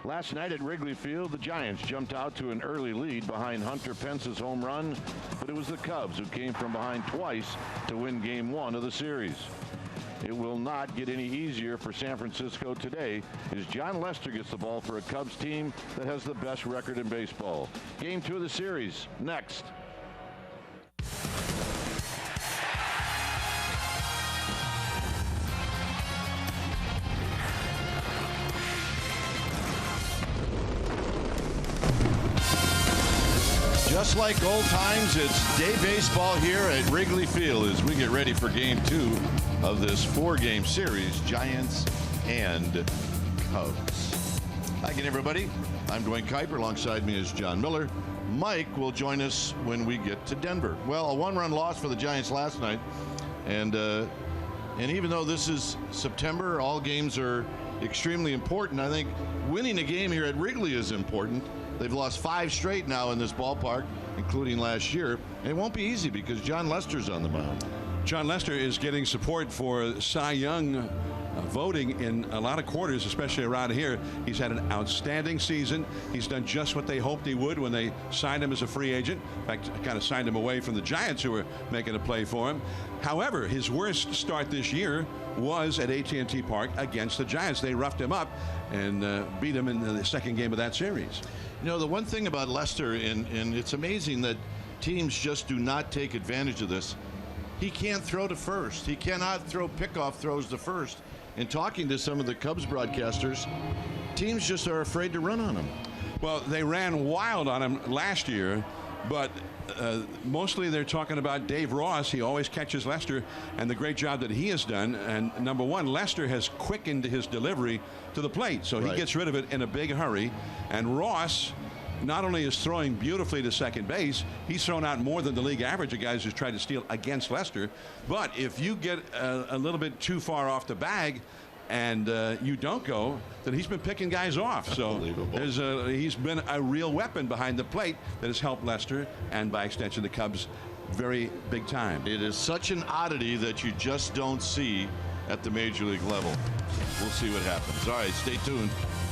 Last night at Wrigley Field, the Giants jumped out to an early lead behind Hunter Pence's home run, but it was the Cubs who came from behind twice to win Game 1 of the series. It will not get any easier for San Francisco today as John Lester gets the ball for a Cubs team that has the best record in baseball. Game 2 of the series, next. Just like old times, it's day baseball here at Wrigley Field as we get ready for Game 2 of this 4-game series, Giants and Cubs. Hi again, everybody. I'm Dwayne Kuiper. Alongside me is John Miller. Mike will join us when we get to Denver. Well, a 1-run loss for the Giants last night, and even though this is September, all games are extremely important. I think winning a game here at Wrigley is important. They've lost 5 straight now in this ballpark, including last year. And it won't be easy because John Lester's on the mound. John Lester is getting support for Cy Young voting in a lot of quarters, especially around here. He's had an outstanding season. He's done just what they hoped he would when they signed him as a free agent. In fact, kind of signed him away from the Giants, who were making a play for him. However, his worst start this year was at AT&T Park against the Giants. They roughed him up and beat him in the second game of that series. You know, the one thing about Lester, and it's amazing that teams just do not take advantage of this, he can't throw to first. He cannot throw pickoff throws to first. And talking to some of the Cubs broadcasters, teams just are afraid to run on him. Well, they ran wild on him last year, but mostly they're talking about Dave Ross. He always catches Lester, and the great job that he has done. And number one, Lester has quickened his delivery to the plate, so he gets rid of it in a big hurry. And Ross not only is throwing beautifully to second base, he's thrown out more than the league average of guys who's tried to steal against Lester. But if you get a little bit too far off the bag and you don't go, then he's been picking guys off. So he's been a real weapon behind the plate that has helped Lester and by extension the Cubs very big time. It is such an oddity that you just don't see at the major league level. We'll see what happens. All right, stay tuned.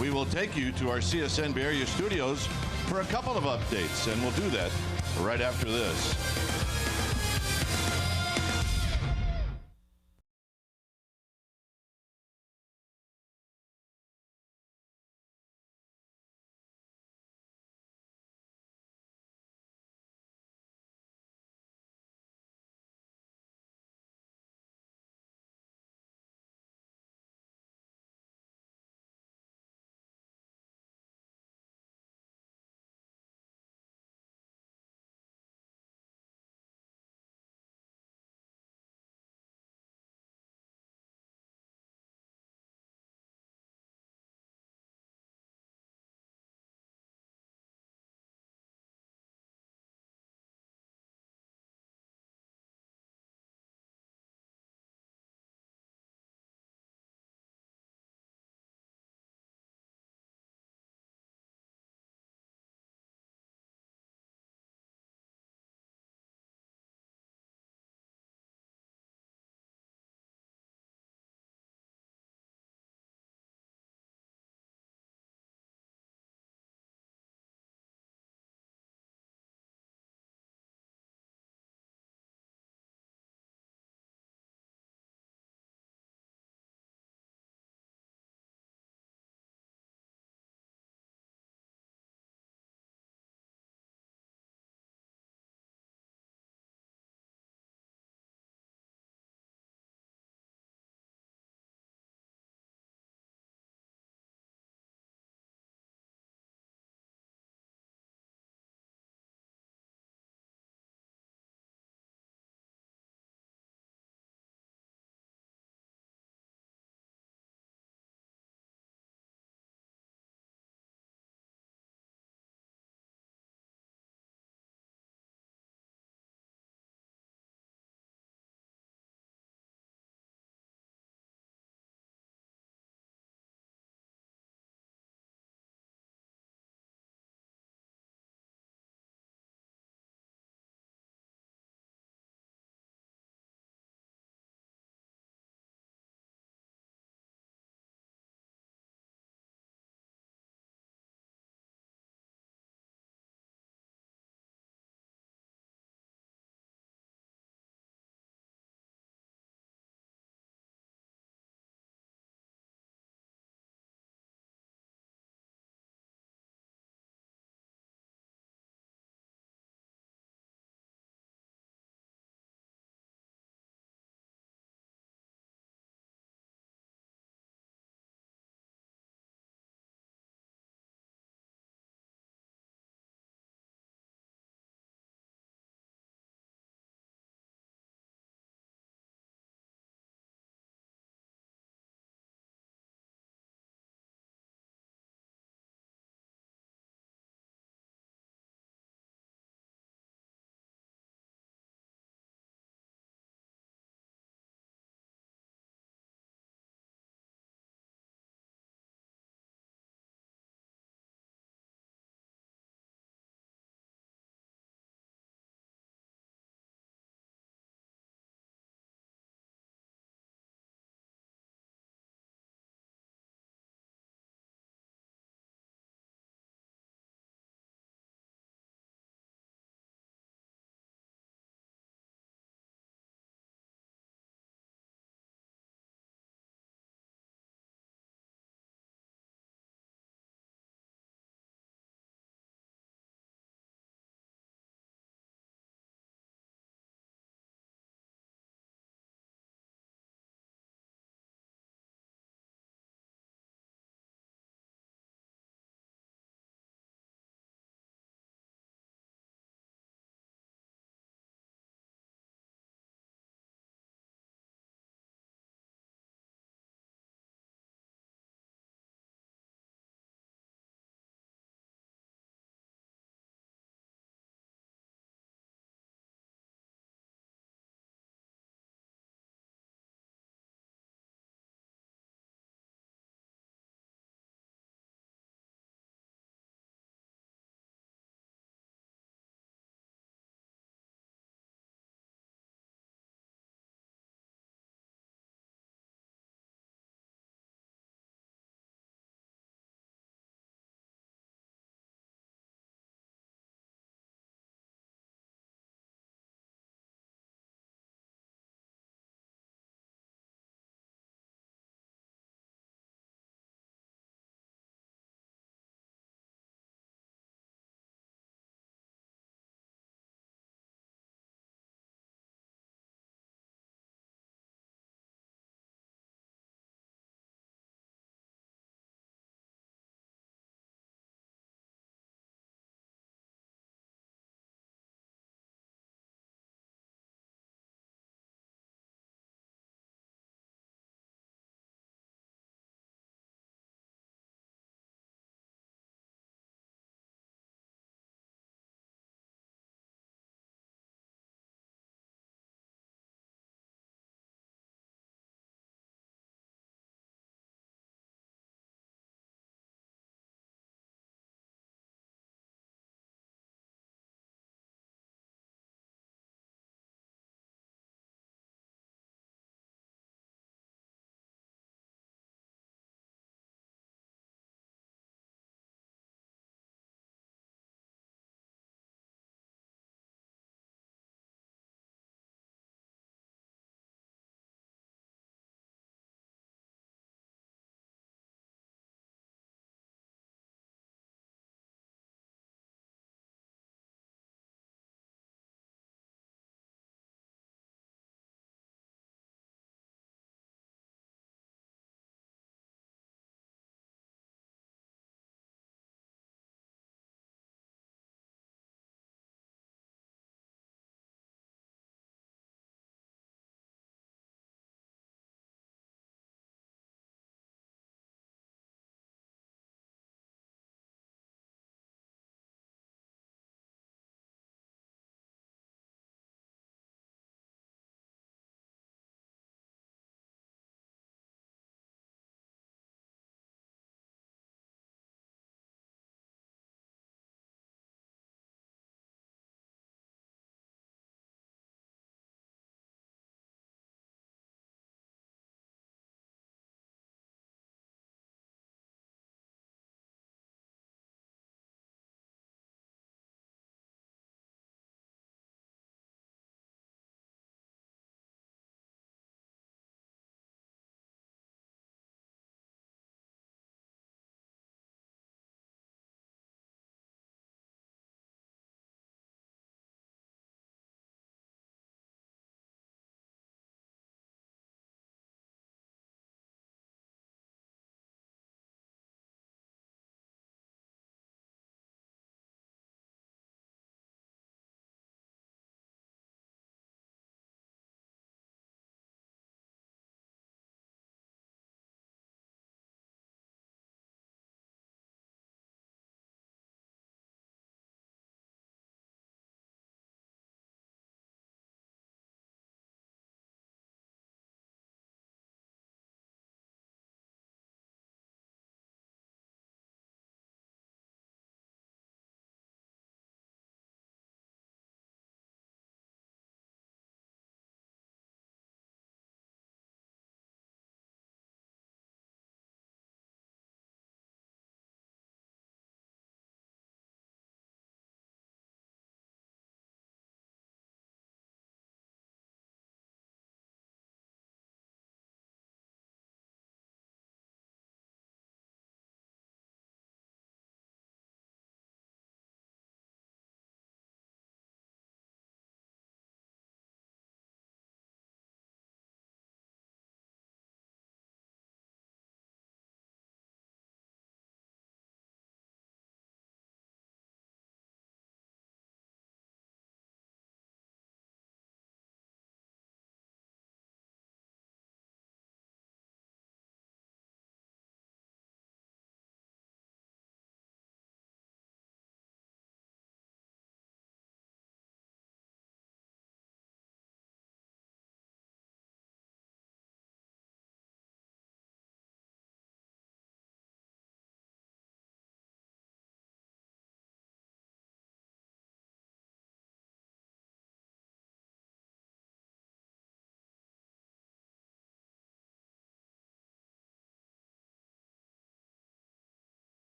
We will take you to our CSN Bay Area studios for a couple of updates, and we'll do that right after this.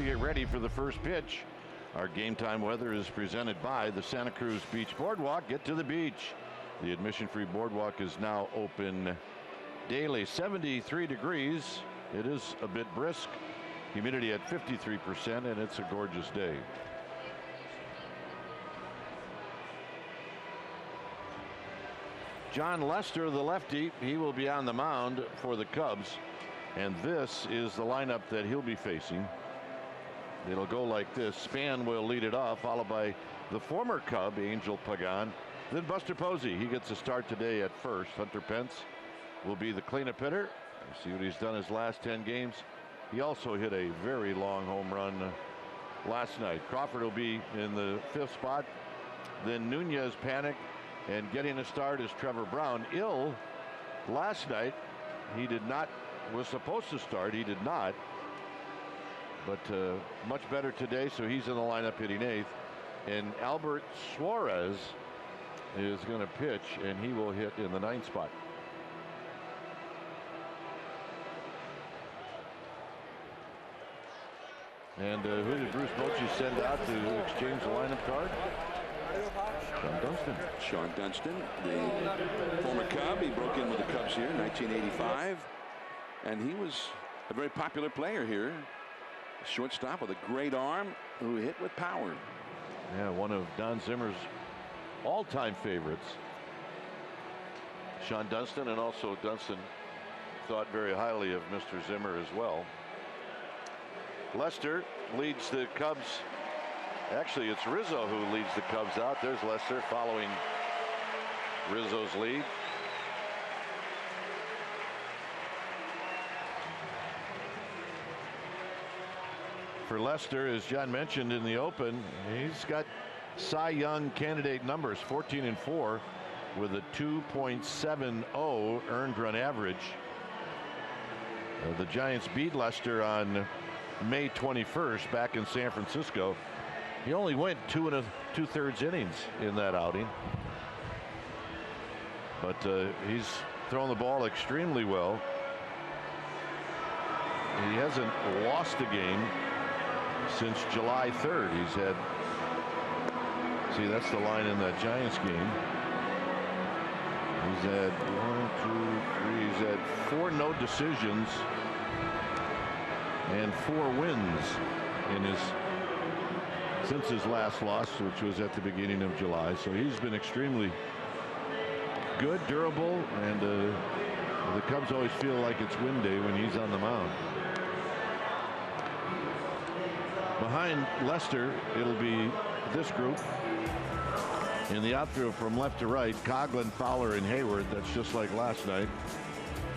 we get ready for the first pitch. Our game time weather is presented by the Santa Cruz Beach Boardwalk. Get to the beach. The admission-free boardwalk is now open daily. 73 degrees. It is a bit brisk. Humidity at 53%, and it's a gorgeous day. John Lester, the lefty, he will be on the mound for the Cubs. And this is the lineup that he'll be facing. It'll go like this. Span will lead it off, followed by the former Cub, Angel Pagan. Then Buster Posey. He gets a start today at first. Hunter Pence will be the cleanup hitter. See what he's done his last 10 games. He also hit a very long home run last night. Crawford will be in the 5th spot. Then Nunez panicked, and getting a start is Trevor Brown. Ill last night. He was supposed to start. He did not. But much better today, so he's in the lineup hitting 8th. And Albert Suarez is going to pitch, and he will hit in the 9th spot. And who did Bruce Bochy send out to exchange the lineup card? Sean Dunston. Sean Dunston, the former Cub. He broke in with the Cubs here in 1985. And he was a very popular player here. A shortstop with a great arm who hit with power. Yeah, one of Don Zimmer's all-time favorites. Sean Dunston, and also Dunston thought very highly of Mr. Zimmer as well. Lester leads the Cubs. Actually, it's Rizzo who leads the Cubs out. There's Lester following Rizzo's lead. For Lester, as John mentioned in the open, he's got Cy Young candidate numbers, 14-4 with a 2.70 earned run average. The Giants beat Lester on May 21st back in San Francisco. He only went 2 2/3 innings in that outing. But he's thrown the ball extremely well. He hasn't lost a game since July 3rd. He's had, see, that's the line in that Giants game. He's had 1, 2, 3. He's had 4 no decisions and 4 wins since his last loss, which was at the beginning of July. So he's been extremely good, durable, and the Cubs always feel like it's win day when he's on the mound. Behind Lester, it'll be this group. In the outfield from left to right, Coghlan, Fowler, and Hayward. That's just like last night.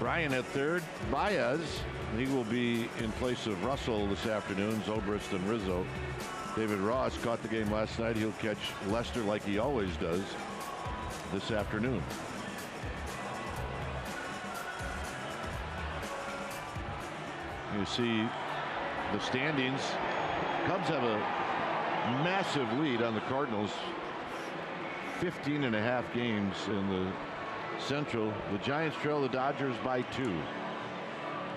Bryan at third. Baez, he will be in place of Russell this afternoon. Zobrist and Rizzo. David Ross caught the game last night. He'll catch Lester like he always does this afternoon. You see the standings. Cubs have a massive lead on the Cardinals. 15.5 games in the Central. The Giants trail the Dodgers by 2.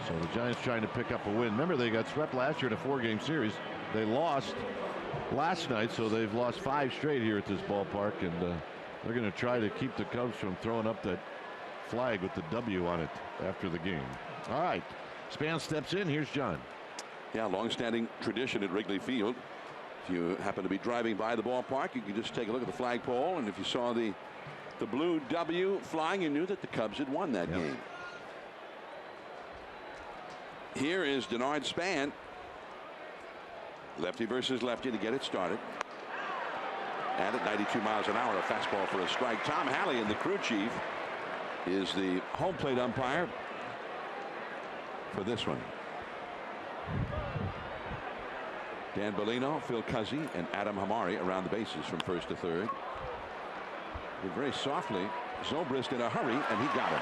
So the Giants trying to pick up a win. Remember, they got swept last year in a 4-game series. They lost last night, so they've lost 5 straight here at this ballpark, and they're going to try to keep the Cubs from throwing up that flag with the W on it after the game. All right, Span steps in. Here's John. Yeah, long-standing tradition at Wrigley Field. If you happen to be driving by the ballpark, you can just take a look at the flagpole, and if you saw the blue W flying, you knew that the Cubs had won that game. Here is Denard Span. Lefty versus lefty to get it started. And at 92 miles an hour, a fastball for a strike. Tom Halley, and the crew chief, is the home plate umpire for this one. Dan Bellino, Phil Cuzzi, and Adam Hamari around the bases from first to third. But very softly, Zobrist in a hurry, and he got him.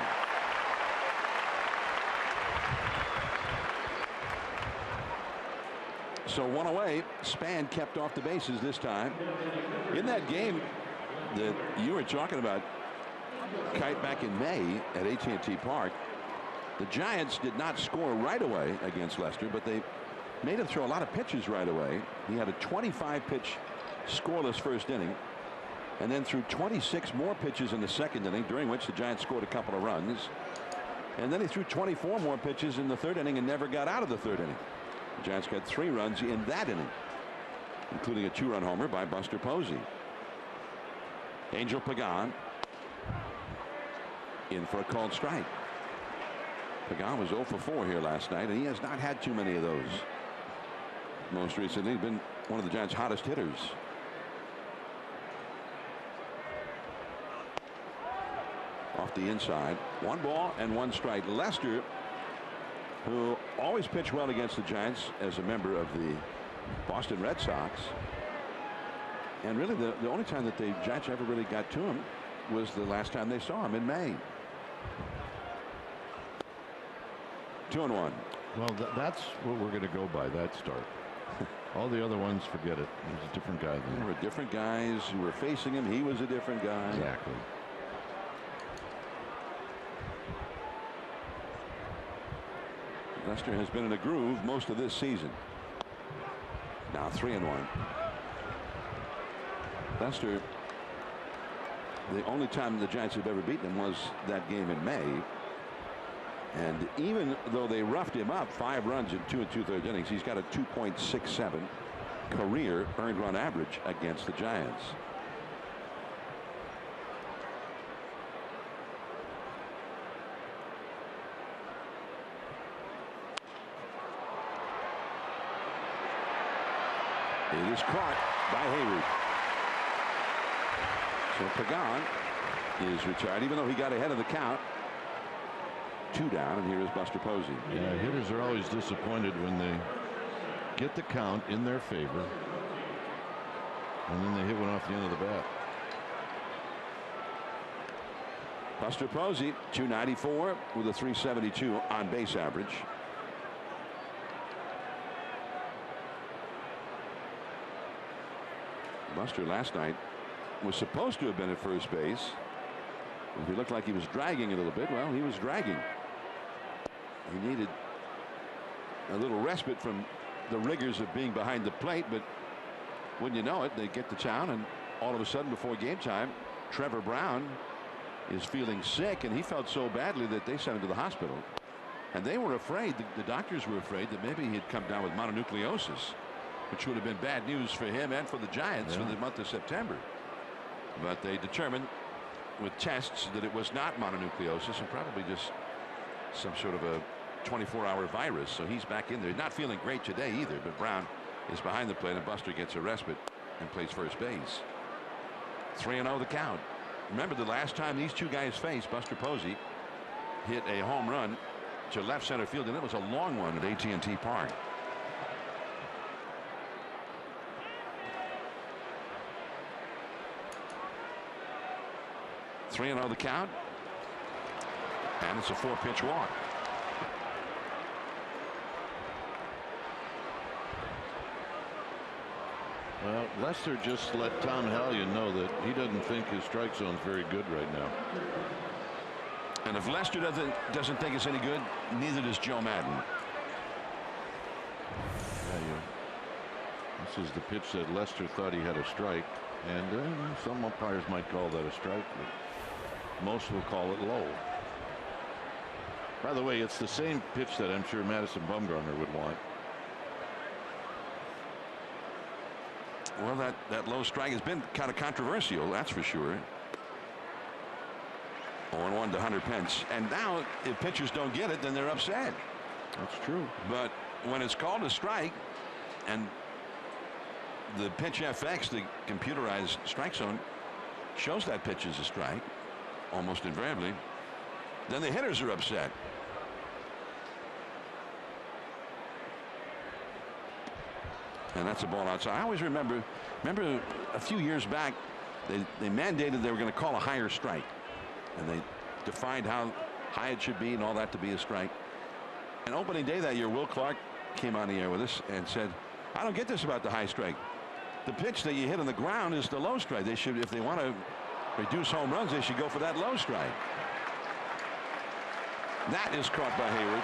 So 1 away. Span kept off the bases this time. In that game that you were talking about, Kite, back in May at AT&T Park, the Giants did not score right away against Lester, but they made him throw a lot of pitches right away. He had a 25-pitch scoreless first inning, and then threw 26 more pitches in the second inning, during which the Giants scored a couple of runs. And then he threw 24 more pitches in the third inning and never got out of the third inning. The Giants got 3 runs in that inning, including a 2-run homer by Buster Posey. Angel Pagan in for a called strike. Pagan was 0 for 4 here last night, and he has not had too many of those. Most recently been one of the Giants' hottest hitters. Off the inside, 1 ball and 1 strike. Lester, who always pitched well against the Giants as a member of the Boston Red Sox, and really the only time that the Giants ever really got to him was the last time they saw him in May. 2-1. Well, that's what we're going to go by, that start. All the other ones, forget it. He's a different guy. There were different guys who were facing him. He was a different guy. Exactly. Lester has been in a groove most of this season. Now 3-1. Lester, the only time the Giants have ever beaten him was that game in May. And even though they roughed him up 5 runs in 2 2/3 innings, he's got a 2.67 career earned run average against the Giants. It is caught by Hayward. So Pagan is retired, even though he got ahead of the count. 2 down, and here is Buster Posey. Yeah, hitters are always disappointed when they get the count in their favor, and then they hit one off the end of the bat. Buster Posey, 294 with a 372 on base average. Buster last night was supposed to have been at first base. He looked like he was dragging a little bit. Well, he was dragging. He needed a little respite from the rigors of being behind the plate, but when you know it, they get to town, and all of a sudden before game time, Trevor Brown is feeling sick, and he felt so badly that they sent him to the hospital. And they were afraid, the doctors were afraid, that maybe he had come down with mononucleosis, which would have been bad news for him and for the Giants for the month of September. But they determined with tests that it was not mononucleosis, and probably just some sort of a 24-hour virus. So he's back in there. He's not feeling great today either, but Brown is behind the plate, and Buster gets a respite and plays first base. 3-0 the count. Remember, the last time these two guys faced, Buster Posey hit a home run to left center field, and it was a long one at AT&T Park. Three and 0 the count, and it's a 4-pitch walk. Well, Lester just let Tom Hallion know that he doesn't think his strike zone's very good right now. And if Lester doesn't think it's any good, neither does Joe Madden. Yeah, this is the pitch that Lester thought he had a strike, and some umpires might call that a strike, but most will call it low. By the way, it's the same pitch that I'm sure Madison Bumgarner would want. Well, that low strike has been kind of controversial, that's for sure. 0-1 to Hunter Pence, and now if pitchers don't get it, then they're upset. That's true. But when it's called a strike, and the pitch FX, the computerized strike zone, shows that pitch as a strike almost invariably, then the hitters are upset. And that's a ball outside. I always remember a few years back, they mandated they were going to call a higher strike, and they defined how high it should be and all that to be a strike. And opening day that year, Will Clark came on the air with us and said, I don't get this about the high strike. The pitch that you hit on the ground is the low strike. They should, if they want to reduce home runs, they should go for that low strike. That is caught by Hayward,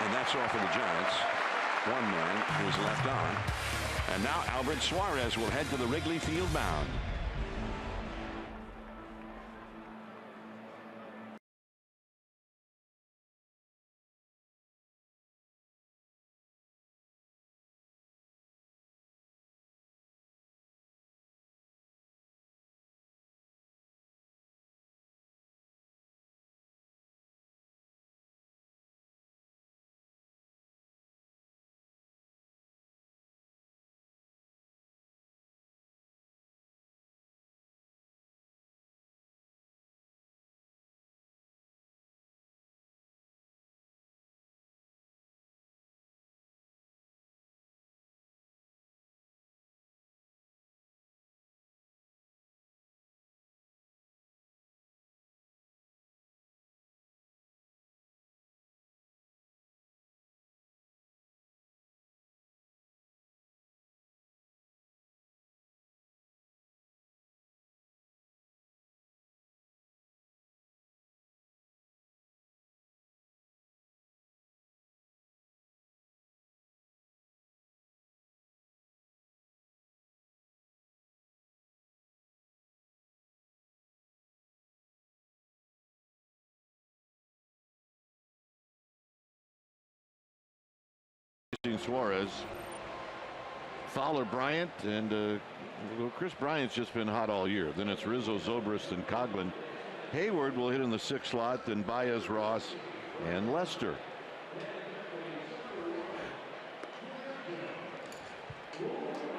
and that's off of the Giants. one man is left on. And now Albert Suarez will head to the Wrigley Field mound. Suarez, Fowler, Bryant, and well, Chris Bryant's just been hot all year. Then it's Rizzo, Zobrist, and Coghlan. Hayward will hit in the 6th slot, then Baez, Ross, and Lester.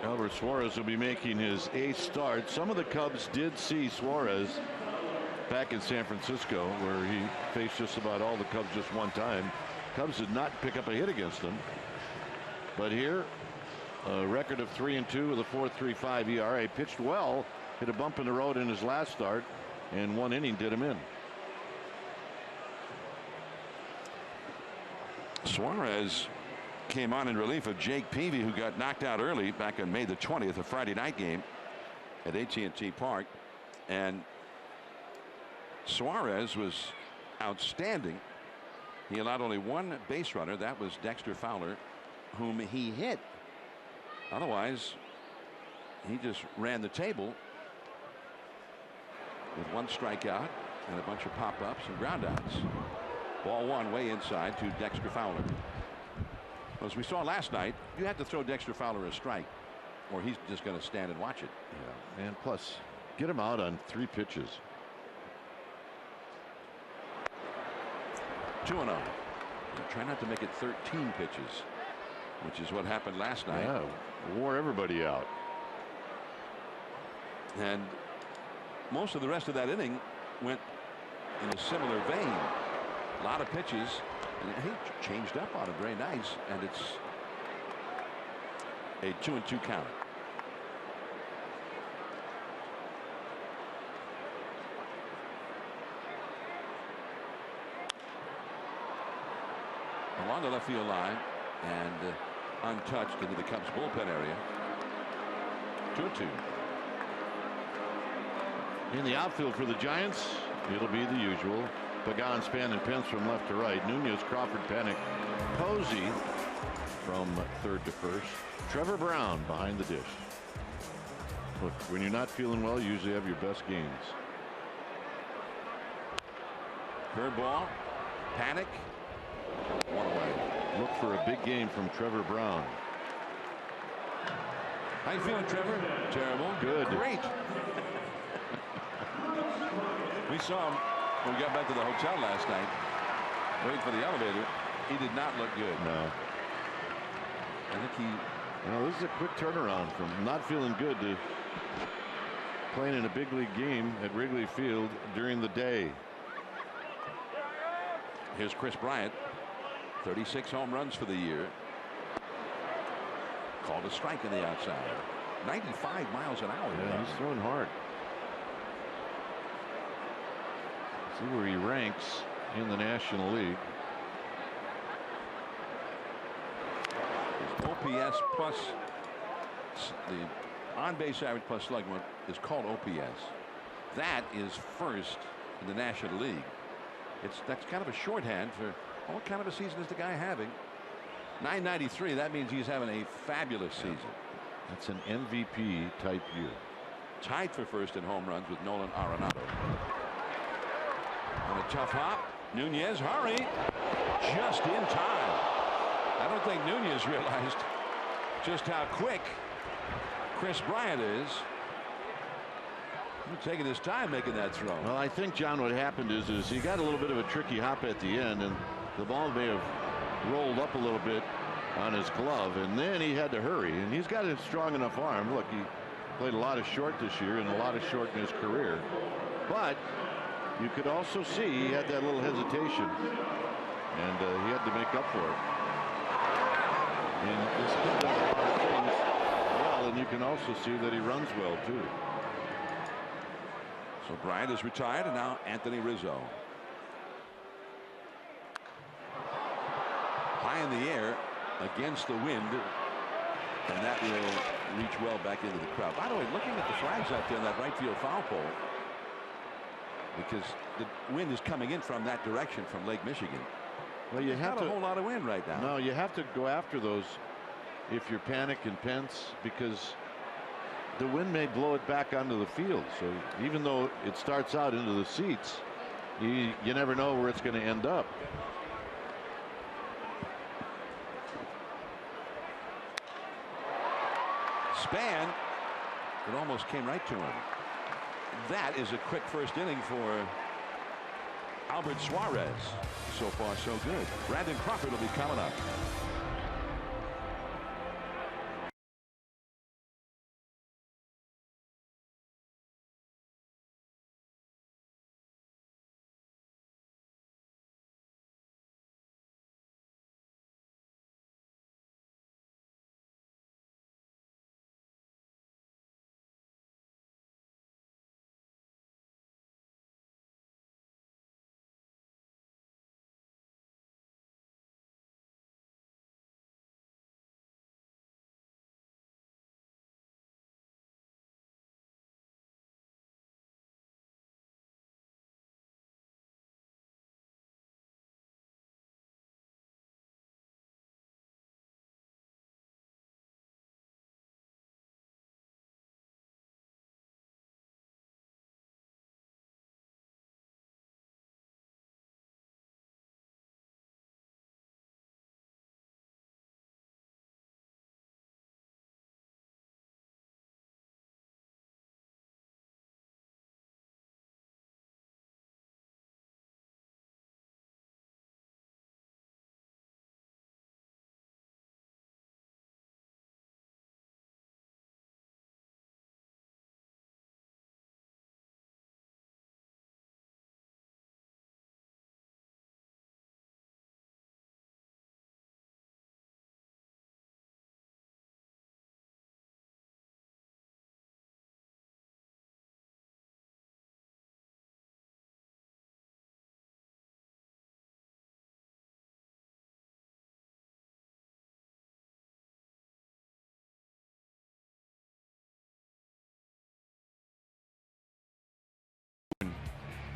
Albert Suarez will be making his 8th start. Some of the Cubs did see Suarez back in San Francisco, where he faced just about all the Cubs just one time. Cubs did not pick up a hit against them. But here, a record of 3-2 with a 4.35 ERA. Pitched well, hit a bump in the road in his last start, and 1 inning did him in. Suarez came on in relief of Jake Peavy, who got knocked out early back on May the 20th, a Friday night game at AT&T Park. And Suarez was outstanding. He allowed only 1 base runner. That was Dexter Fowler, whom he hit. Otherwise, he just ran the table with 1 strikeout and a bunch of pop-ups and groundouts. Ball 1 way inside to Dexter Fowler. As we saw last night, you had to throw Dexter Fowler a strike, or he's just going to stand and watch it. Yeah, and plus, get him out on 3 pitches. 2-0. Try not to make it 13 pitches, which is what happened last night. Yeah, wore everybody out. And most of the rest of that inning went in a similar vein. A lot of pitches, and he changed up on it very nice, and it's a 2-2 count. Along the left field line and untouched into the Cubs bullpen area. 2-2. In the outfield for the Giants, it'll be the usual. Pagan, Span, and Pence from left to right. Nunez, Crawford, Panic, Posey from 3rd to 1st. Trevor Brown behind the dish. Look, when you're not feeling well, you usually have your best games. Curveball, Panic, 1 away. Look for a big game from Trevor Brown. How you feeling, Trevor? Terrible. Good. Great. We saw him when we got back to the hotel last night, waiting for the elevator. He did not look good. No. I think he. This is a quick turnaround from not feeling good to playing in a big league game at Wrigley Field during the day. Here's Chris Bryant. 36 home runs for the year. Called a strike in the outside. 95 miles an hour. Yeah, he's throwing hard. See where he ranks in the National League. His OPS plus the on-base average plus slugging is called OPS. That is first in the National League. That's kind of a shorthand for what kind of a season is the guy having. 993. That means he's having a fabulous season. That's an MVP type year. Tied for first in home runs with Nolan Arenado. On a tough hop, Nunez, hurry, just in time. I don't think Nunez realized just how quick Chris Bryant is. He's taking his time making that throw. Well, I think, John, what happened is he got a little bit of a tricky hop at the end, and the ball may have rolled up a little bit on his glove, and then he had to hurry. And he's got a strong enough arm. Look, he played a lot of short this year and a lot of short in his career. But you could also see he had that little hesitation, and he had to make up for it. And this kid does a lot of things well, and you can also see that he runs well, too. So Bryant is retired, and now Anthony Rizzo. High in the air against the wind, and that will reach well back into the crowd. By the way, looking at the flags out there in that right field foul pole, because the wind is coming in from that direction from Lake Michigan. Well, you have not a whole lot of wind right now. No, you have to go after those if you're Panic and Pence, because the wind may blow it back onto the field. So even though it starts out into the seats, you never know where it's going to end up. Span, it almost came right to him. That is a quick first inning for Albert Suarez. So far, so good. Brandon Crawford will be coming up.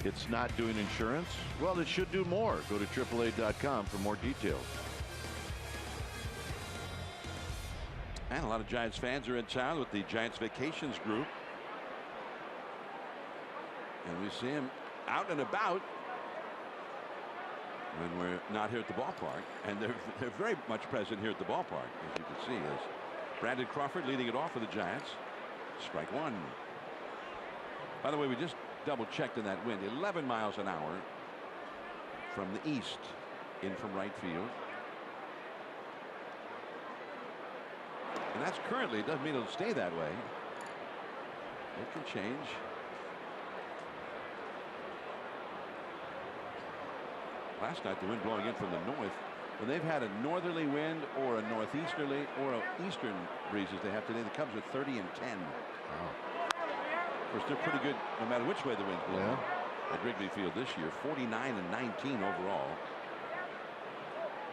It's not doing insurance? Well, it should do more. Go to AAA.com for more details. And a lot of Giants fans are in town with the Giants Vacations group. And we see him out and about when we're not here at the ballpark. And they're very much present here at the ballpark, as you can see, as Brandon Crawford leading it off for the Giants. Strike one. By the way, we just double checked in that wind. 11 miles an hour from the east in from right field. And that's currently, it doesn't mean it'll stay that way. It can change. Last night the wind blowing in from the north. When they've had a northerly wind or a northeasterly or a eastern breezes they have today, the Cubs are 30 and 10. Wow. Of course, they're pretty good no matter which way the wind's blowing at Wrigley Field this year. 49 and 19 overall.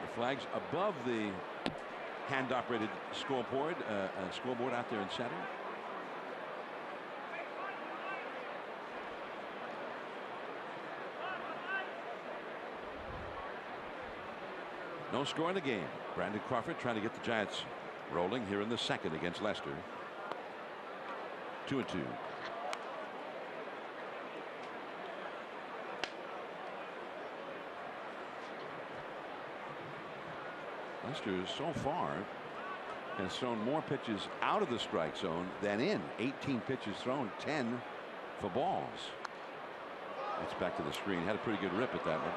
The flag's above the hand-operated scoreboard, scoreboard out there in center. No score in the game. Brandon Crawford trying to get the Giants rolling here in the second against Lester. 2-2. Lester so far has thrown more pitches out of the strike zone than in. 18 pitches thrown, 10 for balls. It's back to the screen. Had a pretty good rip at that one.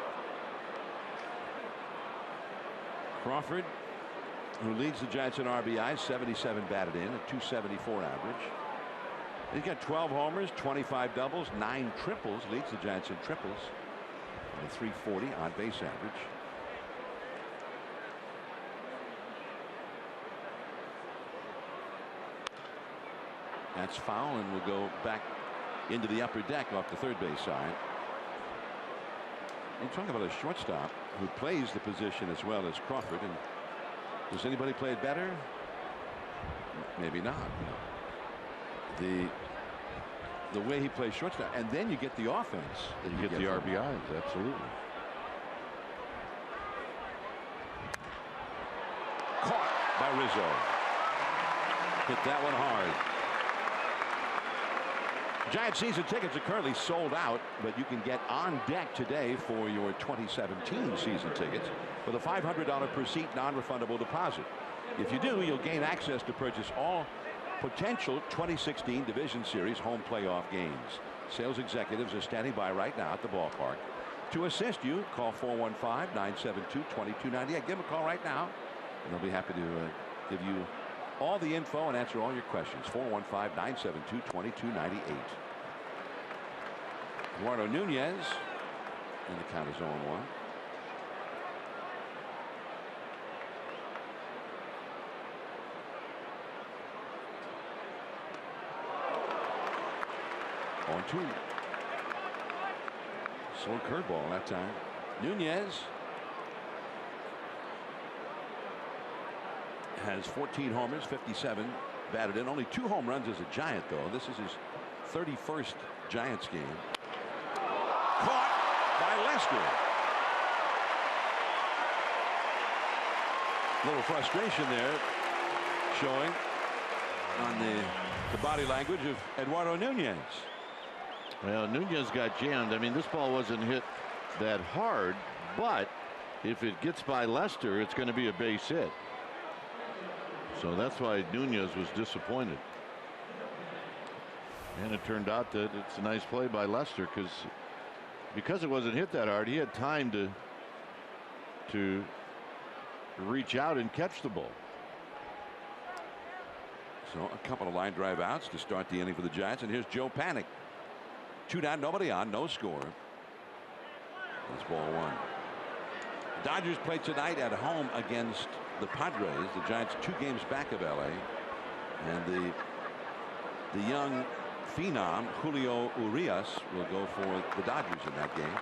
Crawford, who leads the Giants in RBIs, 77 batted in, a .274 average. He's got 12 homers, 25 doubles, 9 triples, leads the Giants in triples, and a .340 on base average. That's foul and will go back into the upper deck off the third base side. I'm talking about a shortstop who plays the position as well as Crawford. And does anybody play it better? Maybe not. The way he plays shortstop, and then you get the offense. And you get the RBIs, absolutely. Caught by Rizzo. Hit that one hard. Giant season tickets are currently sold out, but you can get on deck today for your 2017 season tickets with a $500 per seat non-refundable deposit. If you do, you'll gain access to purchase all potential 2016 Division Series home playoff games. Sales executives are standing by right now at the ballpark. To assist you, call 415-972-2298. Give them a call right now, and they'll be happy to give you all the info and answer all your questions. 415-972-2298. Eduardo Nunez, and the count is 0-1. On 2. Slow curveball that time. Nunez has 14 homers, 57 batted in. Only 2 home runs as a Giant, though. This is his 31st Giants game. Caught by Lester. A little frustration there showing on the body language of Eduardo Nunez. Well, Nunez got jammed. I mean, this ball wasn't hit that hard, but if it gets by Lester, it's going to be a base hit. So that's why Nunez was disappointed. And it turned out that it's a nice play by Lester because it wasn't hit that hard. He had time to reach out and catch the ball. So a couple of line drive outs to start the inning for the Giants. And here's Joe Panic. 2 down, nobody on, no score. That's ball 1. Dodgers play tonight at home against the Padres. The Giants 2 games back of LA. And the young phenom Julio Urias will go for the Dodgers in that game.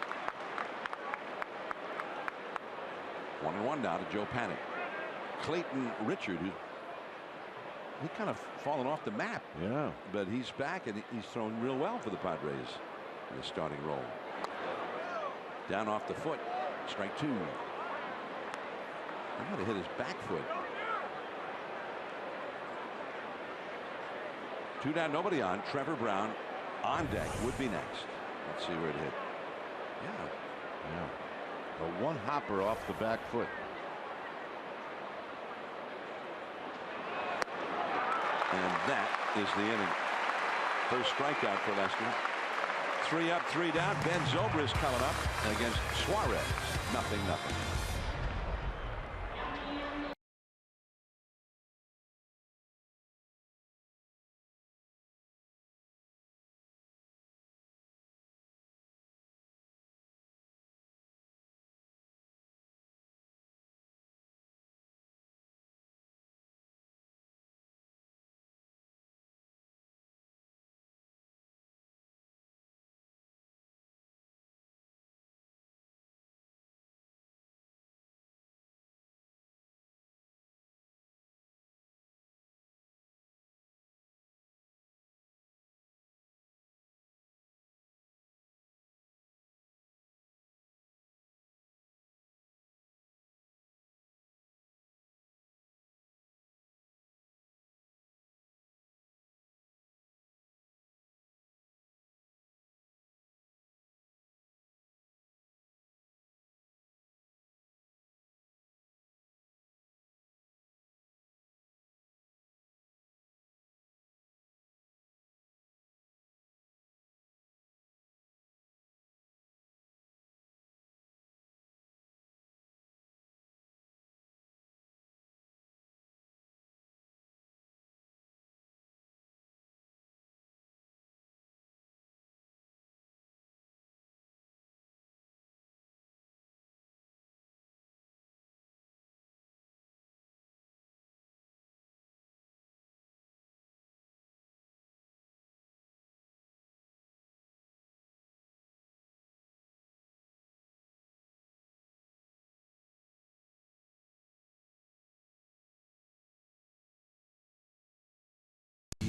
1-1 now to Joe Panic. Clayton Richard, he kind of fallen off the map. Yeah. But he's back and he's thrown real well for the Padres in the starting role. Down off the foot. Strike 2. I had to hit his back foot. 2 down, nobody on. Trevor Brown on deck would be next. Let's see where it hit. Yeah. A one hopper off the back foot. And that is the inning. First strikeout for Lester. 3 up, 3 down. Ben Zobrist coming up against Suarez. 0-0.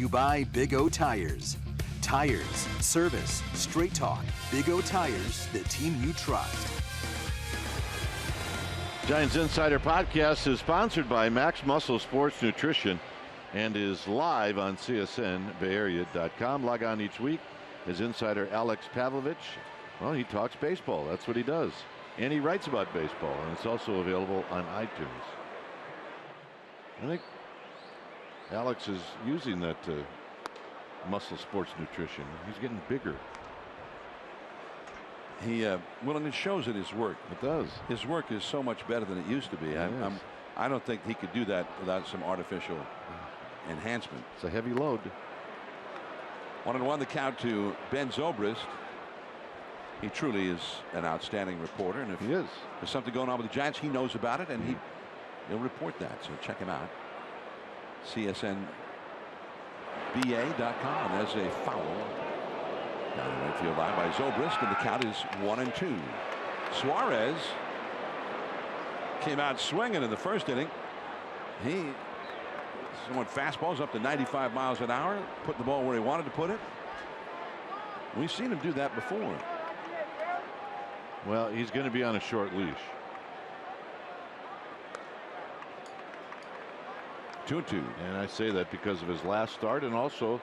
you by Big O Tires. Tires, service, straight talk. Big O Tires, the team you trust. Giants Insider Podcast is sponsored by Max Muscle Sports Nutrition and is live on CSNBayArea.com. Log on each week. His insider Alex Pavlovich, well, he talks baseball. That's what he does. And he writes about baseball, and it's also available on iTunes. I think Alex is using that Muscle Sports Nutrition. He's getting bigger. Well, and it shows in his work. It does. His work is so much better than it used to be. I don't think he could do that without some artificial enhancement. It's a heavy load. 1-1 the count to Ben Zobrist. He truly is an outstanding reporter, and if he is, there's something going on with the Giants, he knows about it, and he'll report that. So check him out. CSNBA.com. There's a foul down the right field line by Zobrist, and the count is 1-2. Suarez came out swinging in the first inning. Someone fastballs up to 95 miles an hour, put the ball where he wanted to put it. We've seen him do that before. Well, he's going to be on a short leash. 2-2. And I say that because of his last start, and also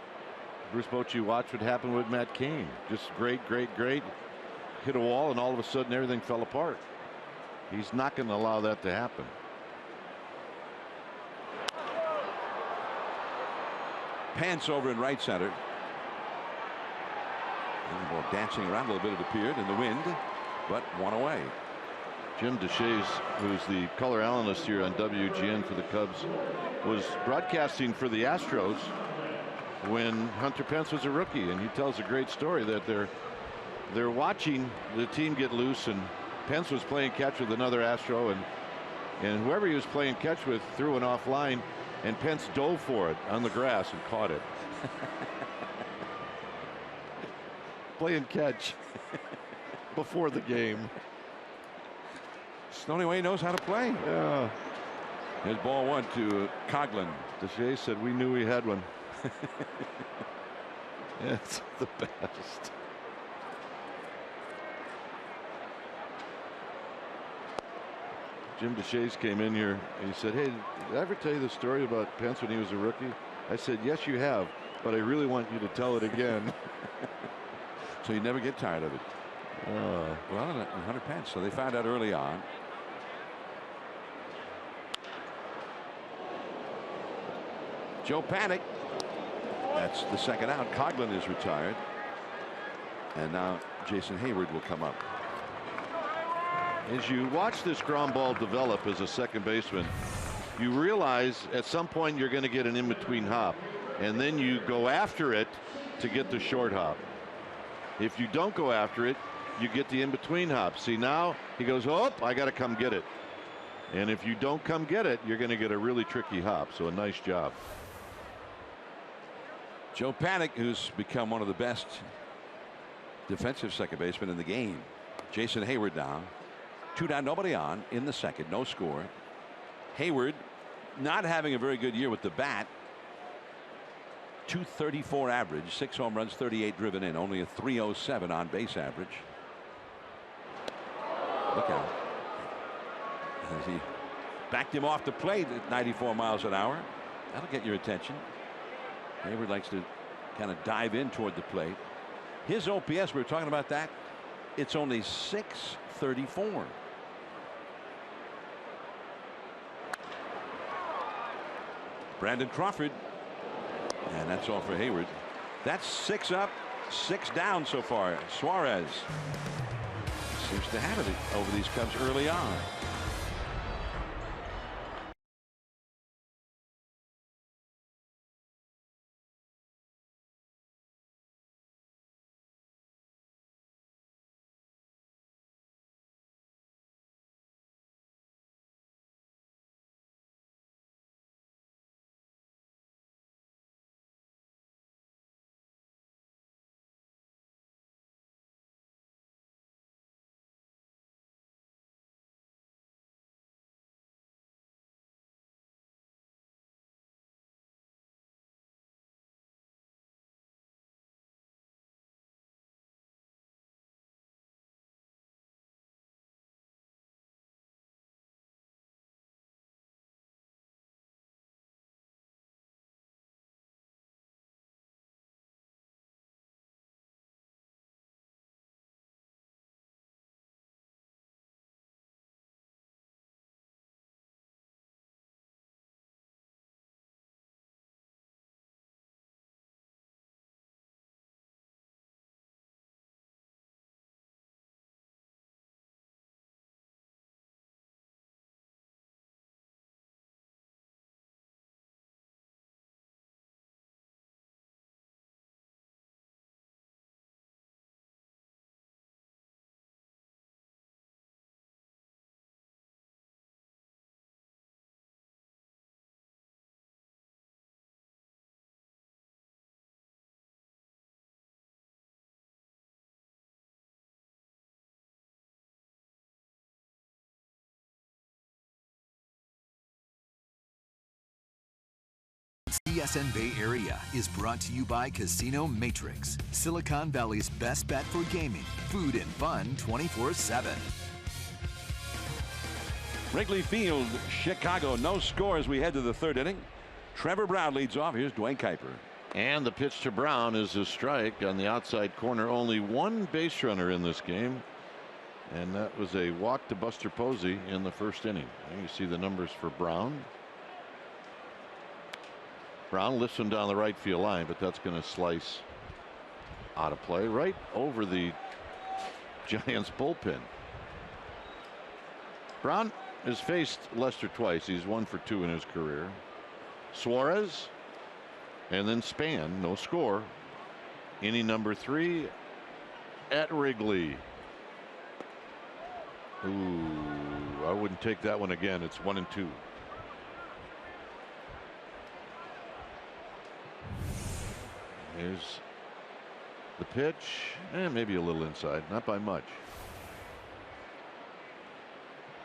Bruce Bochy watched what happened with Matt Cain. Just great. Hit a wall, and all of a sudden everything fell apart. He's not going to allow that to happen. Pants over in right center. And the ball dancing around a little bit, it appeared, in the wind, but one away. Jim Deshaies, who's the color analyst here on WGN for the Cubs, was broadcasting for the Astros when Hunter Pence was a rookie, and he tells a great story that they're watching the team get loose, and Pence was playing catch with another Astro, and whoever he was playing catch with threw an offline, and Pence dove for it on the grass and caught it. Playing catch before the game. It's the only way he knows how to play. Yeah. His ball one to Coughlin. Deshaies said we knew we had one. It's the best. Jim Deshaies came in here and he said, "Hey, did I ever tell you the story about Pence when he was a rookie?" I said, "Yes, you have, but I really want you to tell it again." So you never get tired of it. Well, and Hunter Pence. So they found out early on. Joe Panic. That's the second out. Coughlin is retired. And now Jason Hayward will come up. As you watch this ground ball develop as a second baseman, you realize at some point you're going to get an in-between hop, and then you go after it to get the short hop. If you don't go after it, you get the in-between hop. See, now he goes, "Oh, I got to come get it." And if you don't come get it, you're going to get a really tricky hop. So a nice job. Joe Panic, who's become one of the best defensive second basemen in the game. Jason Hayward now. 2 down, nobody on in the second, no score. Hayward not having a very good year with the bat. .234 average, 6 home runs, 38 driven in, only a .307 on base average. Look out. As he backed him off the plate at 94 miles an hour. That'll get your attention. Hayward likes to kind of dive in toward the plate. His OPS, we were talking about that, it's only .634. Brandon Crawford, and that's all for Hayward. That's 6 up, 6 down so far. Suarez seems to have it over these Cubs early on. BSN Bay Area is brought to you by Casino Matrix, Silicon Valley's best bet for gaming, food, and fun 24/7. Wrigley Field, Chicago, no score as we head to the third inning. Trevor Brown leads off. Here's Dwayne Kuiper. And the pitch to Brown is a strike on the outside corner. Only one base runner in this game, and that was a walk to Buster Posey in the first inning. And you see the numbers for Brown. Brown lifts him down the right field line, but that's going to slice out of play right over the Giants bullpen. Brown has faced Lester twice. He's 1 for 2 in his career. Suarez and then Span, no score. Inning number 3 at Wrigley. Ooh, I wouldn't take that one again. It's 1-2. Here's the pitch, and maybe a little inside, not by much.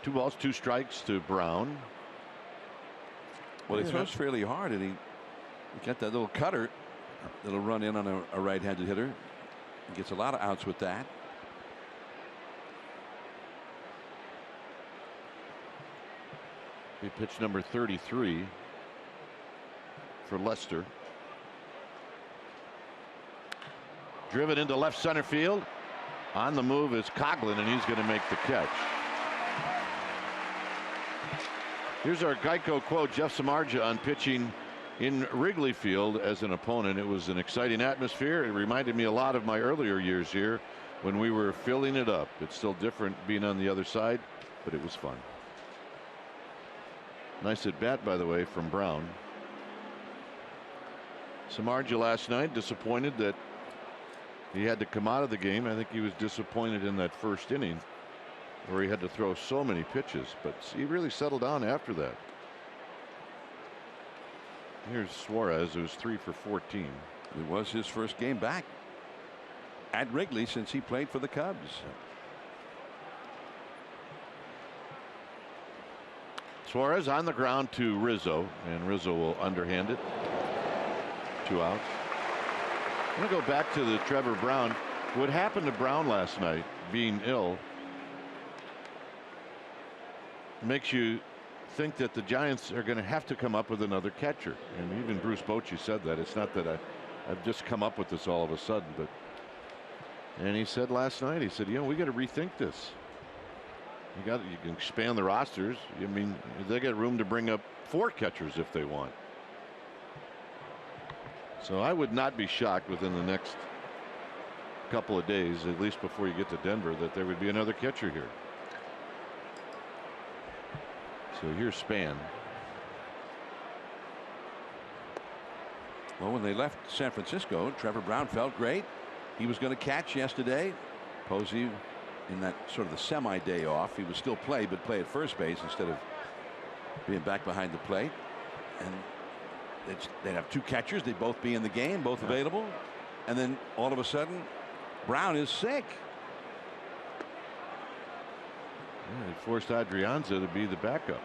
2 balls, 2 strikes to Brown. Well, he throws fairly hard, and he got that little cutter that'll run in on a right-handed hitter. He gets a lot of outs with that. Be pitch number 33 for Lester. Driven into left center field. On the move is Coughlin, and he's going to make the catch. Here's our Geico quote. Jeff Samardzija on pitching in Wrigley Field as an opponent. It was an exciting atmosphere. It reminded me a lot of my earlier years here when we were filling it up. It's still different being on the other side, but it was fun. Nice at bat, by the way, from Brown. Samardzija last night disappointed that he had to come out of the game. I think he was disappointed in that first inning where he had to throw so many pitches, but he really settled down after that. Here's Suarez, who's 3 for 14. It was his first game back at Wrigley since he played for the Cubs. Suarez on the ground to Rizzo, and Rizzo will underhand it. 2 outs. I'm going to go back to the Trevor Brown. What happened to Brown last night, being ill, makes you think that the Giants are going to have to come up with another catcher. And even Bruce Bochy said that. It's not that I've just come up with this all of a sudden, but and he said last night, he said, you know, we got to rethink this. You can expand the rosters. I mean, they got room to bring up 4 catchers if they want. So I would not be shocked within the next couple of days, at least before you get to Denver, that there would be another catcher here. So here's Span. Well, when they left San Francisco, Trevor Brown felt great. He was going to catch yesterday. Posey, in that sort of the semi-day off, he would still play, but play at first base instead of being back behind the plate. And they'd have 2 catchers. They'd both be in the game, both available. And then all of a sudden, Brown is sick. Yeah, he forced Adrianza to be the backup.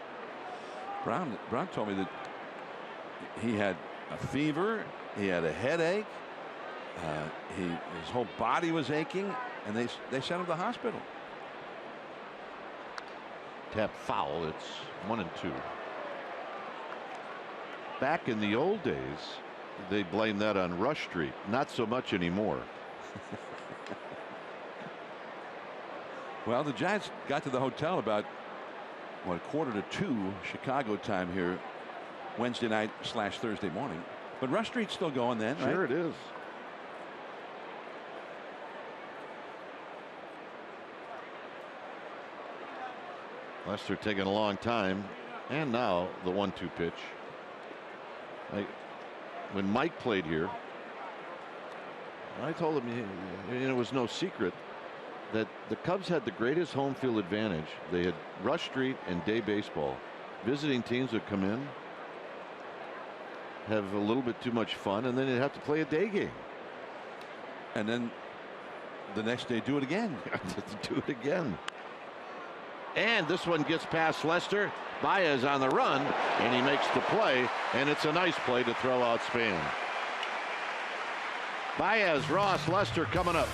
Brown told me that he had a fever, he had a headache, his whole body was aching, and they sent him to the hospital. Tap foul. It's 1-2. Back in the old days, they blamed that on Rush Street. Not so much anymore. Well, the Giants got to the hotel about, what, 1:45 Chicago time here Wednesday night / Thursday morning. But Rush Street's still going then, right? Sure it is. Lester taking a long time, and now the 1-2 pitch. When Mike played here, I told him, and it was no secret, that the Cubs had the greatest home field advantage. They had Rush Street and day baseball. Visiting teams would come in, have a little bit too much fun, and then they'd have to play a day game. And then the next day do it again. Do it again. And this one gets past Lester. Baez on the run, and he makes the play, and it's a nice play to throw out Span. Baez, Ross, Lester coming up.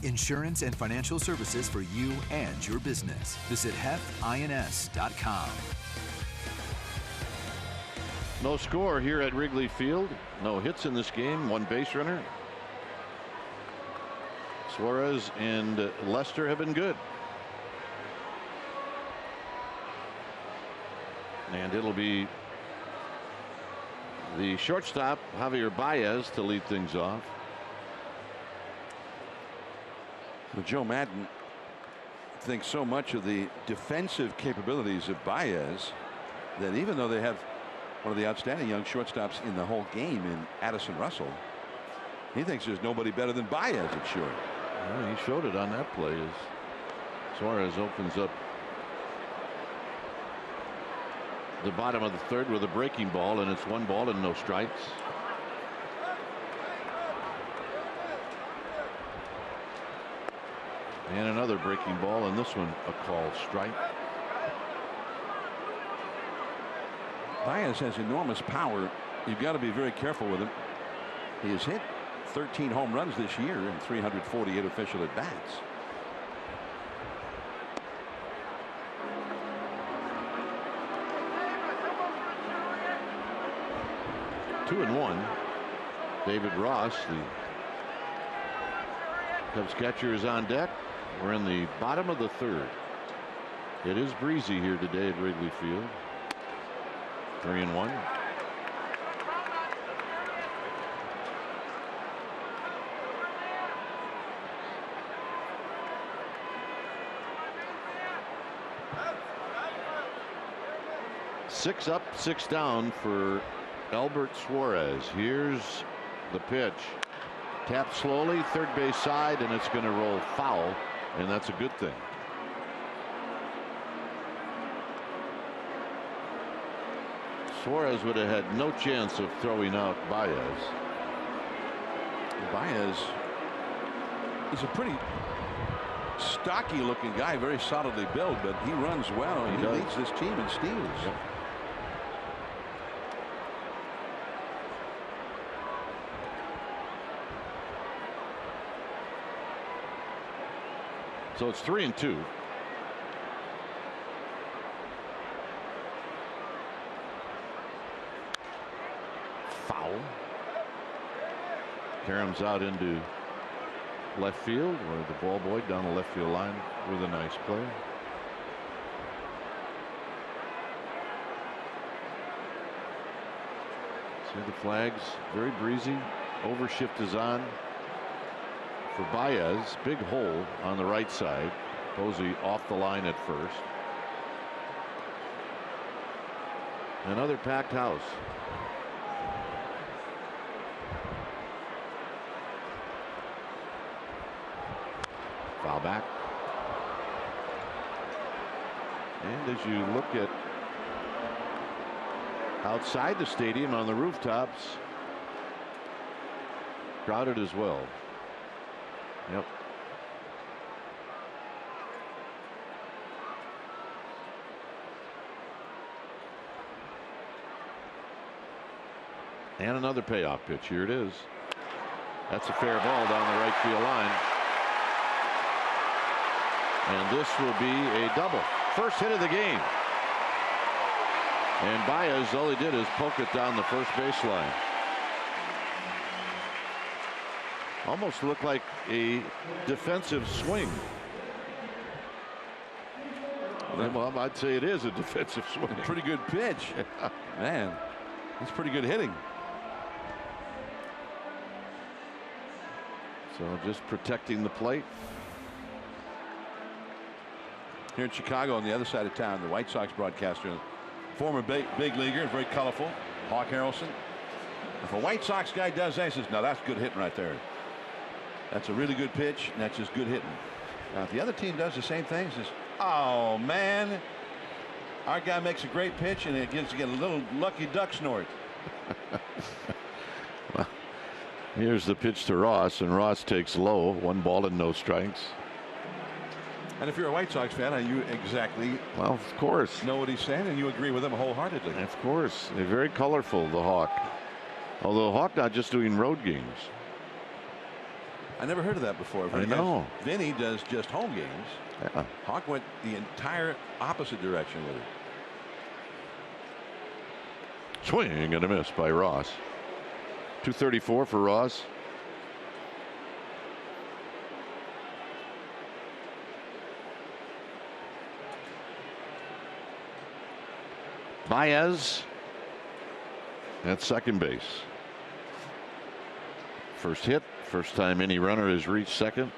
Insurance and financial services for you and your business. Visit hefins.com. No score here at Wrigley Field. No hits in this game. One base runner. Suarez and Lester have been good. And it'll be the shortstop, Javier Baez, to lead things off. Well, Joe Madden thinks so much of the defensive capabilities of Baez that even though they have one of the outstanding young shortstops in the whole game in Addison Russell, he thinks there's nobody better than Baez at short. Well, he showed it on that play as Suarez opens up the bottom of the third with a breaking ball, and it's 1 ball and no strikes. And another breaking ball, and this one a called strike. Baez has enormous power. You've got to be very careful with him. He has hit 13 home runs this year in 348 official at bats. Two and one. David Ross, the Cubs catcher, is on deck. We're in the bottom of the third. It is breezy here today at Wrigley Field. 3-1. Six up, 6 down for Albert Suarez. Here's the pitch. Tapped slowly, third base side, and it's going to roll foul, and that's a good thing. Suarez would have had no chance of throwing out Baez. Baez is a pretty stocky looking guy, very solidly built, but he runs well and he leads this team in steals. Yep. So it's 3-2. Foul. Karam's out into left field, where the ball boy down the left field line with a nice play. See the flags, very breezy. Overshift is on for Baez. Big hole on the right side. Posey off the line at first. Another packed house. Foul back. And as you look at outside the stadium on the rooftops, crowded as well. Yep. And another payoff pitch. Here it is. That's a fair ball down the right field line. And this will be a double. First hit of the game. And Baez, all he did is poke it down the first baseline. Almost looked like a defensive swing. Well, I'd say it is a defensive swing. Pretty good pitch. Man, that's pretty good hitting. So just protecting the plate. Here in Chicago, on the other side of town, the White Sox broadcaster, former big leaguer, very colorful, Hawk Harrelson. If a White Sox guy does that, he says, "No, that's good hitting right there. That's a really good pitch, and that's just good hitting." Now, if the other team does the same thing, he says, "Oh man, our guy makes a great pitch, and it gets to get a little lucky duck snort." Well, here's the pitch to Ross, and Ross takes low, 1 ball and no strikes. And if you're a White Sox fan, you exactly, well, of course, know what he's saying, and you agree with him wholeheartedly. Of course, they're very colorful, the Hawk. Although Hawk not just doing road games. I never heard of that before. I know. Vinny does just home games. Yeah. Hawk went the entire opposite direction with it. Swing and a miss by Ross. 234 for Ross. Baez at second base. First hit, first time any runner has reached second.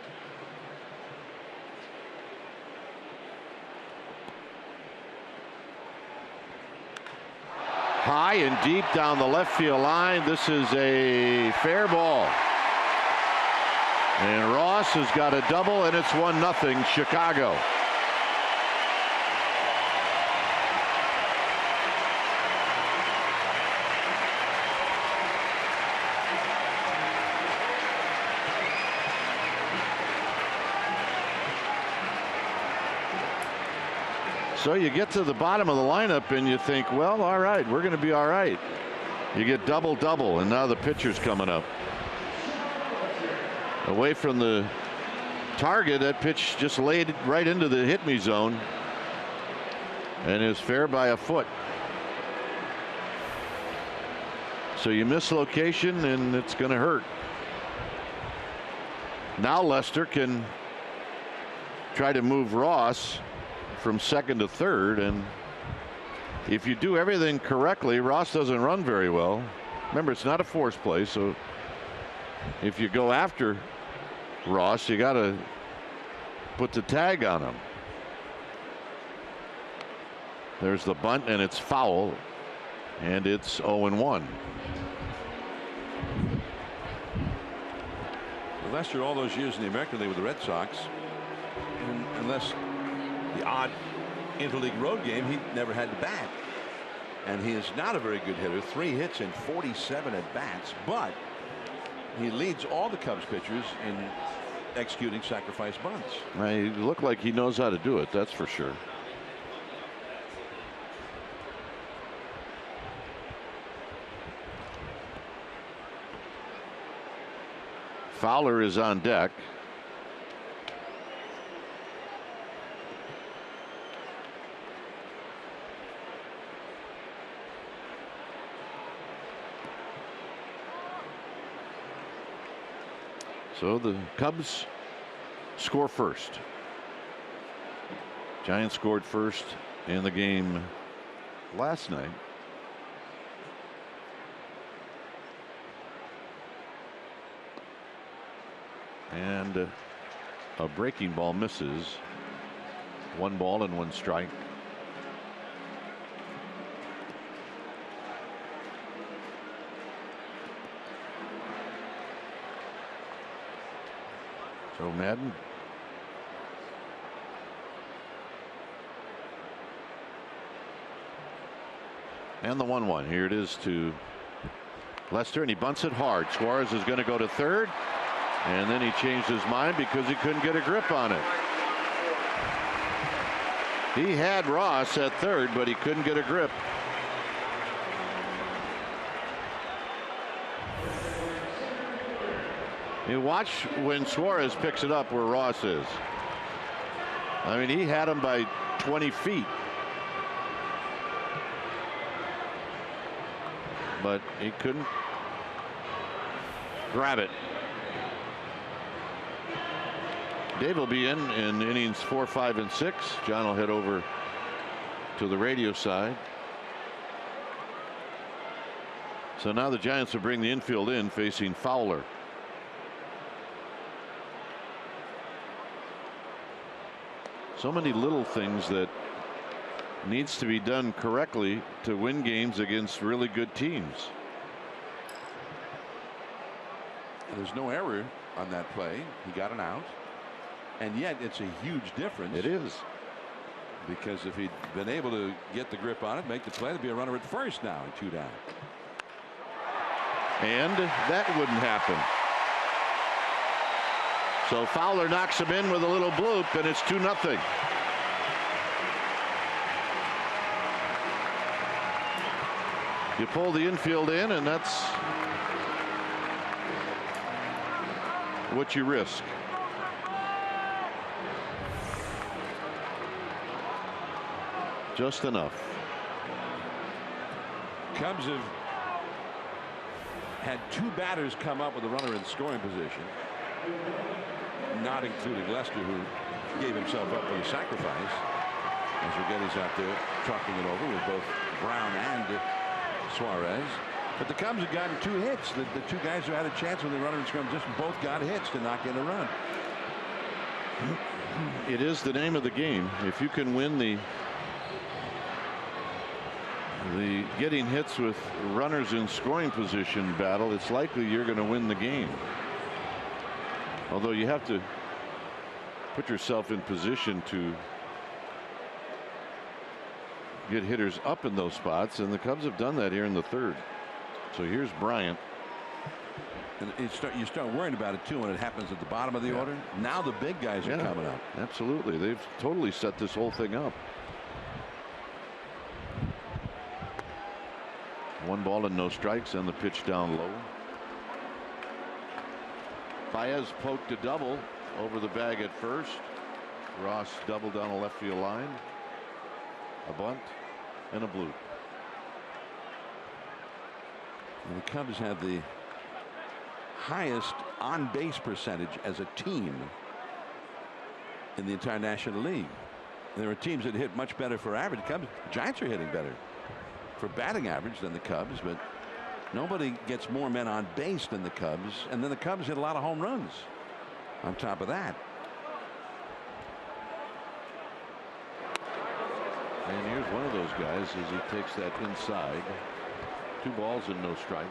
High and deep down the left field line. This is a fair ball. And Ross has got a double, and it's 1-0 Chicago. So you get to the bottom of the lineup and you think, well, all right, we're going to be all right. You get double, and now the pitcher's coming up. Away from the target, that pitch just laid right into the hit me zone and is fair by a foot. So you miss location and it's going to hurt. Now Lester can try to move Ross from second to third, and if you do everything correctly, Ross doesn't run very well. Remember, it's not a force play, so if you go after Ross, you got to put the tag on him. There's the bunt, and it's foul, and it's 0-1. Lester, all those years in the American League with the Red Sox, unless the odd interleague road game, he never had to bat. And he is not a very good hitter. 3 hits and 47 at bats, but he leads all the Cubs pitchers in executing sacrifice bunts. He looked like he knows how to do it, that's for sure. Fowler is on deck. So the Cubs score first. Giants scored first in the game last night. And a breaking ball misses. 1 ball and 1 strike. So Madden. And the 1-1. Here it is to Lester, and he bunts it hard. Suarez is going to go to third, and then he changed his mind because he couldn't get a grip on it. He had Ross at third, but he couldn't get a grip. You watch when Suarez picks it up where Ross is. I mean, he had him by 20 feet. But he couldn't grab it. Dave will be in innings 4, 5, and 6. John will head over to the radio side. So now the Giants will bring the infield in, facing Fowler. So many little things that needs to be done correctly to win games against really good teams. There's no error on that play. He got an out. And yet it's a huge difference. It is. Because if he'd been able to get the grip on it, make the play, there'd be a runner at first now and 2 down. And that wouldn't happen. So Fowler knocks him in with a little bloop, and it's 2-0. You pull the infield in, and that's what you risk. Just enough. Cubs have had 2 batters come up with a runner in scoring position, not including Lester, who gave himself up for the sacrifice. As Urgetty's out there talking it over with both Brown and Suarez. But the Cubs have gotten 2 hits. The 2 guys who had a chance with the runner in scoring position both got hits to knock in a run. It is the name of the game. If you can win the getting hits with runners in scoring position battle, it's likely you're going to win the game. Although you have to put yourself in position to get hitters up in those spots, and the Cubs have done that here in the 3rd. So here's Bryant. And you start worrying about it too when it happens at the bottom of the order. Now the big guys are coming up. Absolutely. They've totally set this whole thing up. 1 ball and no strikes, and the pitch down low. Baez poked a double over the bag at first. Ross doubled down a left field line. A bunt and a bloop. And the Cubs have the highest on base percentage as a team in the entire National League. There are teams that hit much better for average. Giants are hitting better for batting average than the Cubs, but nobody gets more men on base than the Cubs. And then the Cubs hit a lot of home runs on top of that. And here's one of those guys as he takes that inside. 2 balls and no strikes.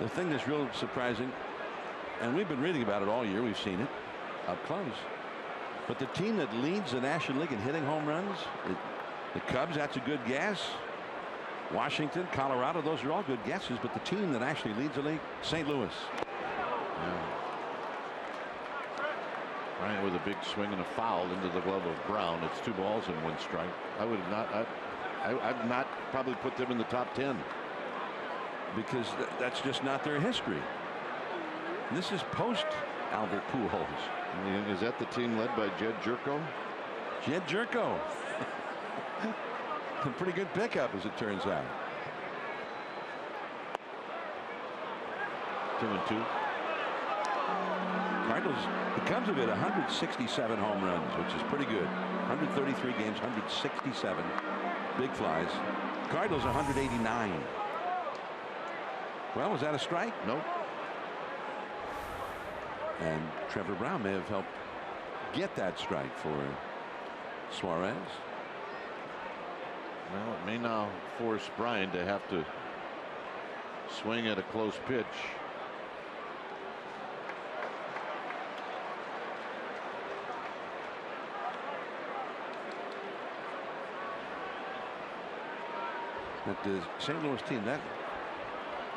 The thing that's real surprising, and we've been reading about it all year, we've seen it up close, but the team that leads the National League in hitting home runs, the Cubs, that's a good guess. Washington, Colorado, those are all good guesses, but the team that actually leads the league, St. Louis. Bryant with a big swing and a foul into the glove of Brown. It's 2 balls and 1 strike. I would have not. I've not probably put them in the top 10 because that's just not their history. And this is post Albert Pujols. Is that the team led by Jed Jerko? Jed Jerko. A pretty good pickup, as it turns out. 2-2. Cardinals, the Cubs have hit 167 home runs, which is pretty good. 133 games, 167 big flies. Cardinals 189. Well, was that a strike? Nope. And Trevor Brown may have helped get that strike for Suarez. Well, it may now force Brian to have to swing at a close pitch. That the St. Louis team, that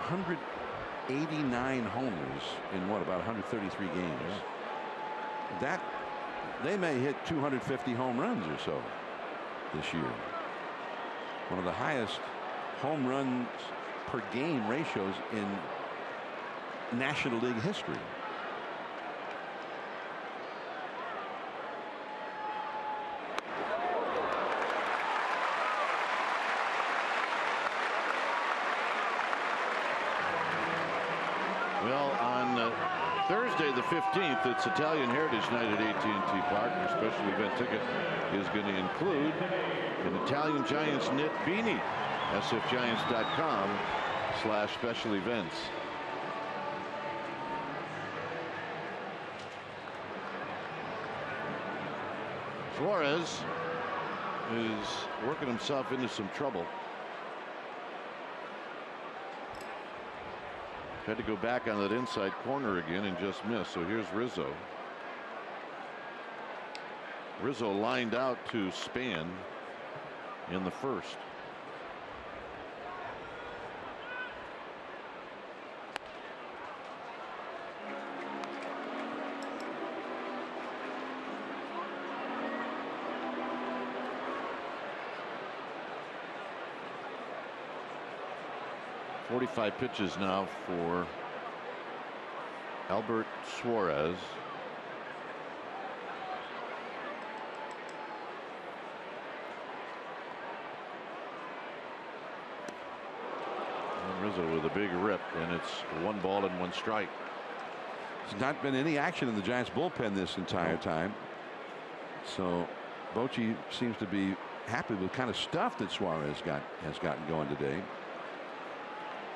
189 homers in what, about 133 games. That they may hit 250 home runs or so this year. One of the highest home runs per game ratios in National League history. Well, on Thursday the 15th, it's Italian Heritage Night at AT&T Park. Your special event ticket is going to include an Italian Giants knit beanie. sfgiants.com/special events. Suarez is working himself into some trouble. Had to go back on that inside corner again and just missed. So here's Rizzo. Rizzo lined out to Span in the first. .45 pitches now for Albert Suarez. And Rizzo with a big rip, and it's 1 ball and 1 strike. There's not been any action in the Giants bullpen this entire time. So Bochy seems to be happy with the kind of stuff that Suarez has gotten going today.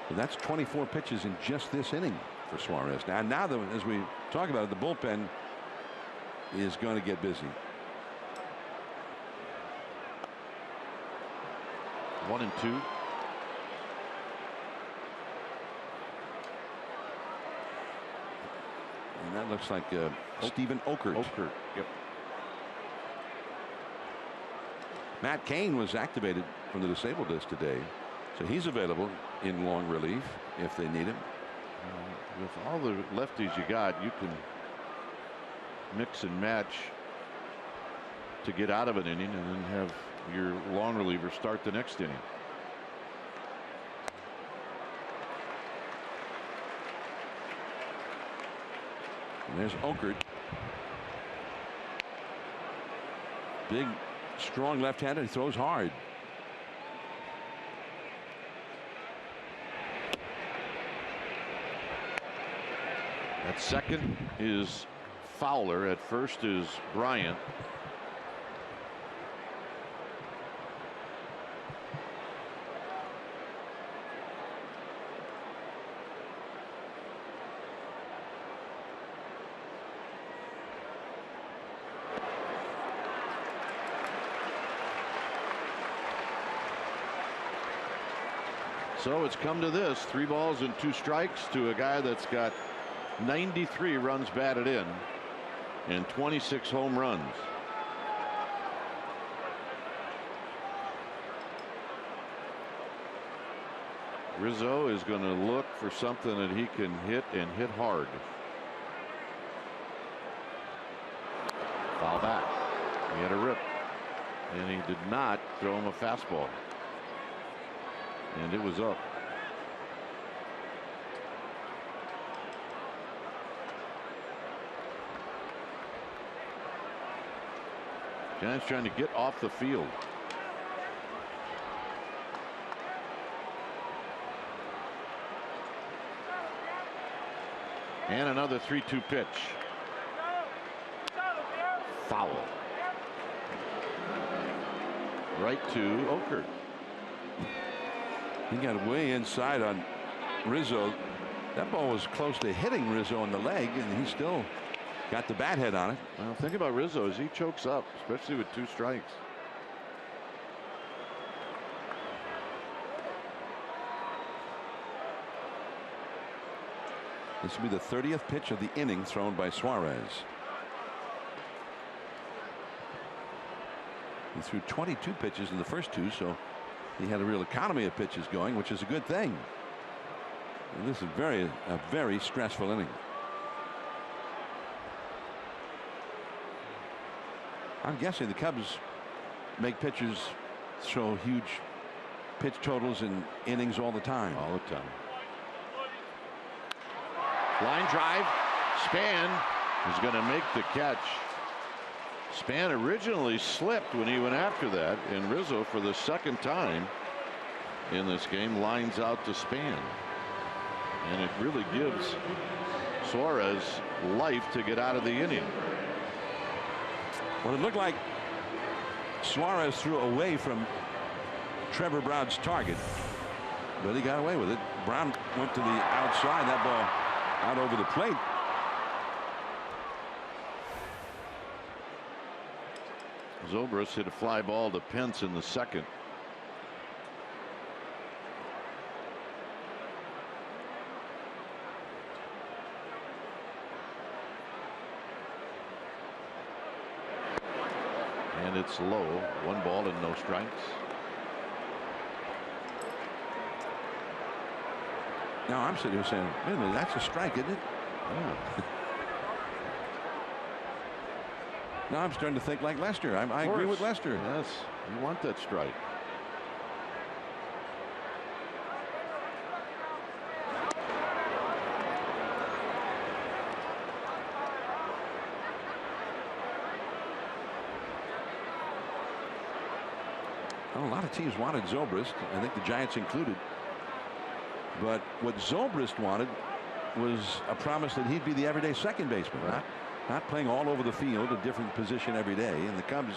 And that's 24 pitches in just this inning for Suarez. Now as we talk about it, the bullpen is going to get busy. 1 and 2. And that looks like Stephen Okert. Yep. Matt Cain was activated from the disabled list today, so he's available in long relief if they need him. With all the lefties you got, you can mix and match to get out of an inning and then have your long reliever start the next inning. And there's Okert. Big, strong left-hander. He throws hard. At second is Fowler. At first is Bryant. So it's come to this, 3 balls and 2 strikes to a guy that's got 93 runs batted in and 26 home runs. Rizzo is going to look for something that he can hit and hit hard. Foul back. He had a rip and he did not throw him a fastball. And it was up. Giants trying to get off the field. And another 3-2 pitch. Foul. Right to Okert. He got way inside on Rizzo. That ball was close to hitting Rizzo in the leg, and he still got the bat head on it. Well, think about Rizzo as he chokes up, especially with 2 strikes. This will be the 30th pitch of the inning thrown by Suarez. He threw 22 pitches in the first 2, so he had a real economy of pitches going, which is a good thing. And this is a very stressful inning. I'm guessing the Cubs make pitchers throw huge pitch totals in innings all the time. All the time. Line drive. Span is going to make the catch. Span originally slipped when he went after that, and Rizzo, for the 2nd time in this game, lines out to Span. And it really gives Suarez life to get out of the inning. Well, it looked like Suarez threw away from Trevor Brown's target, but he got away with it. Brown went to the outside. That ball out over the plate. Zobrist hit a fly ball to Pence in the 2nd. And it's low. 1 ball and no strikes. Now I'm sitting here saying, wait a minute, that's a strike, isn't it? Yeah. Now I'm starting to think like Lester. I agree with Lester. Yes, you want that strike. Well, a lot of teams wanted Zobrist. I think the Giants included. But what Zobrist wanted was a promise that he'd be the everyday second baseman, Right. Not playing all over the field, a different position every day. And the Cubs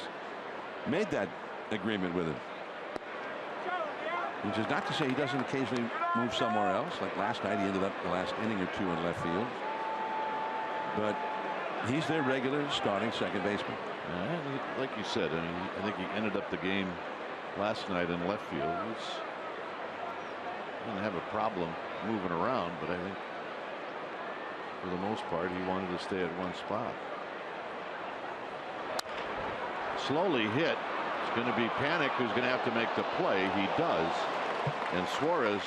made that agreement with him. Which is not to say he doesn't occasionally move somewhere else. Like last night, he ended up the last inning or 2 in left field. But he's their regular starting second baseman. Like you said, I think he ended up the game last night in left field. He didn't have a problem moving around, but I think for the most part he wanted to stay at one spot. Slowly hit. It's going to be Panic who's going to have to make the play. He does. And Suarez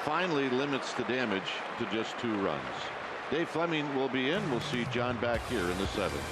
finally limits the damage to just 2 runs. Dave Fleming will be in. We'll see John back here in the 7th.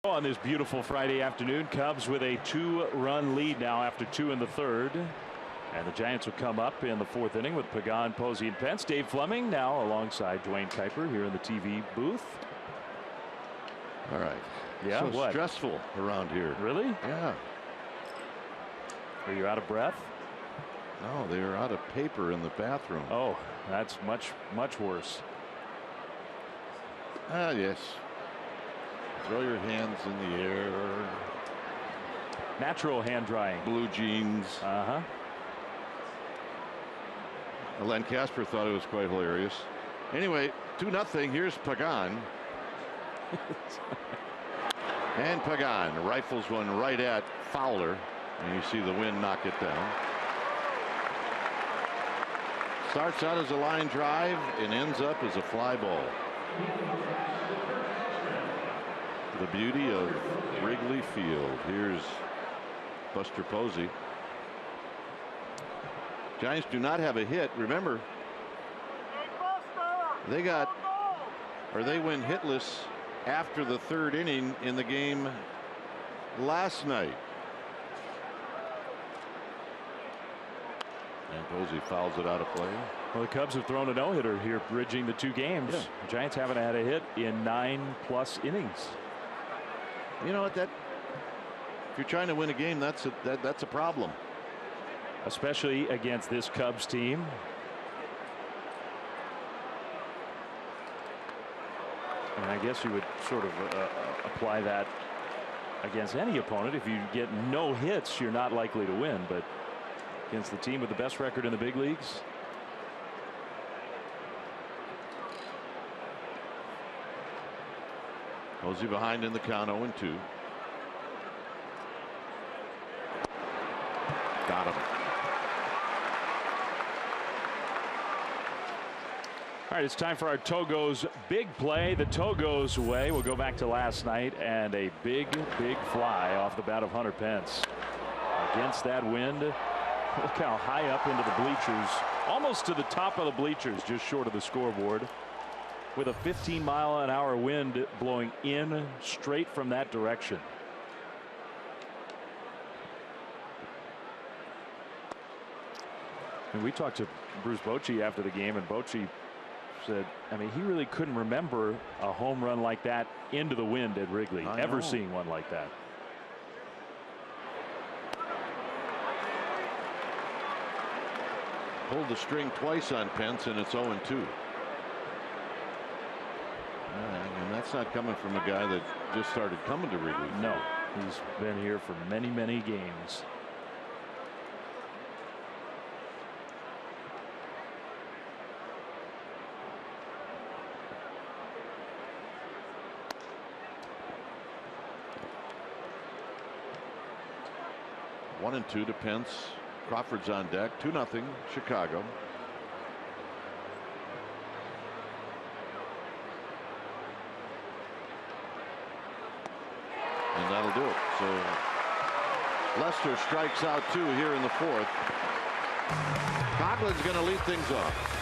On this beautiful Friday afternoon, Cubs with a 2-run lead now after 2 in the third. And the Giants will come up in the fourth inning with Pagan, Posey, and Pence. Dave Fleming now alongside Dwayne Kuiper here in the TV booth. All right. Yeah, so what? Stressful around here. Really? Yeah. Are you out of breath? No, they are out of paper in the bathroom. Oh, that's much worse. Ah, yes. Throw your hands in the air. Natural hand drying. Blue jeans. Uh-huh. Len Casper thought it was quite hilarious. Anyway, 2-0. Here's Pagan. And Pagan rifles one right at Fowler. And you see the wind knock it down. Starts out as a line drive and ends up as a fly ball. The beauty of Wrigley Field. Here's Buster Posey. Giants do not have a hit. Remember, they went hitless after the third inning in the game last night. And Posey fouls it out of play. Well, the Cubs have thrown a no-hitter here, bridging the 2 games. Yeah. The Giants haven't had a hit in 9+ innings. You know what? If you're trying to win a game, that's a problem. Especially against this Cubs team. And I guess you would sort of apply that against any opponent. If you get no hits, you're not likely to win. But against the team with the best record in the big leagues. Posey behind in the count, 0-2. Got him. All right, it's time for our Togo's big play. The Togo's way. We'll go back to last night and a big fly off the bat of Hunter Pence. Against that wind, look how high up into the bleachers, almost to the top of the bleachers, just short of the scoreboard, with a 15-mile-an-hour wind blowing in straight from that direction. And we talked to Bruce Bochy after the game, and Bochy said, I mean, he really couldn't remember a home run like that into the wind at Wrigley, ever seeing one like that. Pulled the string twice on Pence, and it's 0-2. And that's not coming from a guy that just started coming to Wrigley. No, he's been here for many games. One and 2 to Pence. Crawford's on deck. 2-0 Chicago. And that'll do it. So Lester strikes out 2 here in the fourth. Coughlin's going to lead things off.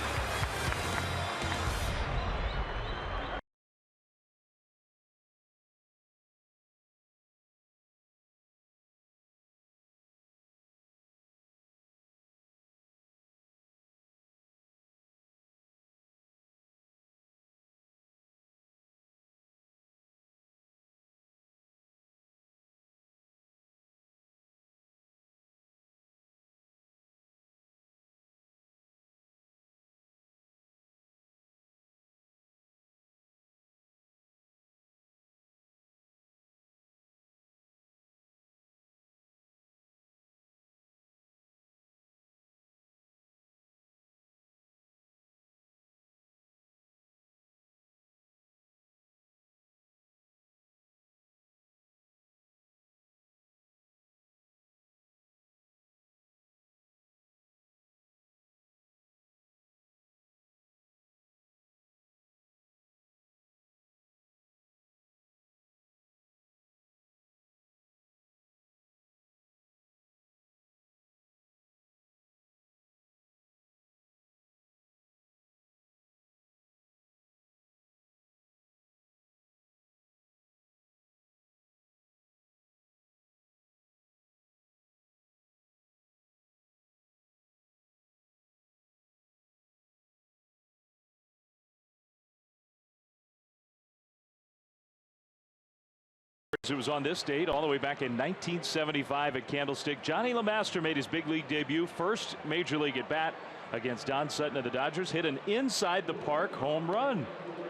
It was on this date all the way back in 1975 at Candlestick. Johnny LeMaster made his big league debut, first major league at bat against Don Sutton of the Dodgers. Hit an inside the park home run.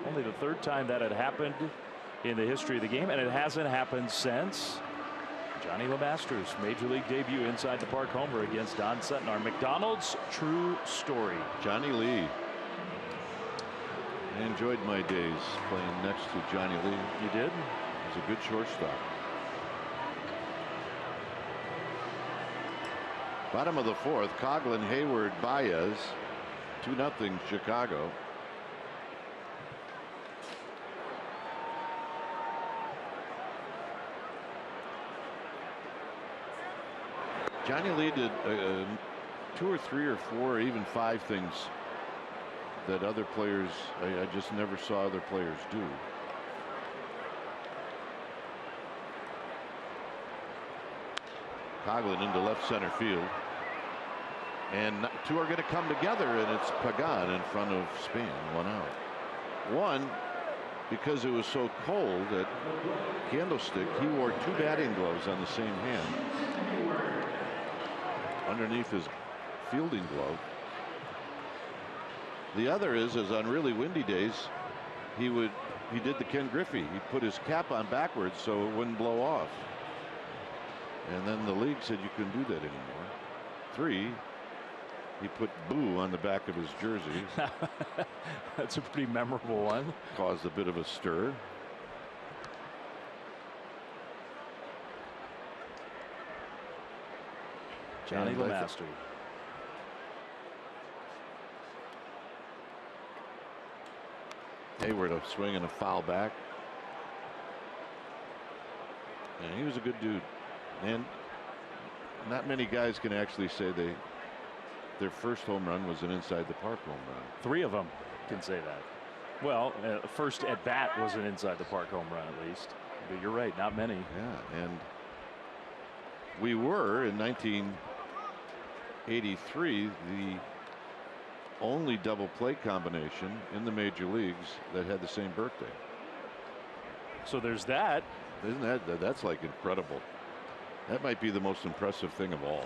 Only the third time that had happened in the history of the game, and it hasn't happened since. Johnny LeMaster's major league debut inside the park homer against Don Sutton. Our McDonald's true story. Johnny Lee. I enjoyed my days playing next to Johnny Lee. You did? He's a good shortstop. Bottom of the fourth, Coghlan, Hayward, Baez, 2-0 Chicago. Johnny Lee did 2 or 3 or 4 or even 5 things that other players, I just never saw other players do. Coghlan into left center field, and 2 are going to come together, and it's Pagan in front of Span. 1 out. 1, because it was so cold at Candlestick, he wore 2 batting gloves on the same hand underneath his fielding glove. The other is on really windy days, he did the Ken Griffey. He put his cap on backwards so it wouldn't blow off. And then the league said you couldn't do that anymore. 3, he put "boo" on the back of his jersey. That's a pretty memorable one. Caused a bit of a stir. Johnny LeMaster. Hayward a swing and a foul back. And he was a good dude. And not many guys can actually say their first home run was an inside the park home run. 3 of them can say that. Well, first at bat was an inside the park home run at least. But you're right, not many. Yeah, and we were in 1983 the only double play combination in the major leagues that had the same birthday. So there's that. Isn't that's like incredible? That might be the most impressive thing of all.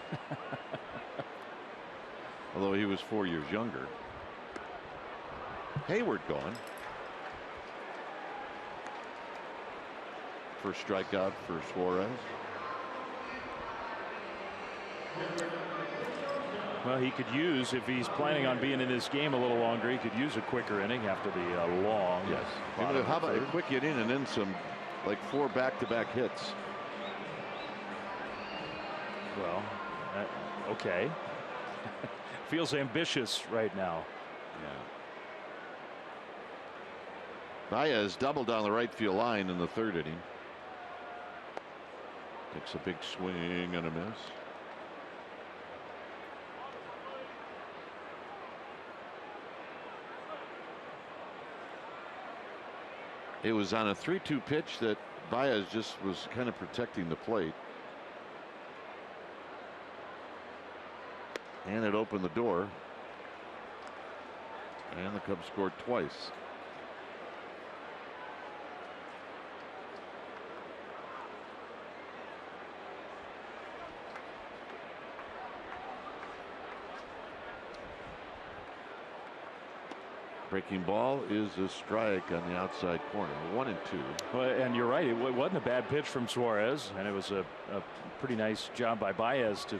Although he was 4 years younger. Hayward gone. First strikeout for Suarez. Well, he could use, if he's planning on being in this game a little longer, he could use a quicker inning after the long. Yes. How about a quick inning and then some, like 4 back-to-back hits? Well, okay. Feels ambitious right now. Yeah. Baez doubled down the right field line in the 3rd inning. Takes a big swing and a miss. It was on a 3-2 pitch that Baez just was kind of protecting the plate. And it opened the door. And the Cubs scored twice. Breaking ball is a strike on the outside corner. 1-2. Well, and you're right. It wasn't a bad pitch from Suarez, and it was a pretty nice job by Baez to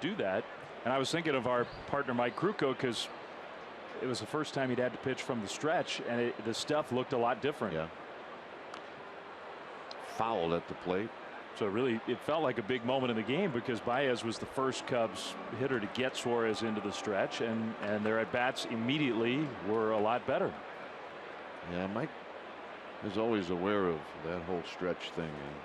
do that. And I was thinking of our partner Mike Krukow, because it was the first time he'd had to pitch from the stretch, and the stuff looked a lot different. Yeah. Fouled at the plate. So really, it felt like a big moment in the game, because Baez was the first Cubs hitter to get Suarez into the stretch, and their at-bats immediately were a lot better. Yeah, Mike is always aware of that whole stretch thing. And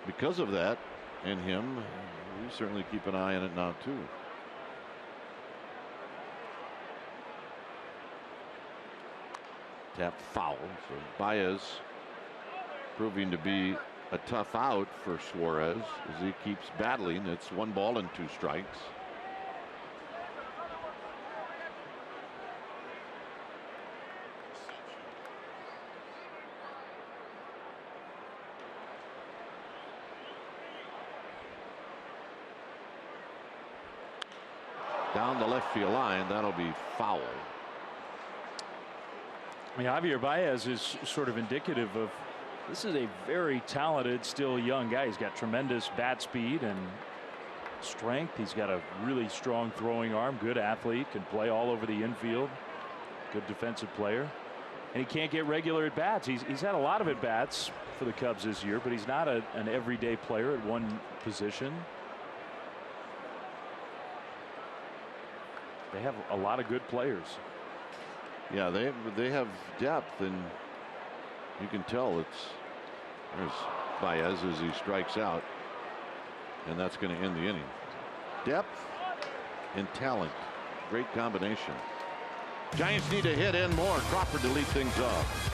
because of that and him, we certainly keep an eye on it now too. Tap foul. So Baez proving to be a tough out for Suarez as he keeps battling. It's 1 ball and 2 strikes. down the left field line. That'll be foul. I mean, Javier Baez is sort of indicative of, this is a very talented, still young guy. He's got tremendous bat speed and strength. He's got a really strong throwing arm, good athlete, can play all over the infield, good defensive player, and he can't get regular at bats. He's had a lot of at bats for the Cubs this year, but he's not an everyday player at one position. They have a lot of good players. Yeah, they have depth, and you can tell there's Baez as he strikes out, and that's going to end the inning. Depth and talent, great combination. Giants need a hit and more. Crawford to lead things off.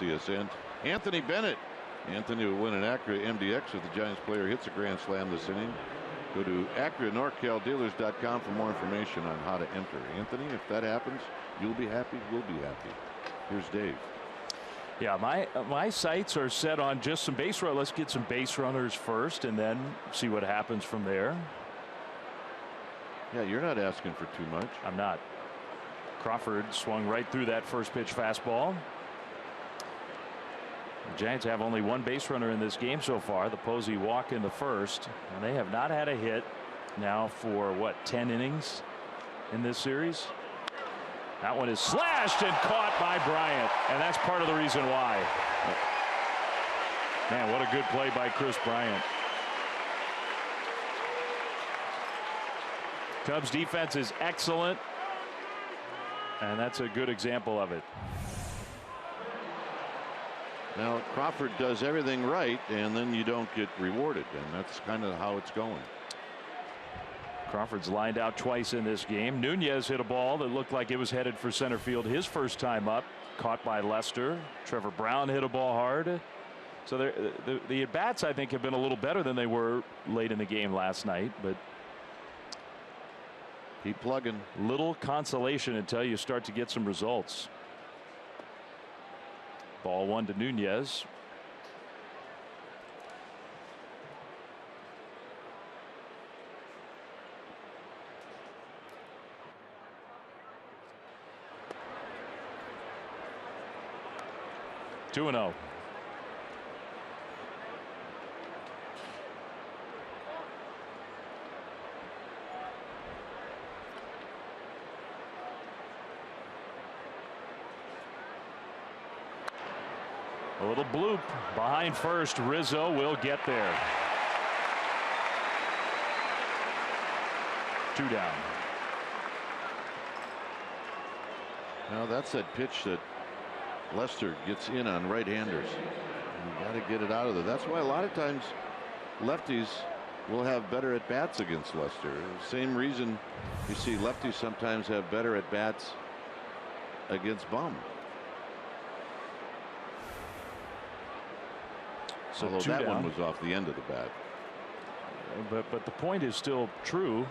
CSN. Anthony Bennett. Anthony will win an Acura MDX if the Giants player hits a grand slam this inning. Go to AcuraNorCalDealers.com for more information on how to enter. Anthony, if that happens, you'll be happy, we'll be happy. Here's Dave. Yeah, my sights are set on just some base runners. Let's get some base runners first and then see what happens from there. Yeah, you're not asking for too much. I'm not. Crawford swung right through that first pitch fastball. The Giants have only one base runner in this game so far, the Posey walk in the first, and they have not had a hit now for what, 10 innings in this series. That one is slashed and caught by Bryant, and that's part of the reason why. Man, what a good play by Chris Bryant. Cubs defense is excellent, and that's a good example of it. Now Crawford does everything right, and then you don't get rewarded, and that's kind of how it's going. Crawford's lined out twice in this game. Nunez hit a ball that looked like it was headed for center field his first time up, caught by Lester. Trevor Brown hit a ball hard. So the at bats, I think, have been a little better than they were late in the game last night, but keep plugging. Little consolation until you start to get some results. Ball one to Nunez. Two and 0. A little bloop behind first. Rizzo will get there. 2 down. Now that's that pitch that Lester gets in on right-handers. You got to get it out of there. That's why a lot of times lefties will have better at bats against Lester. Same reason you see lefties sometimes have better at bats against Bum. So although that one was off the end of the bat. But the point is still true.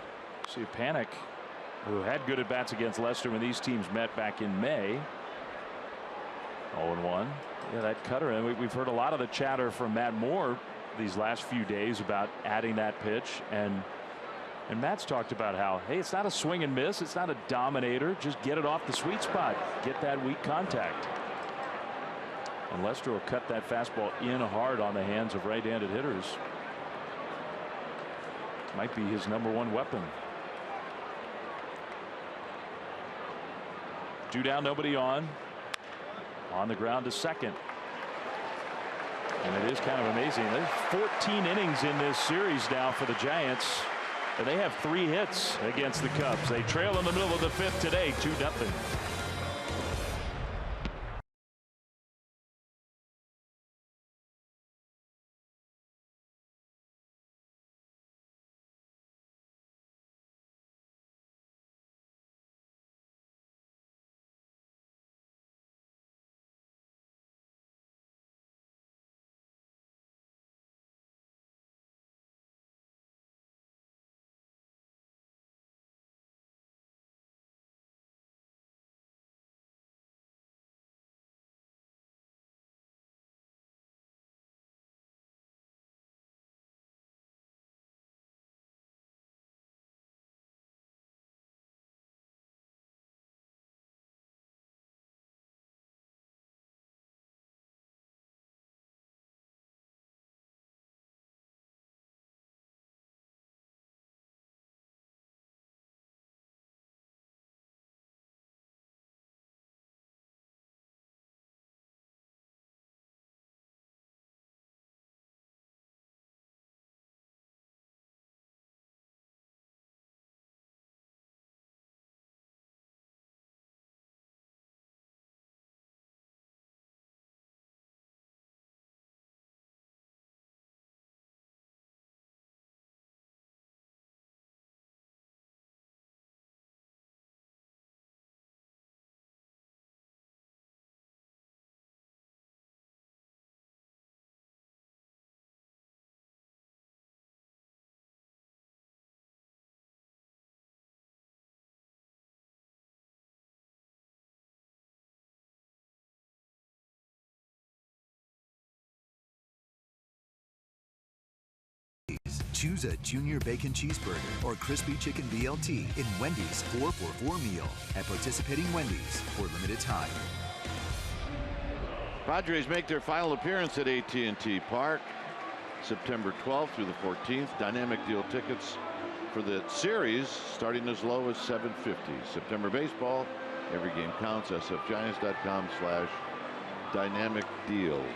See Panik, who had good at bats against Lester when these teams met back in May. 0-1. Yeah, that cutter. And we've heard a lot of the chatter from Matt Moore these last few days about adding that pitch, and Matt's talked about how, hey, it's not a swing and miss, it's not a dominator, just get it off the sweet spot, get that weak contact. And Lester will cut that fastball in hard on the hands of right-handed hitters. Might be his #1 weapon. 2 down, nobody on. On the ground to second. And it is kind of amazing. There's 14 innings in this series now for the Giants. And they have 3 hits against the Cubs. They trail in the middle of the 5th today, 2-0. Choose a Junior Bacon Cheeseburger or Crispy Chicken BLT in Wendy's 4-for-4 meal at participating Wendy's for limited time. Padres make their final appearance at AT&T Park September 12th through the 14th. Dynamic deal tickets for the series starting as low as $7.50. September baseball, every game counts. sfgiants.com/dynamic deals.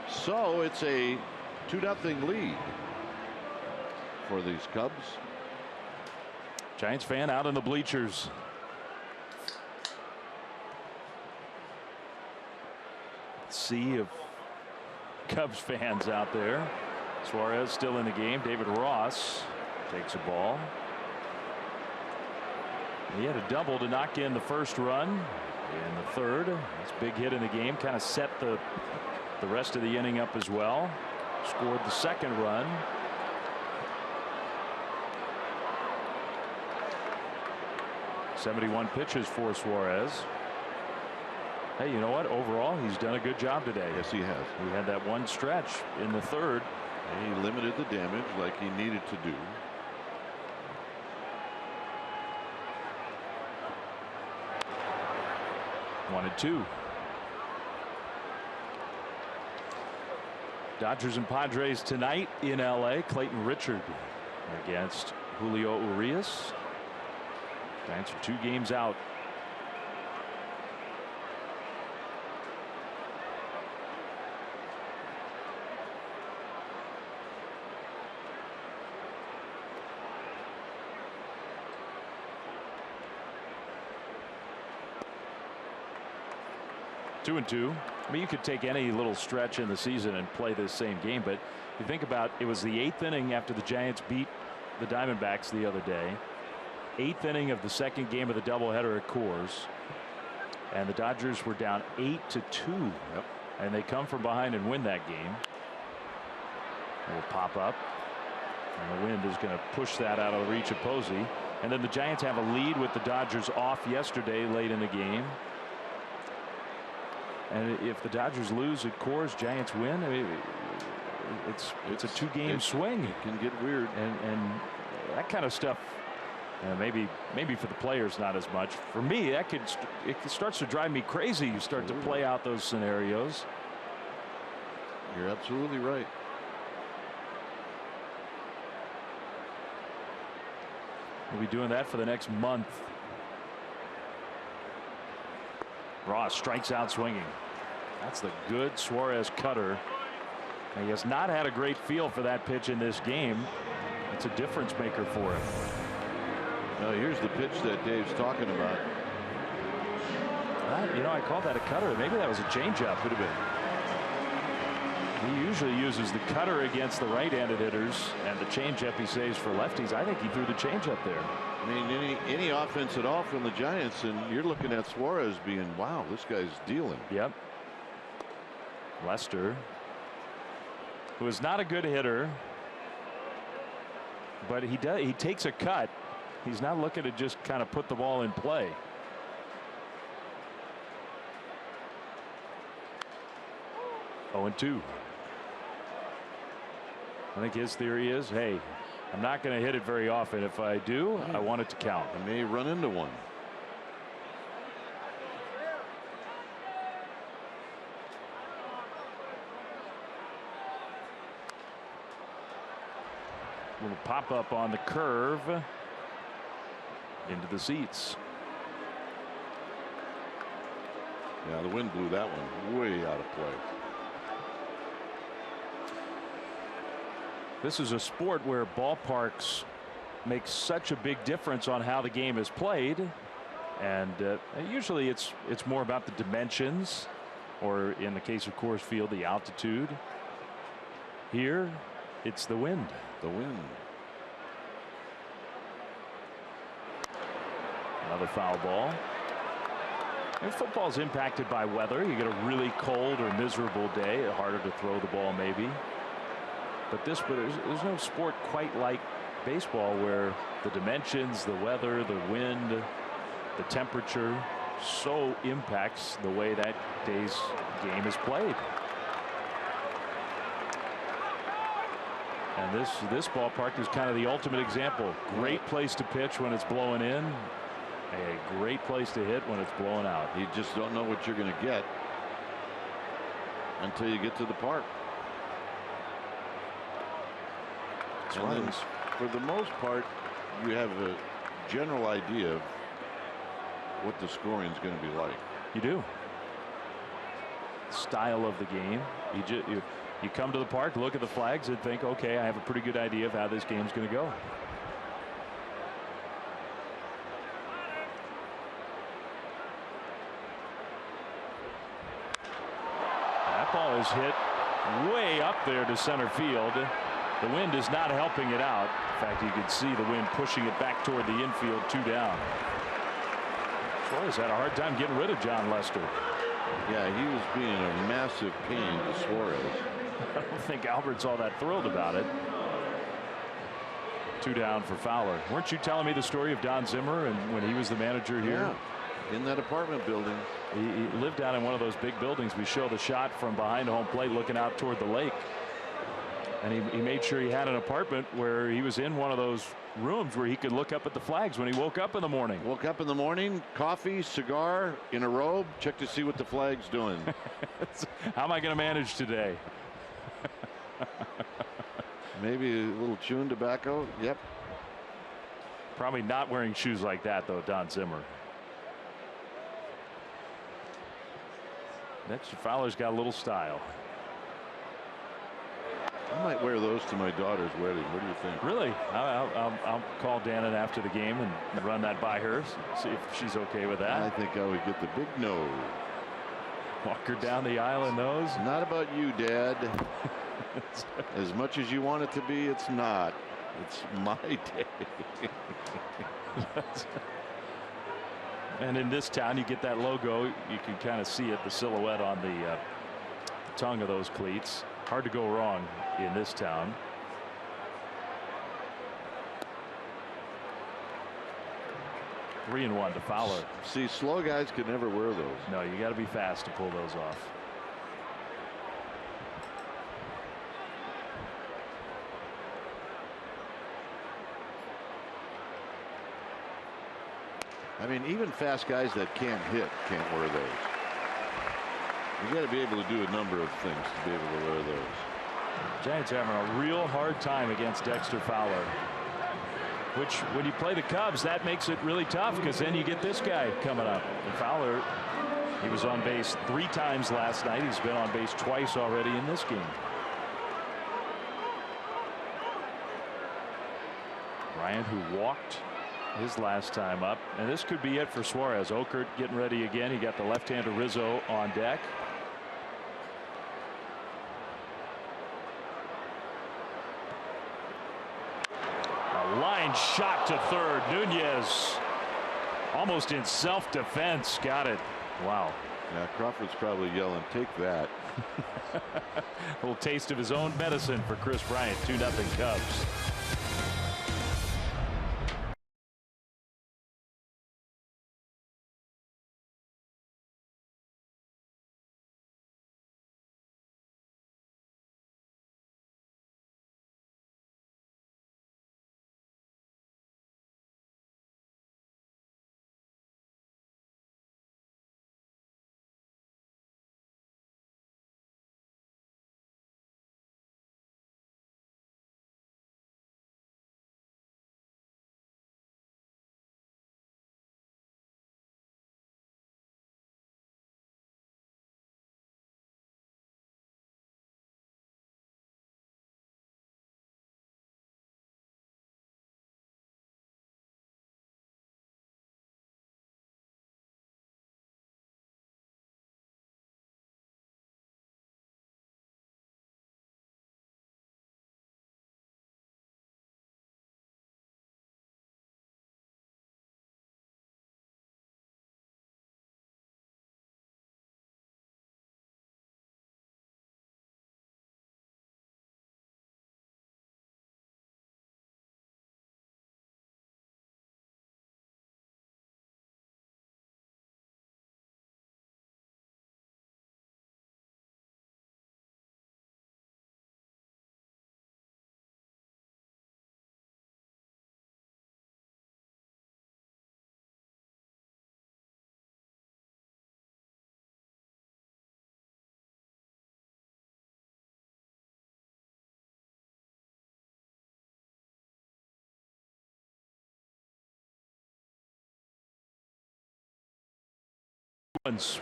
So it's a 2-0 lead for these Cubs. Giants fan out in the bleachers. Sea of Cubs fans out there. Suarez still in the game. David Ross takes a ball. He had a double to knock in the first run in the third. That's a big hit in the game. Kind of set the rest of the inning up as well. Scored the second run. .71 pitches for Suarez. Hey, you know what? Overall, he's done a good job today. Yes, he has. He had that one stretch in the third. And he limited the damage like he needed to do. One and two. Dodgers and Padres tonight in LA. Clayton Richard against Julio Urias. Giants are 2 games out. Two and two. I mean, you could take any little stretch in the season and play this same game, but you think about it was the 8th inning after the Giants beat the Diamondbacks the other day. 8th inning of the second game of the doubleheader at Coors, and the Dodgers were down 8-2. Yep. And they come from behind and win that game. It will pop up, and the wind is going to push that out of the reach of Posey. And then the Giants have a lead with the Dodgers off yesterday late in the game. And if the Dodgers lose at Coors, Giants win. I mean, it's a 2-game swing. It can get weird, and that kind of stuff. Maybe for the players not as much. For me, it starts to drive me crazy. You start to play out those scenarios. You're absolutely right. We'll be doing that for the next month. Ross strikes out swinging. That's the good Suarez cutter. And he has not had a great feel for that pitch in this game. It's a difference maker for him. Now here's the pitch that Dave's talking about. I called that a cutter. Maybe that was a changeup. Could have been. He usually uses the cutter against the right-handed hitters, and the changeup he saves for lefties. I think he threw the changeup there. I mean, any offense at all from the Giants, and you're looking at Suarez being, wow, this guy's dealing. Yep. Lester, who is not a good hitter, but he takes a cut. He's not looking to just kind of put the ball in play. Oh, 0-2. I think his theory is, hey, I'm not going to hit it very often. If I do, I want it to count. I may run into one. Little pop up on the curve into the seats. Yeah, the wind blew that one way out of play. This is a sport where ballparks make such a big difference on how the game is played, and usually it's more about the dimensions, or in the case of Coors Field, the altitude. Here, it's the wind. The wind. Another foul ball. And football's impacted by weather. You get a really cold or miserable day, harder to throw the ball maybe. But there's no sport quite like baseball where the dimensions, the weather, the wind, the temperature so impacts the way that day's game is played. And this ballpark is kind of the ultimate example. Great place to pitch when it's blowing in. A great place to hit when it's blowing out. You just don't know what you're going to get until you get to the park. And then, for the most part, you have a general idea of what the scoring is going to be like. You do. Style of the game. You come to the park, look at the flags, and think, okay, I have a pretty good idea of how this game's going to go. That ball is hit way up there to center field. The wind is not helping it out. In fact, you can see the wind pushing it back toward the infield, 2 down. Suarez had a hard time getting rid of John Lester. Yeah, he was being a massive pain to Suarez. I don't think Albert's all that thrilled about it. 2 down for Fowler. Weren't you telling me the story of Don Zimmer and when he was the manager here? Yeah, in that apartment building. He lived down in one of those big buildings. We show the shot from behind home plate looking out toward the lake. And he made sure he had an apartment where he was in one of those rooms where he could look up at the flags when he woke up in the morning. Woke up in the morning, coffee, cigar, in a robe, check to see what the flag's doing. How am I going to manage today? Maybe a little chewing tobacco. Yep. Probably not wearing shoes like that, though, Don Zimmer. Next, Fowler's got a little style. I might wear those to my daughter's wedding. What do you think? Really? I'll call Dannon after the game and run that by her, see if she's okay with that. I think I would get the big no. Walker down the aisle in those. Not about you, Dad. As much as you want it to be, it's not. It's my day. And in this town, you get that logo. You can kind of see it, the silhouette on the tongue of those cleats. Hard to go wrong in this town. Three and one to Fowler. See, slow guys could never wear those. No, you got to be fast to pull those off. I mean, even fast guys that can't hit can't wear those. You got to be able to do a number of things to be able to wear those. Giants having a real hard time against Dexter Fowler, which when you play the Cubs, that makes it really tough, because then you get this guy coming up. And Fowler, he was on base 3 times last night. He's been on base twice already in this game. Bryant, who walked his last time up, and this could be it for Suarez. Okert getting ready again. He got the left-hander Rizzo on deck. A line shot to third. Nunez almost in self-defense got it. Wow. Yeah, Crawford's probably yelling, "Take that." A little taste of his own medicine for Chris Bryant. 2-0 Cubs.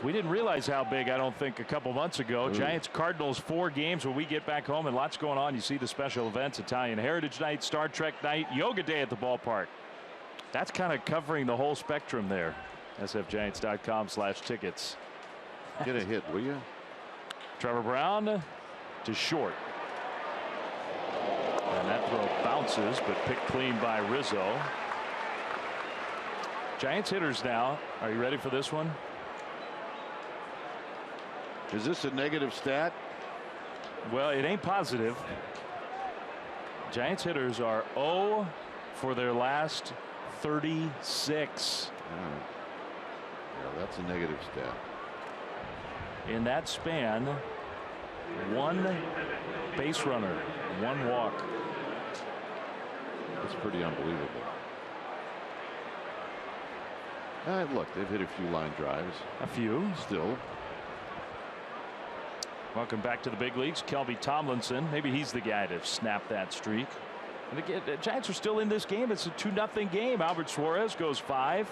We didn't realize how big, I don't think, a couple months ago. Giants Cardinals 4 games when we get back home, and lots going on. You see the special events: Italian Heritage Night, Star Trek Night, Yoga Day at the ballpark. That's kind of covering the whole spectrum there. sfgiants.com/tickets. Get a hit, will you? Trevor Brown to short, and that throw bounces but picked clean by Rizzo. Giants hitters now. Are you ready for this one? Is this a negative stat? Well, it ain't positive. Giants hitters are 0 for their last 36. Yeah, that's a negative stat. In that span, 1 base runner, 1 walk. That's pretty unbelievable. Look, they've hit a few line drives. A few. Still. Welcome back to the big leagues. Kelby Tomlinson. Maybe he's the guy to snap that streak. And again, the Giants are still in this game. It's a 2-0 game. Albert Suarez goes 5.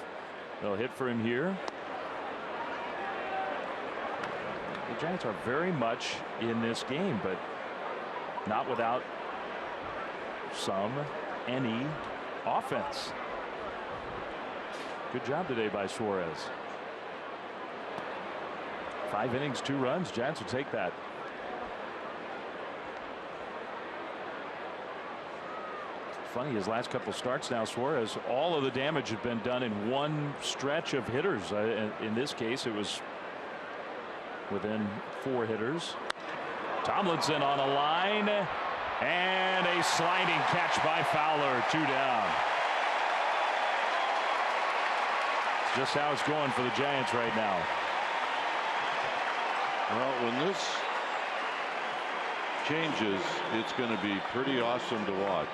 They'll hit for him here. The Giants are very much in this game, but not without any offense. Good job today by Suarez. 5 innings, 2 runs. Giants will take that. Funny, his last couple starts now, Suarez, all of the damage had been done in one stretch of hitters. In this case, it was within 4 hitters. Tomlinson on a line, and a sliding catch by Fowler. 2 down. It's just how it's going for the Giants right now. Well, when this changes, it's going to be pretty awesome to watch.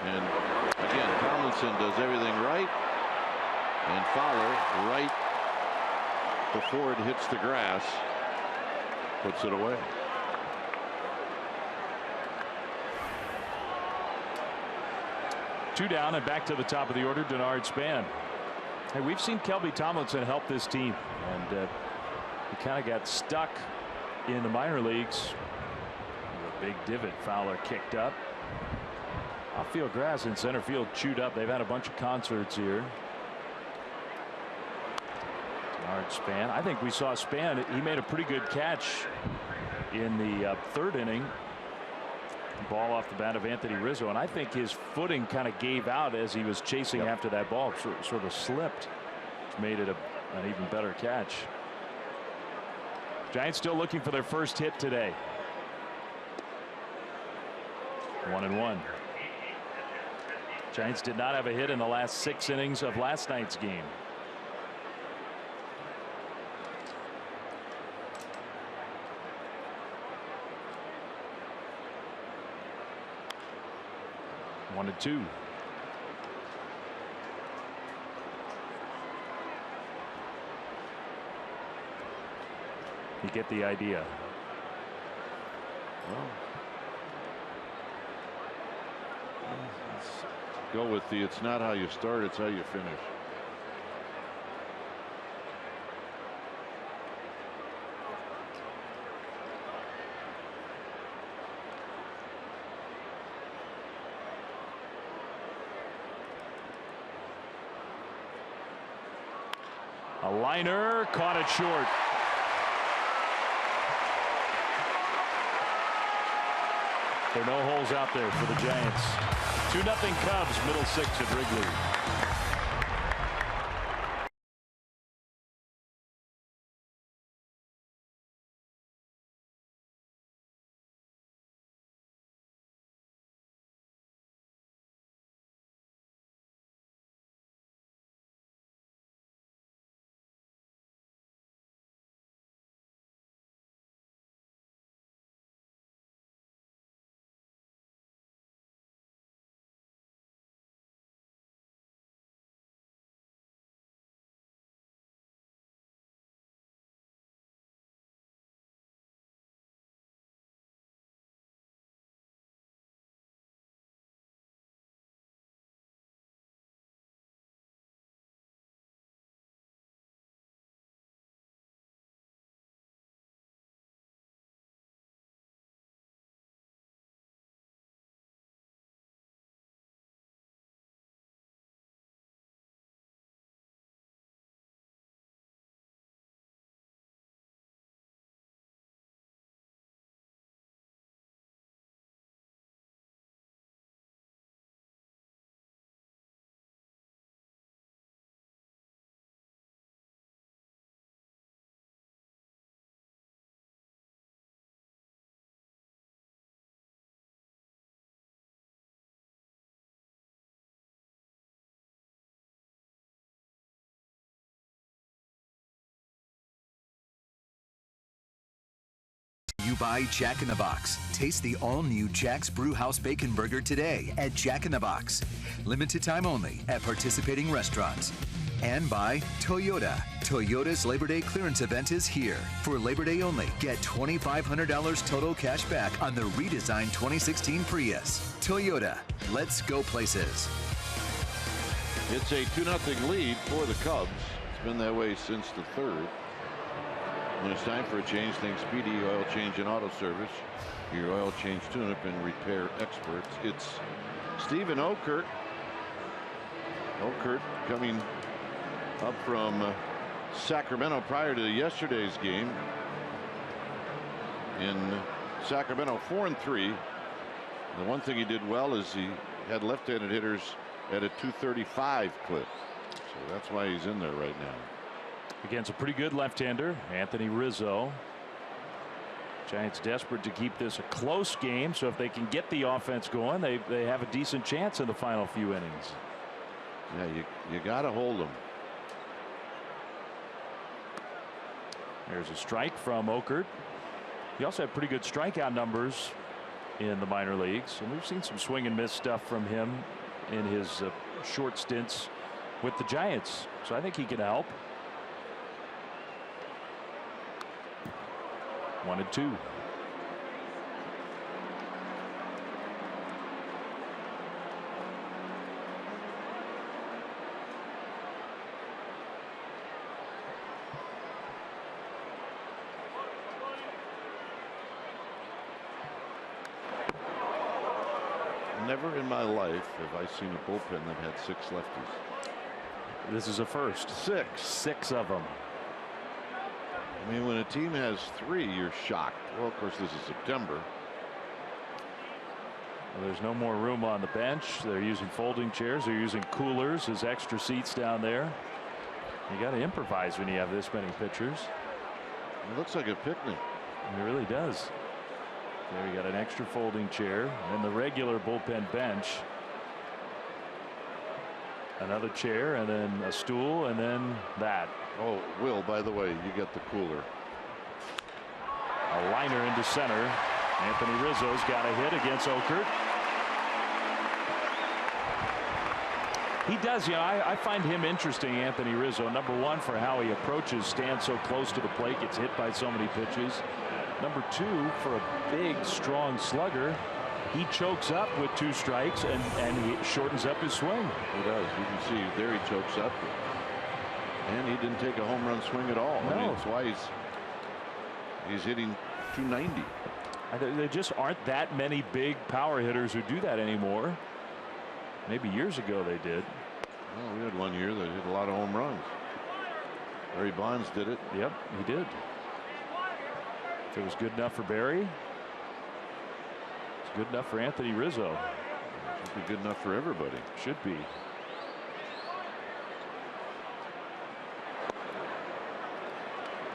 And again, Tomlinson does everything right, and Fowler, right before it hits the grass, puts it away. Two down and back to the top of the order, Denard Span. Hey, we've seen Kelby Tomlinson help this team, and he kind of got stuck in the minor leagues. A big divot. Fowler kicked up. Outfield grass in center field chewed up. They've had a bunch of concerts here. Denard Span. I think we saw Span. He made a pretty good catch in the 3rd inning. Ball off the bat of Anthony Rizzo, and I think his footing kind of gave out as he was chasing after that ball. Sort of slipped, which made it an even better catch. Giants still looking for their first hit today. 1-1. Giants did not have a hit in the last 6 innings of last night's game. One and 2. You get the idea. Well, let's go with the it's not how you start, it's how you finish. A liner, caught it short. There are no holes out there for the Giants. 2-0 Cubs, middle 6 at Wrigley. You buy Jack in the Box. Taste the all-new Jack's Brewhouse Bacon Burger today at Jack in the Box. Limited time only at participating restaurants. And by Toyota. Toyota's Labor Day clearance event is here. For Labor Day only, get $2,500 total cash back on the redesigned 2016 Prius. Toyota, let's go places. It's a 2-0 lead for the Cubs. It's been that way since the 3rd. When it's time for a change, think Speedy Oil Change and Auto Service. Your oil change tune-up and repair experts. It's Stephen Okert. Okert coming up from Sacramento prior to yesterday's game. In Sacramento, 4-3. The one thing he did well is he had left-handed hitters at a 235 clip. So that's why he's in there right now. Against a pretty good left-hander, Anthony Rizzo. Giants desperate to keep this a close game, so if they can get the offense going, they have a decent chance in the final few innings. Yeah, you got to hold them. There's a strike from Oakert. He also had pretty good strikeout numbers in the minor leagues, and we've seen some swing and miss stuff from him in his short stints with the Giants, so I think he can help. 1-2. Never in my life have I seen a bullpen that had 6 lefties. This is a first. 6 of them. I mean, when a team has 3, you're shocked. Well, of course, this is September. Well, there's no more room on the bench. They're using folding chairs. They're using coolers as extra seats down there. You got to improvise when you have this many pitchers. It looks like a picnic. It really does. There, you got an extra folding chair and the regular bullpen bench. Another chair and then a stool and then that. Oh, Will, by the way, you get the cooler. A liner into center. Anthony Rizzo's got a hit against Oakert. He does, you know, I find him interesting, Anthony Rizzo. Number one, for how he approaches, stands so close to the plate, gets hit by so many pitches. Number two, for a big, strong slugger, he chokes up with 2 strikes and he shortens up his swing. He does. You can see there he chokes up. And he didn't take a home run swing at all. No. I mean, that's why he's hitting 290. There just aren't that many big power hitters who do that anymore. Maybe years ago they did. Well, we had one year that hit a lot of home runs. Barry Bonds did it. Yep, he did. If it was good enough for Barry, it's good enough for Anthony Rizzo. Should be good enough for everybody. Should be.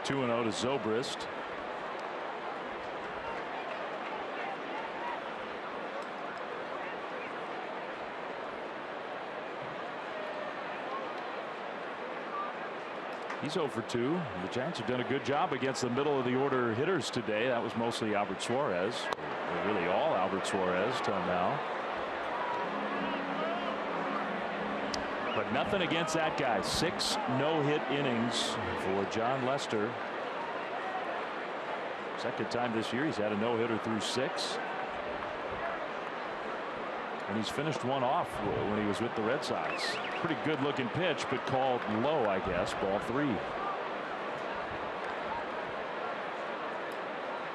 Two 2-0 to Zobrist. He's 0 for 2. The Giants have done a good job against the middle of the order hitters today. That was mostly Albert Suarez, or really all Albert Suarez till now. But nothing against that guy. 6 no-hit innings for John Lester. Second time this year he's had a no-hitter through 6. And he's finished one off when he was with the Red Sox. Pretty good looking pitch, but called low, I guess. Ball 3.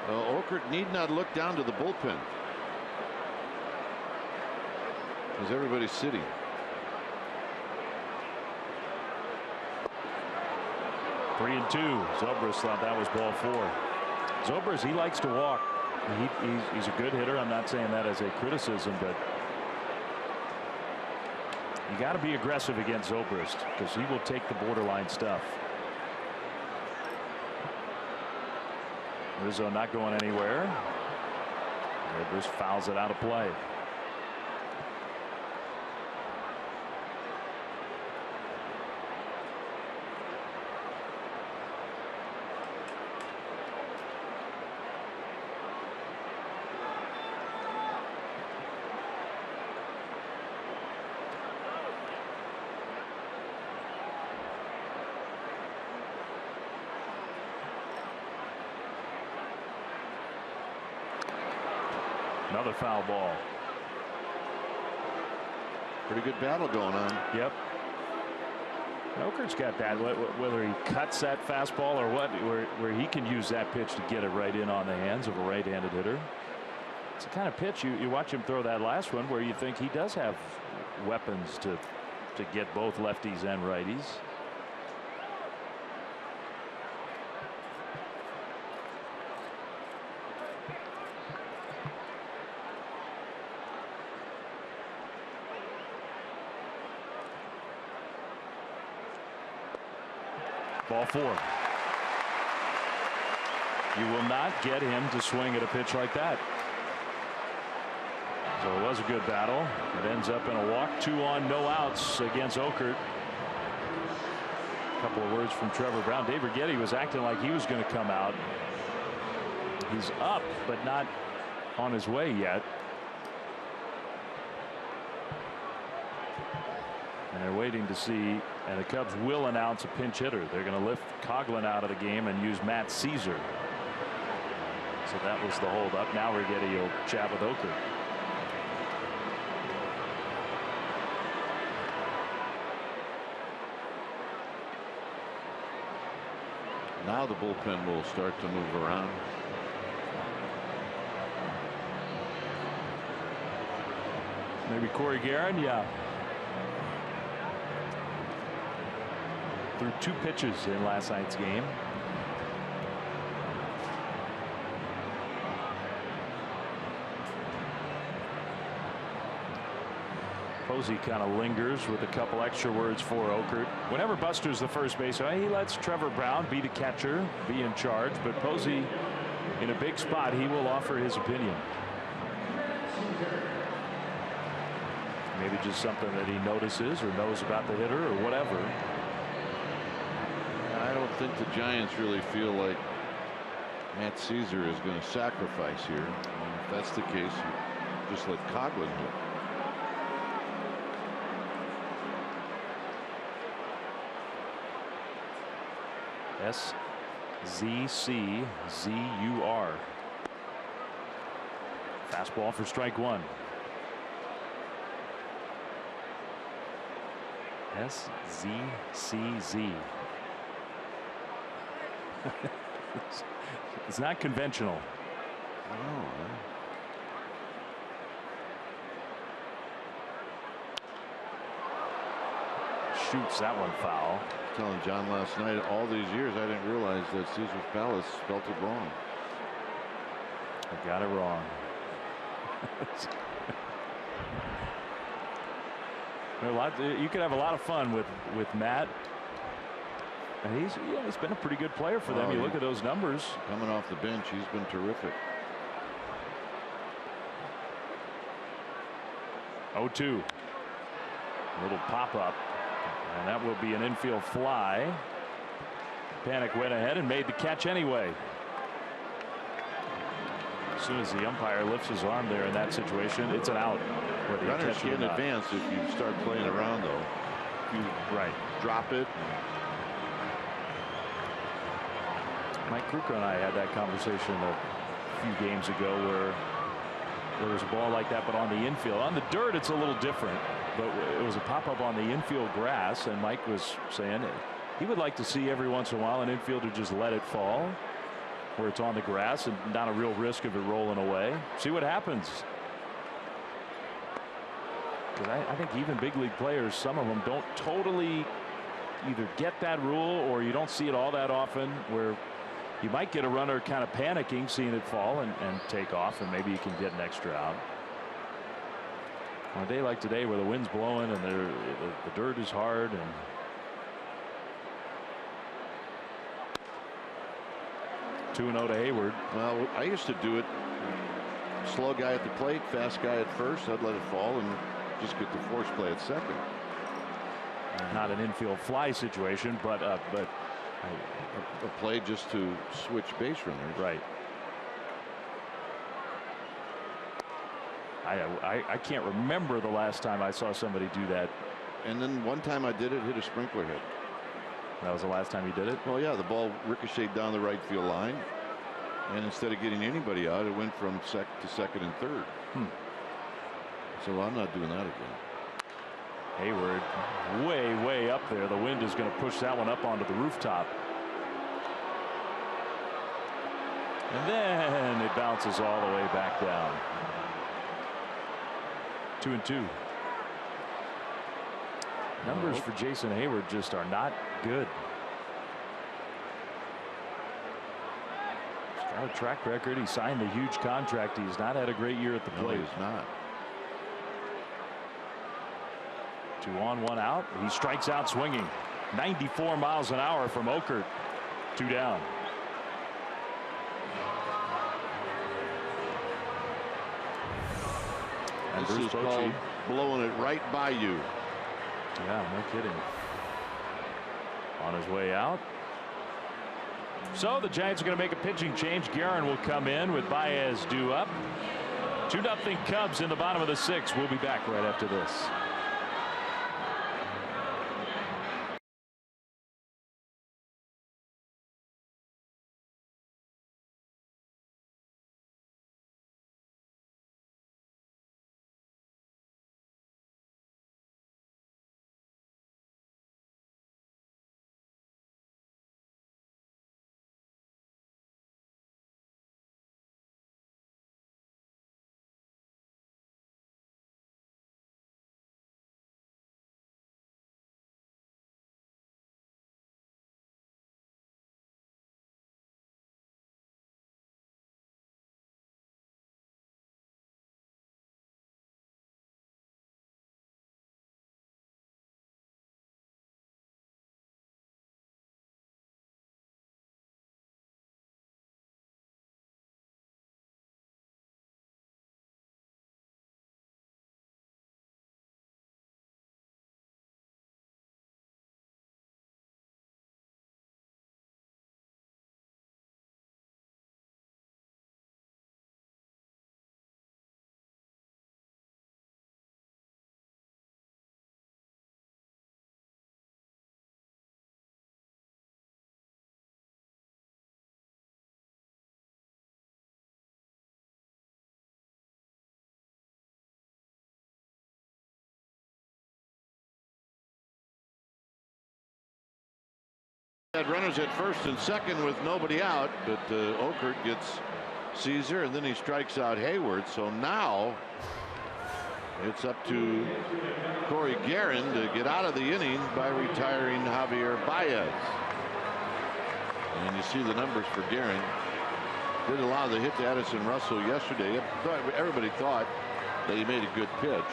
Oakert need not look down to the bullpen, because everybody's sitting. Three and 2. Zobrist thought that was ball 4. Zobrist, he likes to walk. He's a good hitter. I'm not saying that as a criticism, but you got to be aggressive against Zobrist because he will take the borderline stuff. Rizzo not going anywhere. Zobrist fouls it out of play. Another foul ball. Pretty good battle going on. Yep. Okert's got that. Whether he cuts that fastball or what, where he can use that pitch to get it right in on the hands of a right-handed hitter. It's the kind of pitch you watch him throw that last one where you think he does have weapons to get both lefties and righties. Ball 4. You will not get him to swing at a pitch like that. So it was a good battle. It ends up in a walk. 2 on, no outs against Oakland. A couple of words from Trevor Brown. Dave Righetti was acting like he was going to come out. He's up, but not on his way yet. And they're waiting to see, and the Cubs will announce a pinch hitter. They're going to lift Coughlin out of the game and use Matt Caesar. So that was the holdup. Now Righetti will chat with Oakland. Now the bullpen will start to move around. Maybe Corey Guerin, yeah. Threw 2 pitches in last night's game. Posey kind of lingers with a couple extra words for Oakert. Whenever Buster's the first baseman, he lets Trevor Brown be the catcher, be in charge. But Posey, in a big spot, he will offer his opinion. Maybe just something that he notices or knows about the hitter or whatever. I don't think the Giants really feel like Matt Caesar is going to sacrifice here. And if that's the case, you just let Coughlin hit. SZCZUR. Fastball for strike 1. SZCZ. It's not conventional. Shoots that one foul. Telling John last night, all these years I didn't realize that Caesar's Palace spelled it wrong. I got it wrong. You could have a lot of fun with Matt. And he's been a pretty good player for them. You look at those numbers. Coming off the bench, he's been terrific. 0-2. A little pop-up. And that will be an infield fly. Panic went ahead and made the catch anyway. As soon as the umpire lifts his arm there in that situation, it's an out. Runners can advance if you start playing around, though. If you drop it. Mike Kruger and I had that conversation a few games ago where there was a ball like that, but on the infield. On the dirt, it's a little different. But it was a pop-up on the infield grass, and Mike was saying he would like to see every once in a while an infielder just let it fall where it's on the grass and not a real risk of it rolling away. See what happens. Because I think even big league players, some of them don't totally either get that rule or you don't see it all that often where you might get a runner kind of panicking, seeing it fall and take off, and maybe you can get an extra out. On a day like today where the wind's blowing and the dirt is hard and (2-0) to Hayward. Well, I used to do it. Slow guy at the plate, fast guy at first. I'd let it fall and just get the force play at second. Not an infield fly situation, but a play just to switch base runners. Right. I can't remember the last time I saw somebody do that. And then one time I did it, hit a sprinkler head. That was the last time you did it? Well, yeah, the ball ricocheted down the right field line, and instead of getting anybody out, it went from second and third. So I'm not doing that again. Hayward way up there. The wind is going to push that one up onto the rooftop. And then it bounces all the way back down. 2-2. Numbers for Jason Hayward just are not good. He's got a track record. He signed a huge contract. He's not had a great year at the plate. No, he's not. 2 on, 1 out. He strikes out swinging. 94 miles an hour from Oakland. 2 down. And This Bruce is called Bochy blowing it right by you. Yeah, no kidding. On his way out. So the Giants are going to make a pitching change. Guerin will come in with Baez due up. 2-0 Cubs in the bottom of the 6th. We'll be back right after this. Had runners at first and second with nobody out, but Oakland gets Caesar, and then he strikes out Hayward. So now it's up to Corey Guerin to get out of the inning by retiring Javier Baez. And you see the numbers for Guerin. Did allow the hit to Addison Russell yesterday. Everybody thought that he made a good pitch,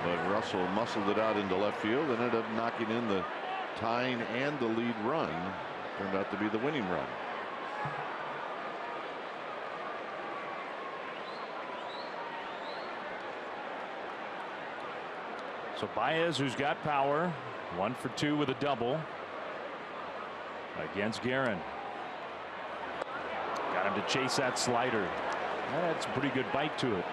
but Russell muscled it out into left field and ended up knocking in the tying and the lead run. Turned out to be the winning run. So Baez, who's got power, 1 for 2 with a double against Guerin. Got him to chase that slider. That had some pretty good bite to it.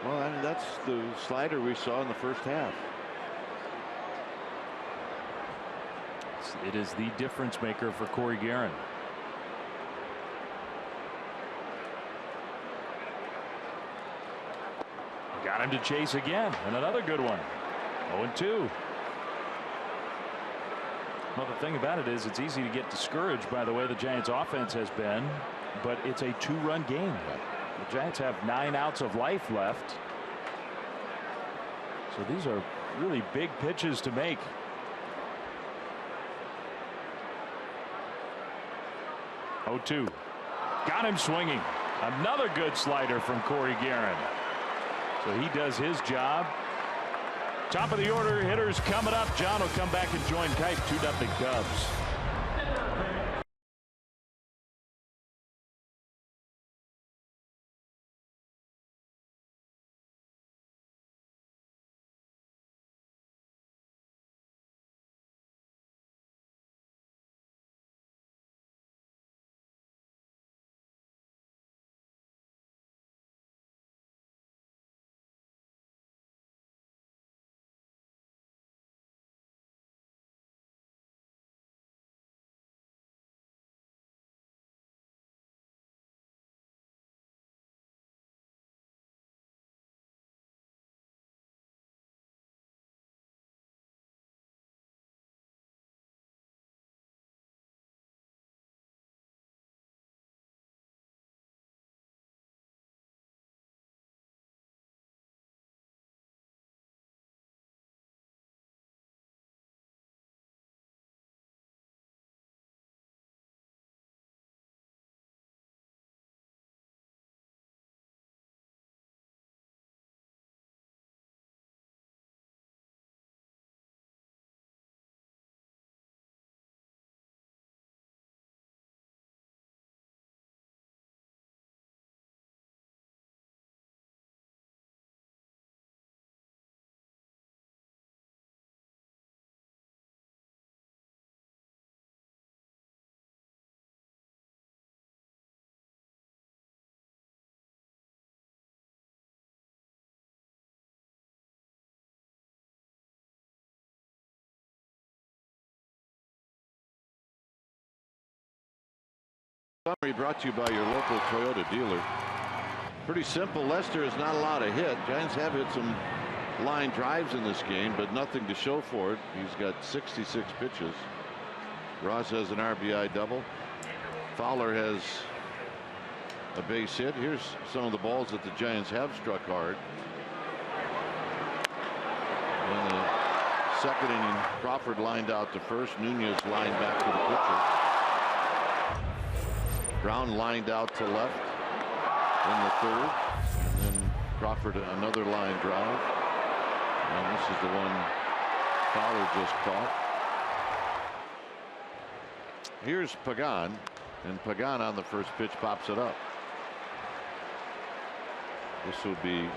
Well, I mean, that's the slider we saw in the first half. It is the difference maker for Corey Guerin. Got him to chase again, and another good one. 0-2. Well, the thing about it is it's easy to get discouraged by the way the Giants offense has been, but it's a 2-run game. The Giants have 9 outs of life left. So these are really big pitches to make. Oh, 2. Got him swinging. Another good slider from Corey Guerin. So he does his job. Top of the order hitters coming up. John will come back and join Kite. 2-0 Cubs. Summary brought to you by your local Toyota dealer. Pretty simple. Lester is not allowed to hit. Giants have hit some line drives in this game, but nothing to show for it. He's got 66 pitches. Ross has an RBI double. Fowler has a base hit. Here's some of the balls that the Giants have struck hard. In the second inning, Crawford lined out to first. Nunez lined back to the pitcher. Brown lined out to left in the third. And then Crawford another line drive. And this is the one Fowler just caught. Here's Pagan, and Pagan on the first pitch pops it up. This will be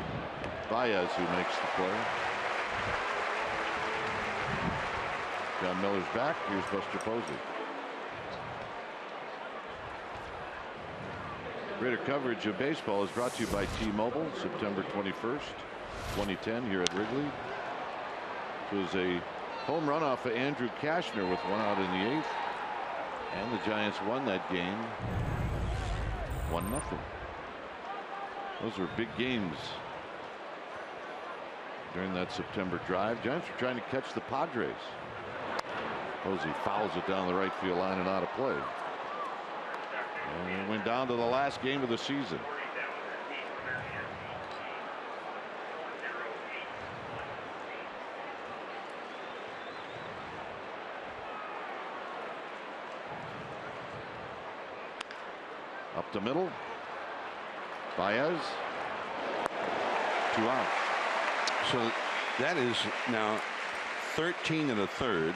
Baez who makes the play. John Miller's back. Here's Buster Posey. Greater coverage of baseball is brought to you by T-Mobile. September 21st, 2010, here at Wrigley. It was a home run off of Andrew Kashner with one out in the eighth. And the Giants won that game 1-0. Those were big games during that September drive. Giants were trying to catch the Padres. Posey fouls it down the right field line and out of play. And it went down to the last game of the season. Up the middle. Baez. 2 out. So that is now 13 1/3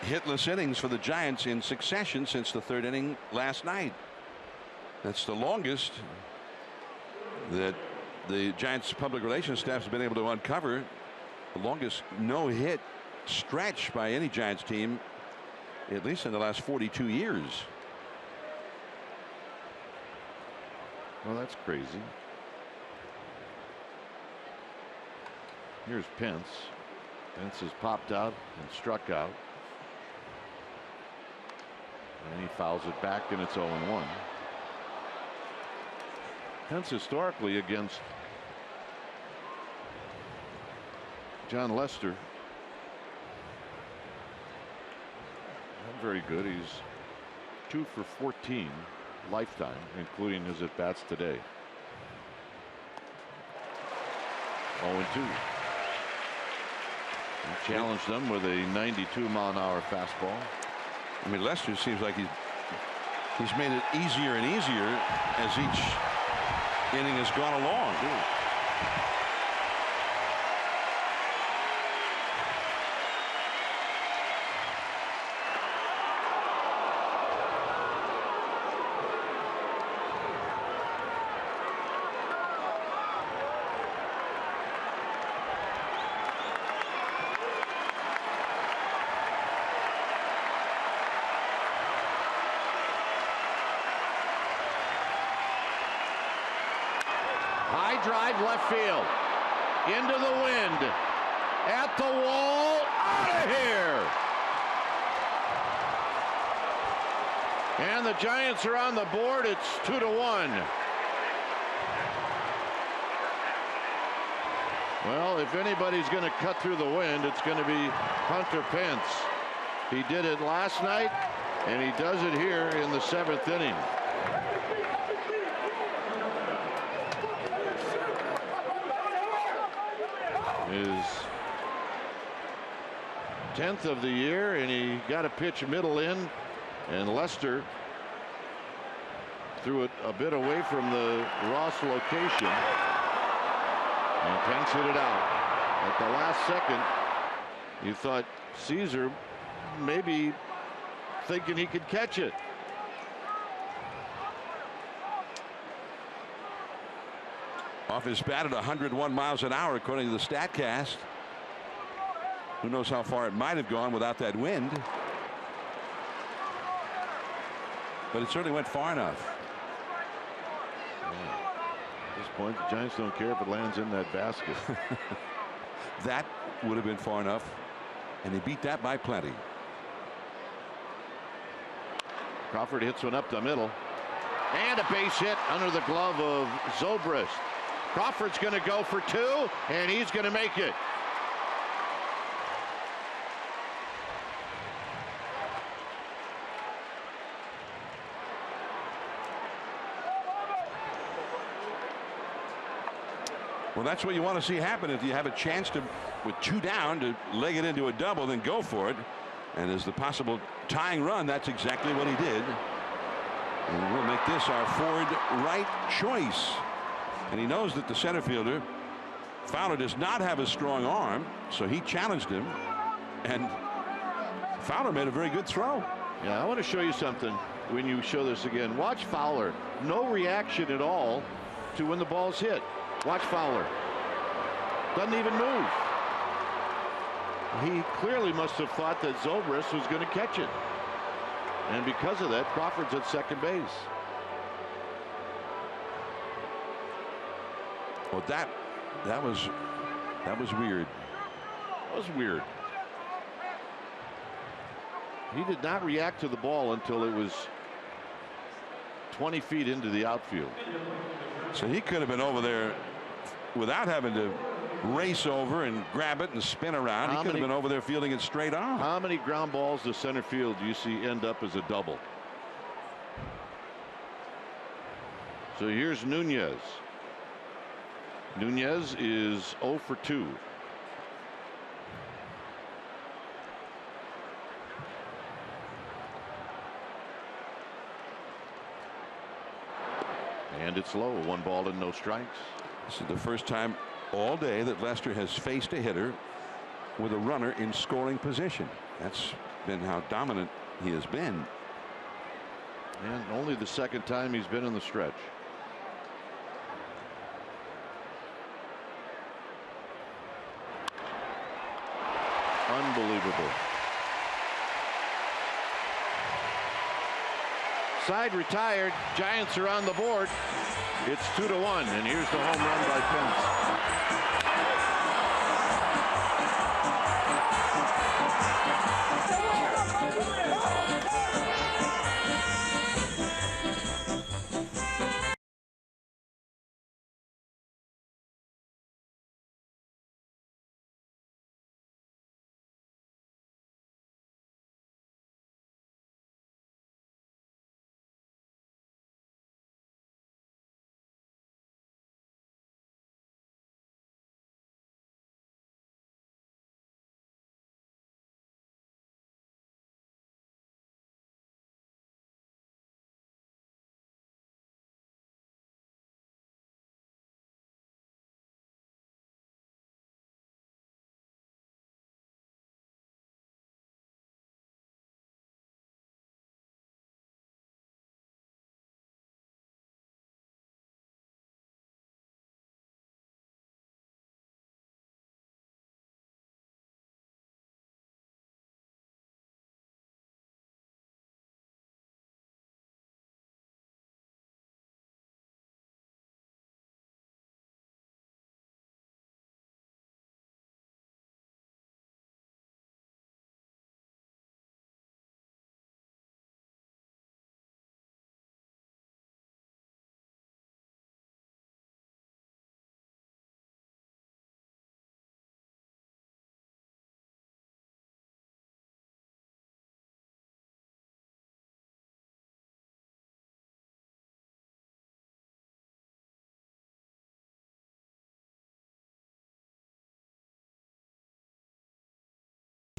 hitless innings for the Giants in succession since the third inning last night. That's the longest that the Giants public relations staff has been able to uncover. The longest no-hit stretch by any Giants team, at least in the last 42 years. Well, that's crazy. Here's Pence. Pence has popped out and struck out. And he fouls it back, and it's 0-1. Pence historically against John Lester, not very good. He's 2 for 14 lifetime, including his at-bats today. 0-2. He challenged them with a 92-mile-an-hour fastball. I mean, Lester seems like he's made it easier and easier as each inning has gone along. High drive left field. Into the wind. At the wall. Out of here. And the Giants are on the board. It's 2-1. Well, if anybody's going to cut through the wind, it's going to be Hunter Pence. He did it last night, and he does it here in the 7th inning. His 10th of the year, and he got a pitch middle in, and Lester threw it a bit away from the Ross location, and Pence hit it out. At the last second, you thought Caesar maybe thinking he could catch it. Off his bat at 101 miles an hour, according to the StatCast. Who knows how far it might have gone without that wind. But it certainly went far enough. At this point, the Giants don't care if it lands in that basket. That would have been far enough, and he beat that by plenty. Crawford hits one up the middle. And a base hit under the glove of Zobrist. Crawford's going to go for 2, and he's going to make it. Well, that's what you want to see happen. If you have a chance to, with 2 down, to leg it into a double, then go for it. And as the possible tying run, that's exactly what he did. And we'll make this our Ford right choice. And he knows that the center fielder, Fowler, does not have a strong arm, so he challenged him. And Fowler made a very good throw. Yeah, I want to show you something when you show this again. Watch Fowler. No reaction at all to when the ball's hit. Watch Fowler. Doesn't even move. He clearly must have thought that Zobrist was going to catch it. And because of that, Crawford's at second base. Well, that was weird. That was weird. He did not react to the ball until it was 20 feet into the outfield. So he could have been over there without having to race over and grab it and spin around. He could have been over there fielding it straight on. How many ground balls to center field do you see end up as a double? So here's Nunez. Nunez is 0 for 2. And it's low. 1 ball and no strikes. This is the first time all day that Lester has faced a hitter with a runner in scoring position. That's been how dominant he has been. And only the second time he's been in the stretch. Unbelievable. Side retired. Giants are on the board. It's 2-1, and here's the home run by Pence.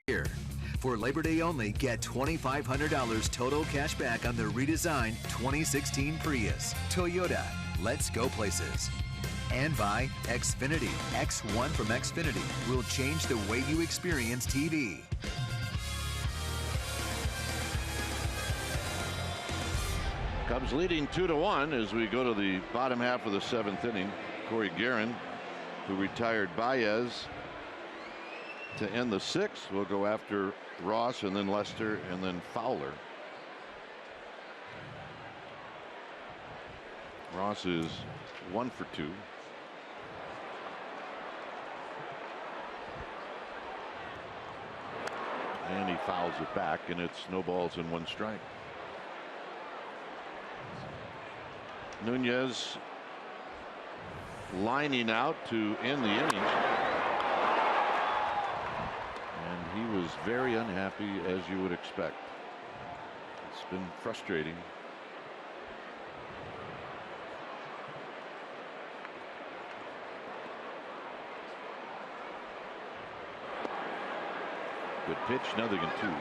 Here. For Labor Day only, get $2,500 total cash back on the redesigned 2016 Prius. Toyota, let's go places. And by Xfinity. X1 from Xfinity will change the way you experience TV. Cubs leading 2-1 as we go to the bottom half of the 7th inning. Corey Guerin, who retired Baez to end the 6th, will go after Ross and then Lester and then Fowler. Ross is 1 for 2. And he fouls it back, and it's no balls and 1 strike. Nunez lining out to end the inning. And he was very unhappy, as you would expect. It's been frustrating. Good pitch, nothing in 2.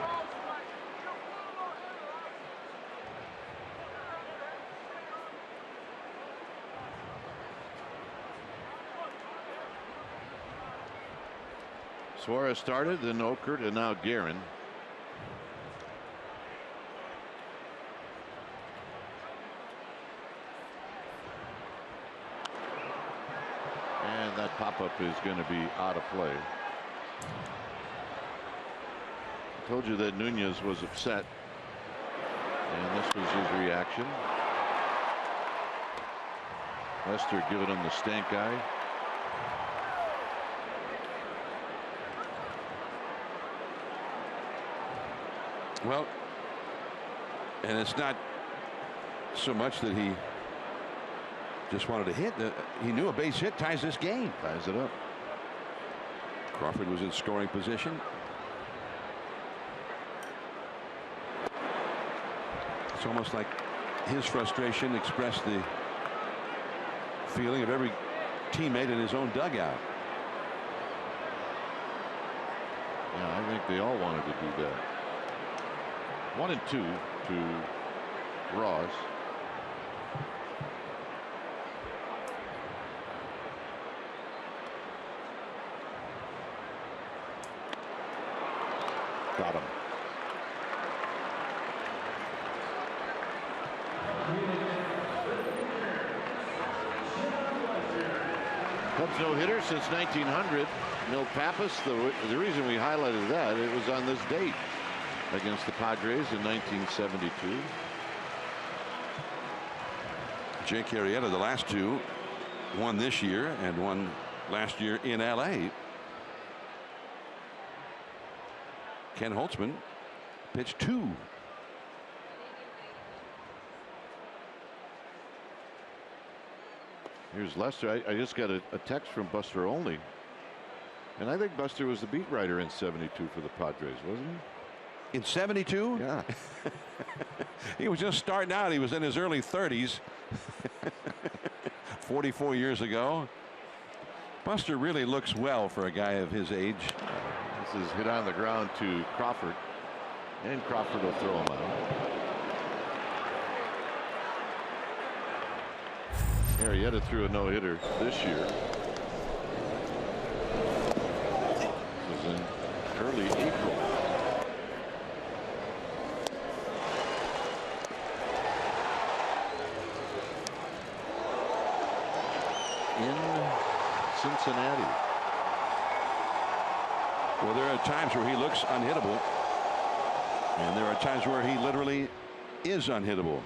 Suarez started, then Okert, and now Guerin. And that pop-up is going to be out of play. I told you that Nunez was upset, and this was his reaction. Lester giving him the stank eye. Well, and it's not so much that he just wanted to hit. He knew a base hit ties this game. Ties it up. Crawford was in scoring position. It's almost like his frustration expressed the feeling of every teammate in his own dugout. Yeah, I think they all wanted to do that. 1 and 2 to Ross. Got him. Cubs no hitter since 1900. Mil Pappas. The reason we highlighted that, it was on this date against the Padres in 1972. Jake Arrieta, the last 2, one this year and one last year in LA. Ken Holtzman pitched 2. Here's Lester. I just got a text from Buster Olney, and I think Buster was the beat writer in 72 for the Padres, wasn't he? In 72? Yeah. He was just starting out. He was in his early 30s. 44 years ago. Buster really looks well for a guy of his age. This is hit on the ground to Crawford, and Crawford will throw him out. Arrieta threw a no-hitter this year. This was in early April. In Cincinnati. Well, there are times where he looks unhittable, and there are times where he literally is unhittable,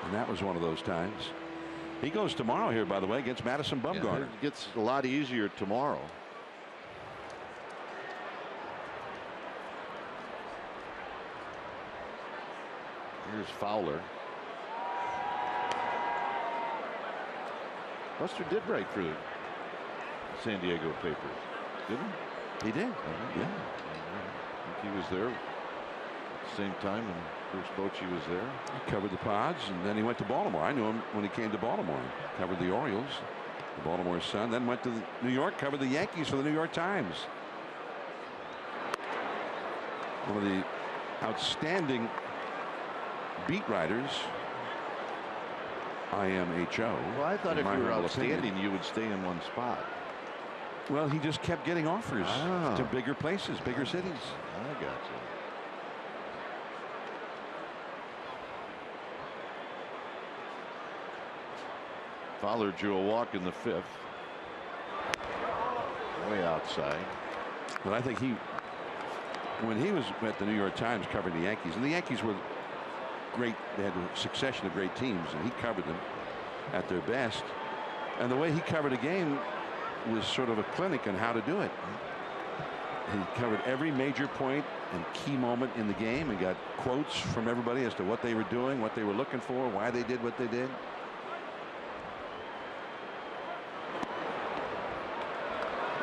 and that was one of those times. He goes tomorrow here, by the way, against Madison Bumgarner. Yeah, it gets a lot easier tomorrow. Here's Fowler. Buster did write for the San Diego papers, didn't he? He did. Yeah. I think he was there at the same time when Bruce Bochy was there. He covered the Pods, and then he went to Baltimore. I knew him when he came to Baltimore. He covered the Orioles, the Baltimore Sun, then went to New York, covered the Yankees for the New York Times. One of the outstanding beat writers. IMHO. Well, I thought in if my you were humble outstanding, opinion. you would stay in one spot. Well, he just kept getting offers Ah. to bigger places, bigger cities. I got you. Fowler drew a walk in the 5th. Way outside. But I think when he was at the New York Times covering the Yankees, and the Yankees were great, they had a succession of great teams, and he covered them at their best. And the way he covered a game was sort of a clinic on how to do it. He covered every major point and key moment in the game and got quotes from everybody as to what they were doing, what they were looking for, why they did what they did.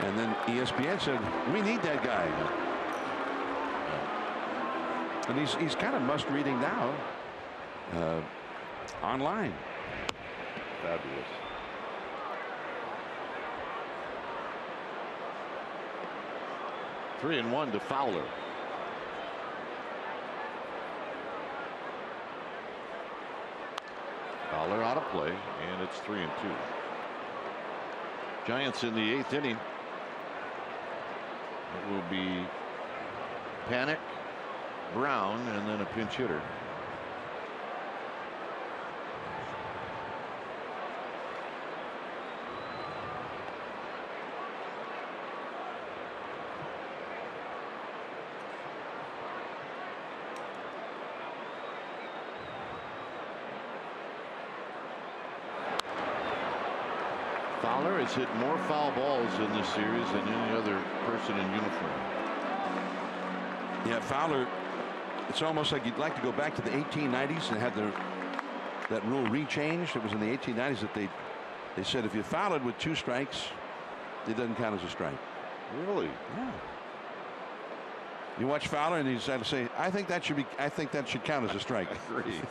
And then ESPN said, we need that guy. And he's kind of must reading now online. Fabulous. Three and one to Fowler. Fowler out of play, and it's 3-2. Giants in the 8th inning. It will be Panic, Brown, and then a pinch hitter. Fowler has hit more foul balls in this series than any other person in uniform. Yeah, Fowler, it's almost like you'd like to go back to the 1890s and have that rule rechanged. It was in the 1890s that they said if you foul it with 2 strikes, it doesn't count as a strike. Really? Yeah. You watch Fowler and he's had to say, I think that should count as a strike. I agree.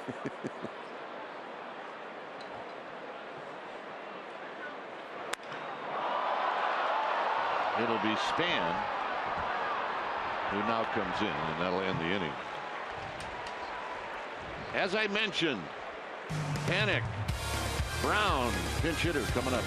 It'll be Span who now comes in, and that'll end the inning. As I mentioned, Panic, Brown, pinch hitter coming up.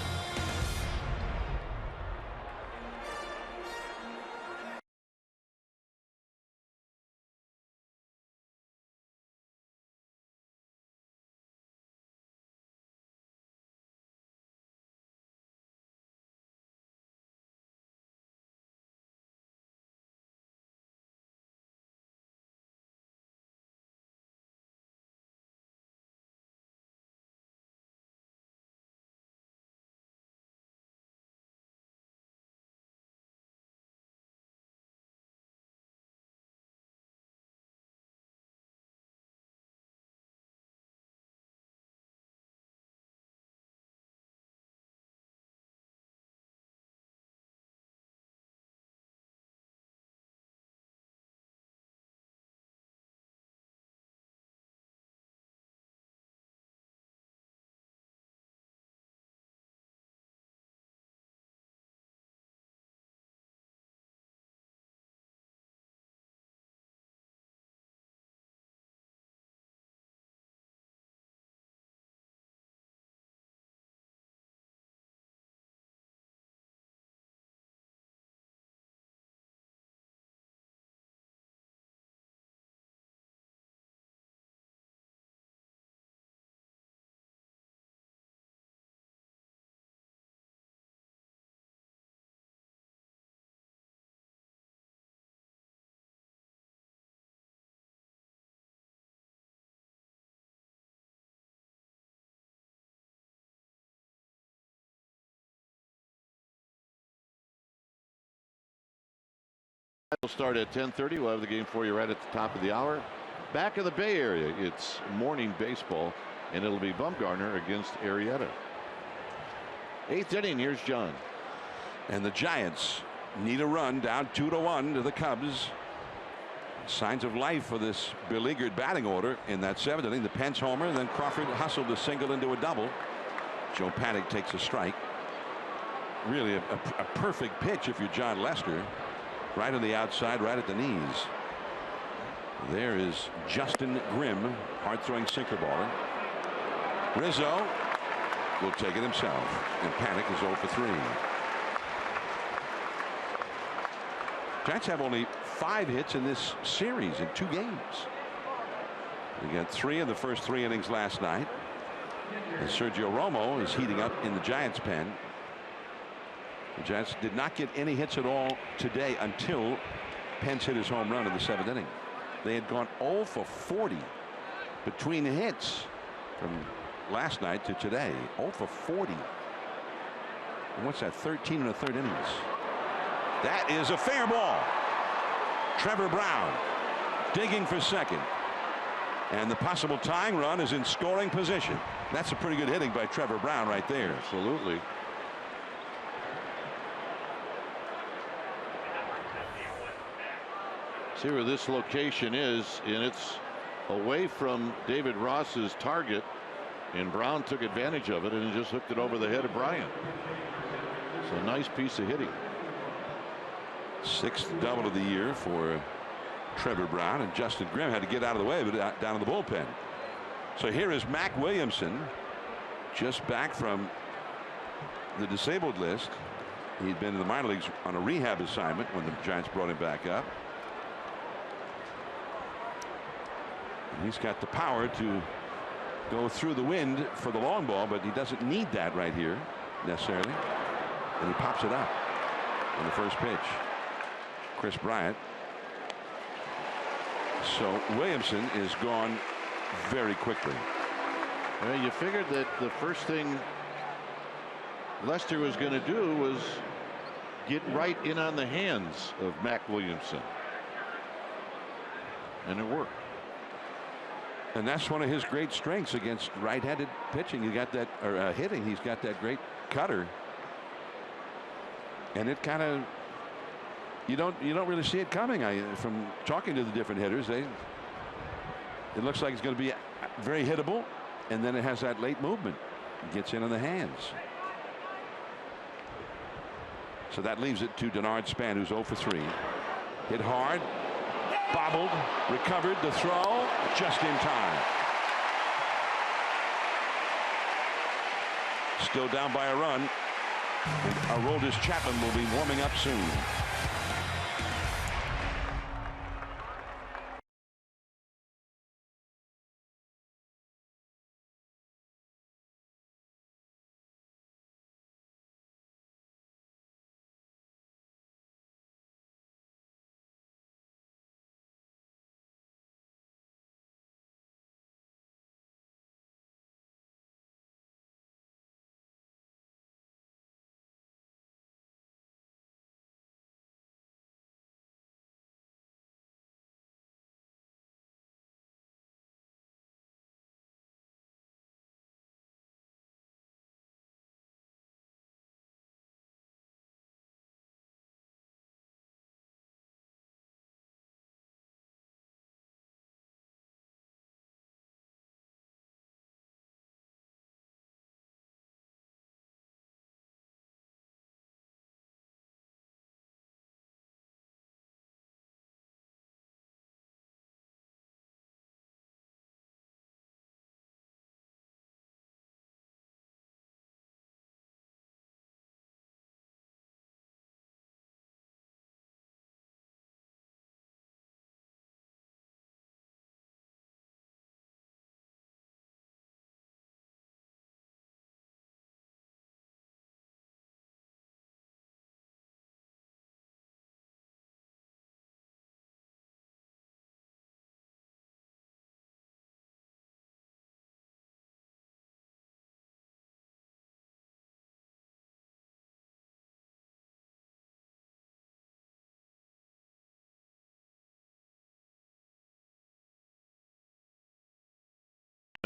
We'll start at 10:30. We'll have the game for you right at the top of the hour. Back in the Bay Area, it's morning baseball, and it'll be Bumgarner against Arrieta. 8th inning. Here's John. And the Giants need a run, down 2-1 to the Cubs. Signs of life for this beleaguered batting order in that 7th inning. The Pence homer, then Crawford hustled a single into a double. Joe Paddock takes a strike. Really a perfect pitch if you're John Lester. Right on the outside, right at the knees. There is Justin Grimm, hard throwing sinker baller. Rizzo will take it himself, and Paddock is 0 for 3. Giants have only 5 hits in this series in 2 games. They got 3 in the first 3 innings last night. And Sergio Romo is heating up in the Giants' pen. The Giants did not get any hits at all today until Pence hit his home run in the 7th inning. They had gone 0 for 40 between hits from last night to today. 0 for 40. And what's that? 13 and a third innings. That is a fair ball. Trevor Brown digging for second. And the possible tying run is in scoring position. That's a pretty good hitting by Trevor Brown right there. Absolutely. See where this location is, and it's away from David Ross's target, and Brown took advantage of it and just hooked it over the head of Bryant. It's a nice piece of hitting. 6th double of the year for Trevor Brown, and Justin Grimm had to get out of the way, but down in the bullpen. So here is Mac Williamson, just back from the disabled list. He'd been in the minor leagues on a rehab assignment when the Giants brought him back up. And he's got the power to go through the wind for the long ball, but he doesn't need that right here necessarily. And he pops it up on the first pitch. Chris Bryant. So Williamson is gone very quickly. Well, you figured that the first thing Lester was going to do was get right in on the hands of Mac Williamson. And it worked. And that's one of his great strengths against right-handed pitching. You got that, or hitting. He's got that great cutter. And it kind of, you don't really see it coming. From talking to the different hitters, it looks like it's going to be very hittable, and then it has that late movement. It gets in on the hands. So that leaves it to Denard Span, who's 0 for 3. Hit hard, bobbled, recovered the throw just in time. Still down by a run. Aroldis Chapman will be warming up soon.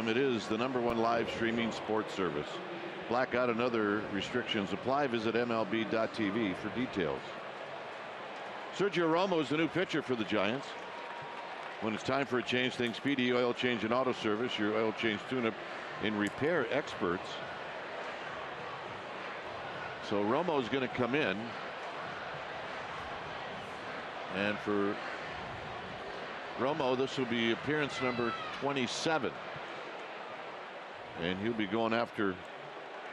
It is the #1 live streaming sports service. Blackout and other restrictions apply. Visit MLB.tv for details. Sergio Romo is the new pitcher for the Giants. When it's time for a change, think Speedy Oil Change and Auto Service, your oil change tune-up and repair experts. So Romo is going to come in. And for Romo, this will be appearance number 27. And he'll be going after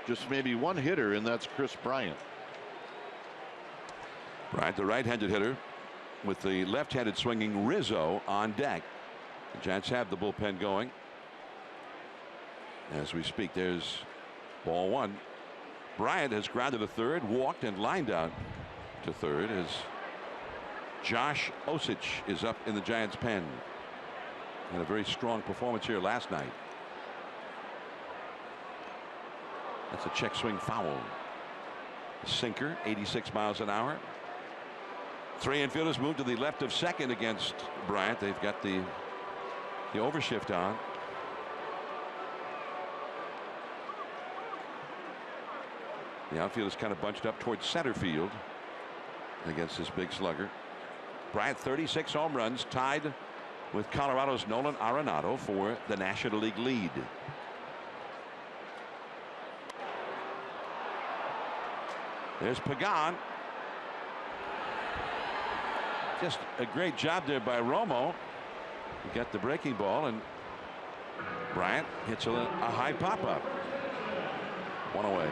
just maybe one hitter, and that's Chris Bryant. Bryant, the right-handed hitter, with the left-handed swinging Rizzo on deck. The Giants have the bullpen going as we speak. There's ball one. Bryant has grounded to third, walked, and lined out to third as Josh Osich is up in the Giants pen. Had a very strong performance here last night. That's a check swing foul. Sinker, 86 miles an hour. 3 infielders move to the left of second against Bryant. They've got the overshift on. The outfield is kind of bunched up towards center field against this big slugger. Bryant, 36 home runs, tied with Colorado's Nolan Arenado for the National League lead. There's Pagan. Just a great job there by Romo. He got the breaking ball, and Bryant hits a high pop-up. One away.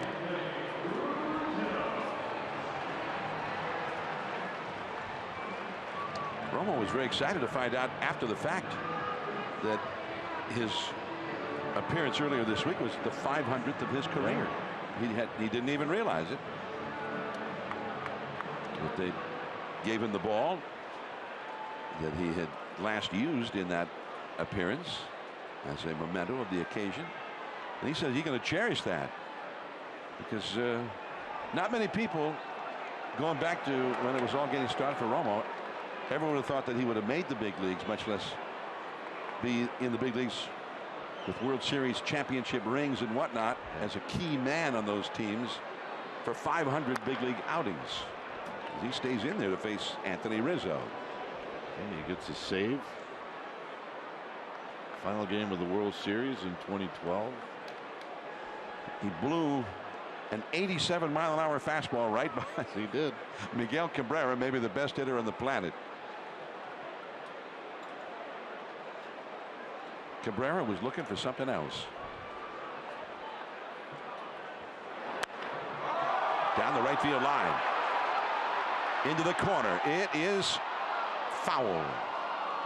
Romo was very excited to find out after the fact that his appearance earlier this week was the 500th of his career. He didn't even realize it. But they gave him the ball that he had last used in that appearance as a memento of the occasion. And he said he's going to cherish that because not many people, going back to when it was all getting started for Romo, everyone would have thought that he would have made the big leagues, much less be in the big leagues with World Series championship rings and whatnot as a key man on those teams for 500 big league outings. He stays in there to face Anthony Rizzo. And he gets a save. Final game of the World Series in 2012. He blew an 87-mile-an-hour fastball right by He did. Miguel Cabrera, maybe the best hitter on the planet. Cabrera was looking for something else. Down the right field line. Into the corner. It is foul.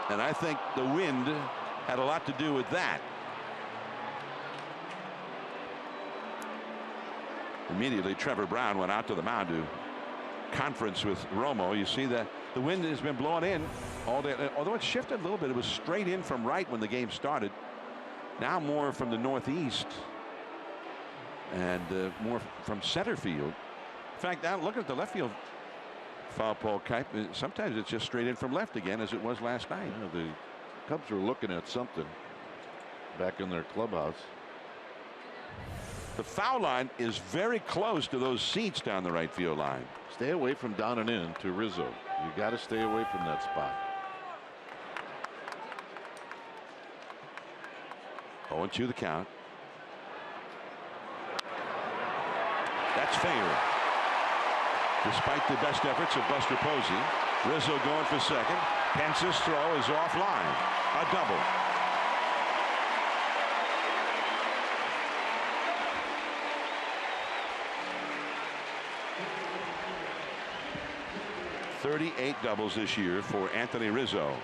And I think the wind had a lot to do with that. Immediately, Trevor Brown went out to the mound to conference with Romo. You see that the wind has been blowing in all day. Although it shifted a little bit, it was straight in from right when the game started. Now more from the northeast and more from center field. In fact, now looking at the left field foul pole, Kipe, sometimes it's just straight in from left again, as it was last night. Yeah, the Cubs were looking at something back in their clubhouse. The foul line is very close to those seats down the right field line. Stay away from down and in to Rizzo. You got to stay away from that spot. 0-2 the count. That's fair. Despite the best efforts of Buster Posey, Rizzo going for second. Pence's throw is offline. A double. .38 doubles this year for Anthony Rizzo.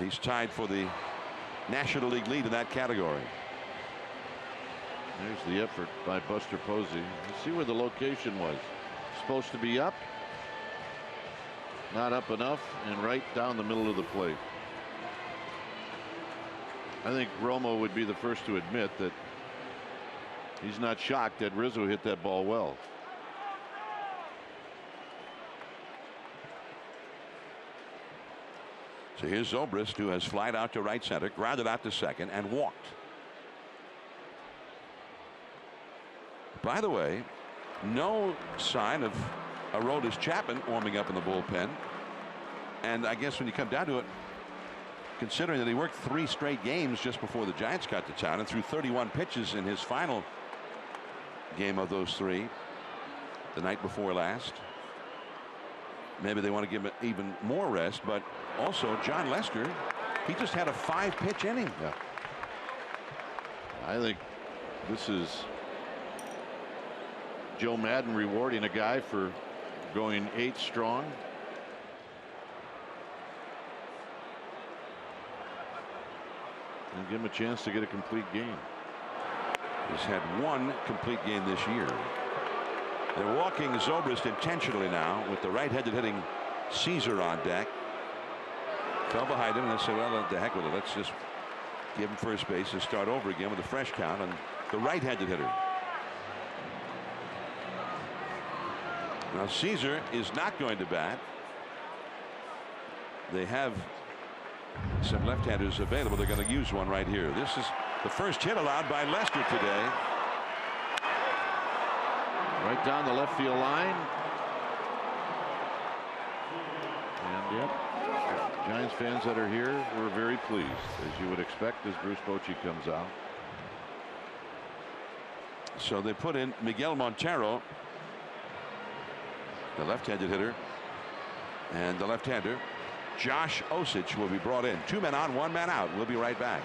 He's tied for the National League lead in that category. There's the effort by Buster Posey. You see where the location was. Supposed to be up. Not up enough, and right down the middle of the plate. I think Romo would be the first to admit that he's not shocked that Rizzo hit that ball well. So here's Zobrist, who has flied out to right center, grounded out to second, and walked. By the way, no sign of Aroldis Chapman warming up in the bullpen. And I guess when you come down to it, considering that he worked 3 straight games just before the Giants got to town and threw 31 pitches in his final game of those 3 the night before last. Maybe they want to give him even more rest, but also John Lester, he just had a 5-pitch inning. Yeah. I think this is Joe Madden rewarding a guy for going 8 strong. And give him a chance to get a complete game. He's had 1 complete game this year. They're walking Zobrist intentionally now with the right-handed hitting Caesar on deck. Fell behind him, and they said, well, the heck with it. Let's just give him first base and start over again with a fresh count on the right-handed hitter. Now Caesar is not going to bat. They have some left-handers available. They're going to use one right here. This is the first hit allowed by Lester today. Right down the left field line. And yep, Giants fans that are here were very pleased, as you would expect, as Bruce Bochy comes out. So they put in Miguel Montero, the left-handed hitter, and the left-hander Josh Osich will be brought in. 2 men on, 1 man out. We'll be right back.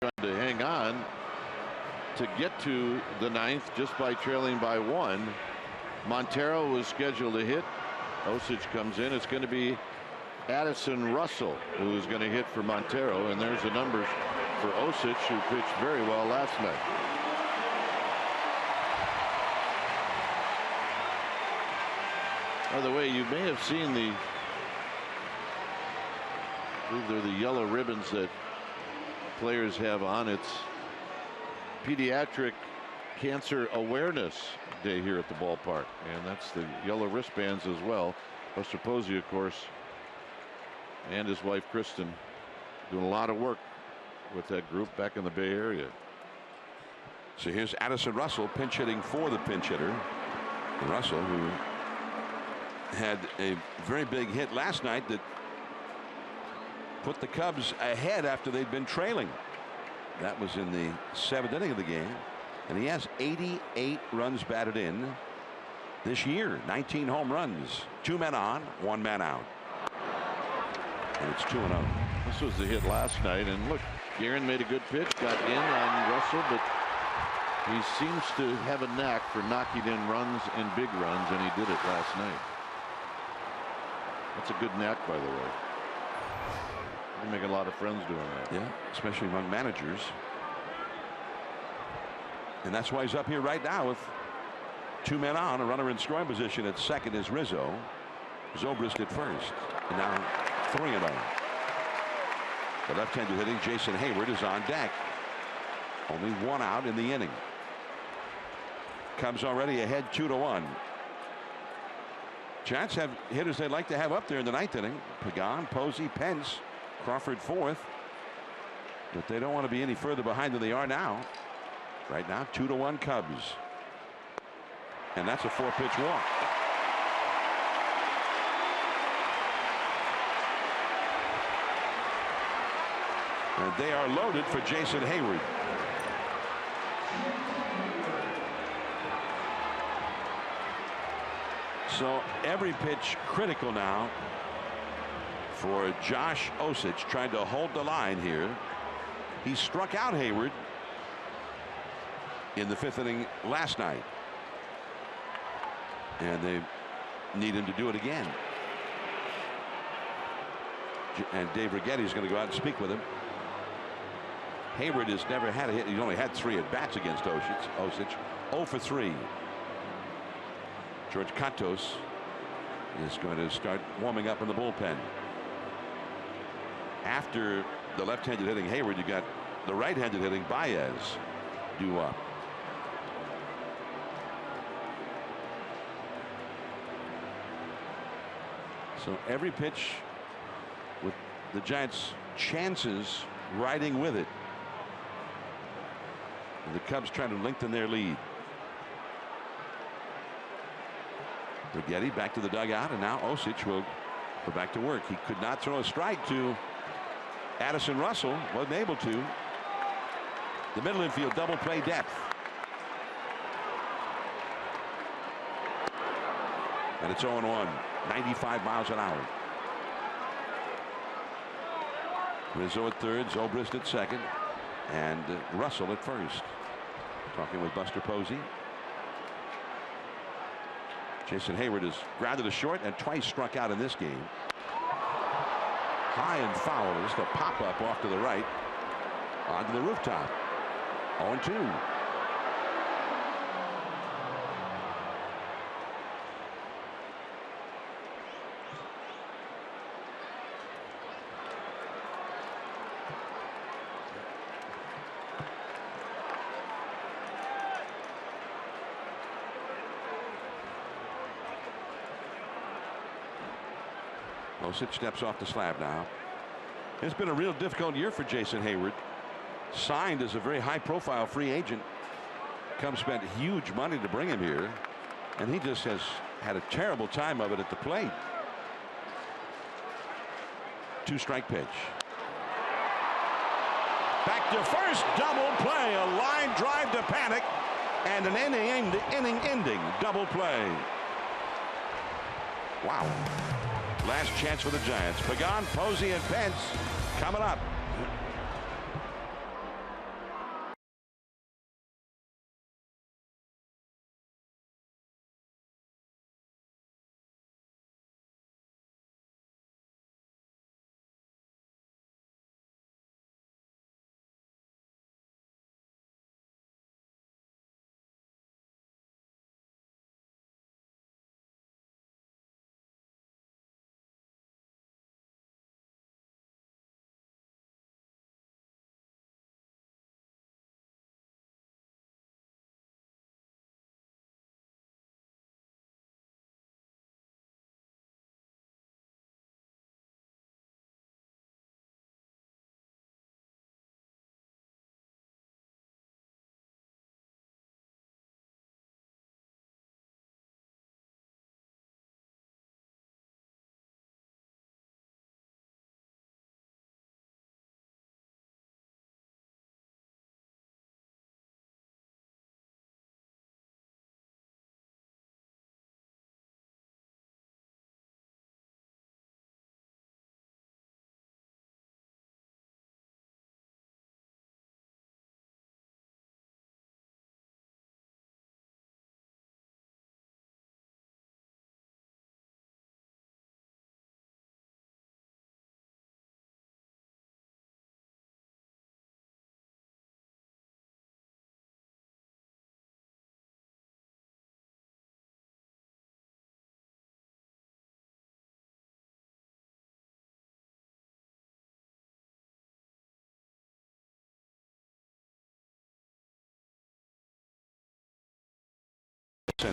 Trying to hang on to get to the 9th just by trailing by 1. Montero was scheduled to hit. Osich comes in. It's going to be Addison Russell who's going to hit for Montero, and there's the numbers for Osich, who pitched very well last night. By the way, you may have seen I believe they're the yellow ribbons that players have on. It's Pediatric Cancer Awareness Day here at the ballpark, and that's the yellow wristbands as well. Buster Posey, of course, and his wife Kristen doing a lot of work with that group back in the Bay Area. So here's Addison Russell pinch hitting for the pinch hitter. Russell, who had a very big hit last night that put the Cubs ahead after they'd been trailing. That was in the 7th inning of the game, and he has 88 runs batted in this year. 19 home runs. 2 men on, 1 man out, and it's 2-0. This was the hit last night, and look, Guerin made a good pitch, got in on Russell, but he seems to have a knack for knocking in runs and big runs, and he did it last night. That's a good knack, by the way. You make a lot of friends doing that. Yeah, especially among managers. And that's why he's up here right now with 2 men on. A runner in scoring position at second is Rizzo. Zobrist at first. And now 3-0. The left-handed hitting Jason Hayward is on deck. Only 1 out in the inning. Cubs already ahead 2-1. Giants have hitters they'd like to have up there in the 9th inning. Pagan, Posey, Pence, Crawford 4th. But they don't want to be any further behind than they are now. Right now 2-1 Cubs. And that's a 4-pitch walk. And they are loaded for Jason Hayward. So every pitch critical now for Josh Osich, trying to hold the line here. He struck out Hayward in the 5th inning last night, and they need him to do it again. And Dave Righetti is going to go out and speak with him. Hayward has never had a hit. He's only had 3 at bats against Osich. 0 for 3. George Cantos is going to start warming up in the bullpen. After the left-handed hitting Hayward, you got the right-handed hitting Baez due up. So every pitch with the Giants' chances riding with it. And the Cubs trying to lengthen their lead. Rigetti back to the dugout, and now Osich will go back to work. He could not throw a strike to Addison Russell, wasn't able to. The middle infield double play depth. And it's 0-1, 95 miles an hour. Rizzo at third, Zobrist at second, and Russell at first. Talking with Buster Posey. Jason Hayward has grounded to short and twice struck out in this game. High and foul. Just a pop-up off to the right onto the rooftop. 0-2. Osich steps off the slab now. It's been a real difficult year for Jason Hayward. Signed as a very high-profile free agent. Cubs spent huge money to bring him here, and he just has had a terrible time of it at the plate. 2-strike pitch. Back to first, double play, a line drive to Panic, and an inning-ending double play. Wow. Last chance for the Giants. Pagan, Posey, and Pence coming up.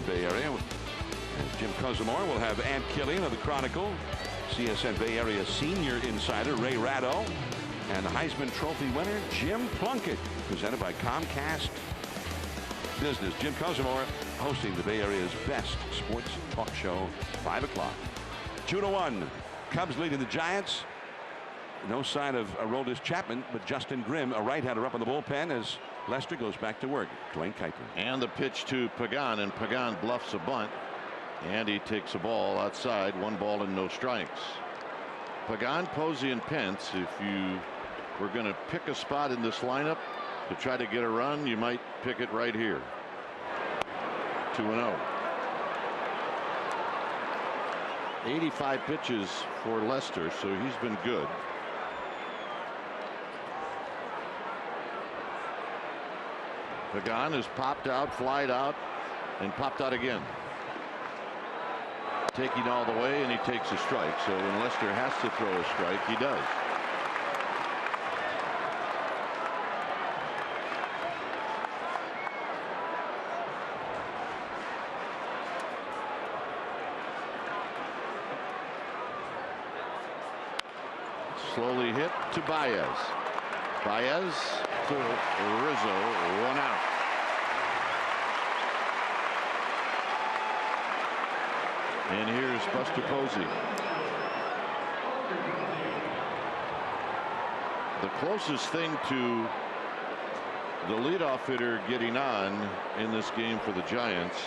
Bay Area. And Jim Cosmore will have Ant Killian of the Chronicle, CSN Bay Area senior insider Ray Ratto, and the Heisman Trophy winner Jim Plunkett, presented by Comcast Business. Jim Cosmore hosting the Bay Area's best sports talk show, 5 o'clock. 2-1. Cubs leading the Giants. No sign of Aroldis Chapman, but Justin Grimm, a right-hander, up in the bullpen as Lester goes back to work. Dwayne Kuiper. And the pitch to Pagan, and Pagan bluffs a bunt, and he takes a ball outside. 1 ball and no strikes. Pagan, Posey, and Pence. If you were going to pick a spot in this lineup to try to get a run, you might pick it right here. 2-0. 85 pitches for Lester, so he's been good. Pagan is popped out, flied out, and popped out again. Taking all the way, and he takes a strike. So when Lester has to throw a strike, he does. Slowly hit to Baez. Baez to Rizzo. 1 out. And here's Buster Posey. The closest thing to the leadoff hitter getting on in this game for the Giants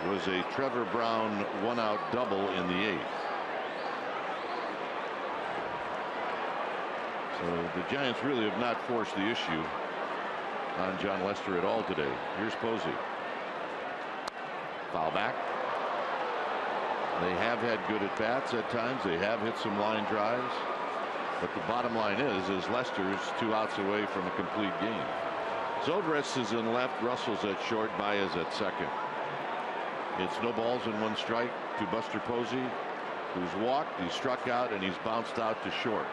was a Trevor Brown 1-out double in the 8th. So the Giants really have not forced the issue on John Lester at all today. Here's Posey. Foul back. They have had good at bats at times. They have hit some line drives. But the bottom line is Lester's 2 outs away from a complete game. Zobrist is in left. Russell's at short. Baez at second. It's no balls and 1 strike to Buster Posey, who's walked, he's struck out, and he's bounced out to short.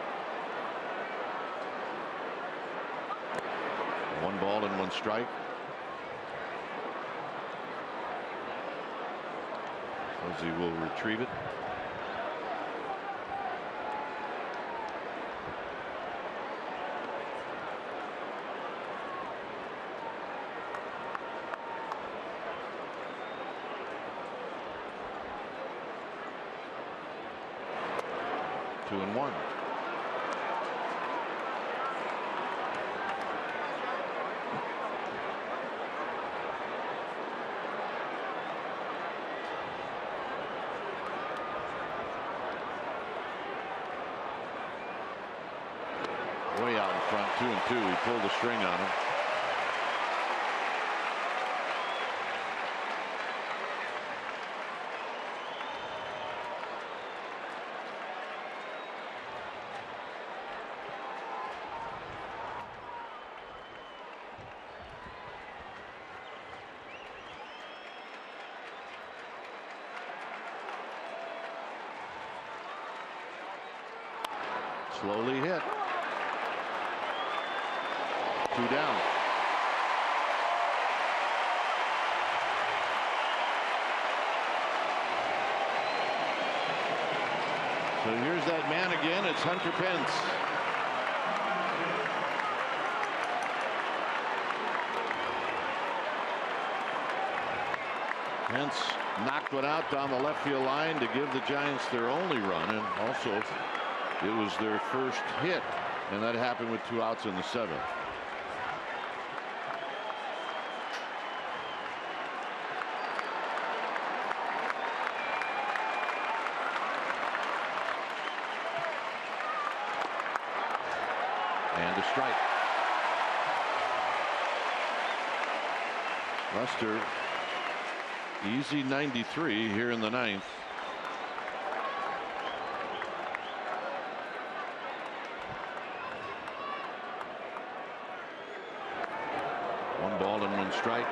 1 ball and 1 strike. Posey will retrieve it. Two and one. Way out in front, 2-2. He pulled the string on him. Slowly hit. 2 down. So here's that man again. It's Hunter Pence. Pence knocked one out down the left field line to give the Giants their only run, and also it was their first hit, and that happened with 2 outs in the 7th. And a strike. Lester, easy 93 here in the 9th. One ball and 1 strike.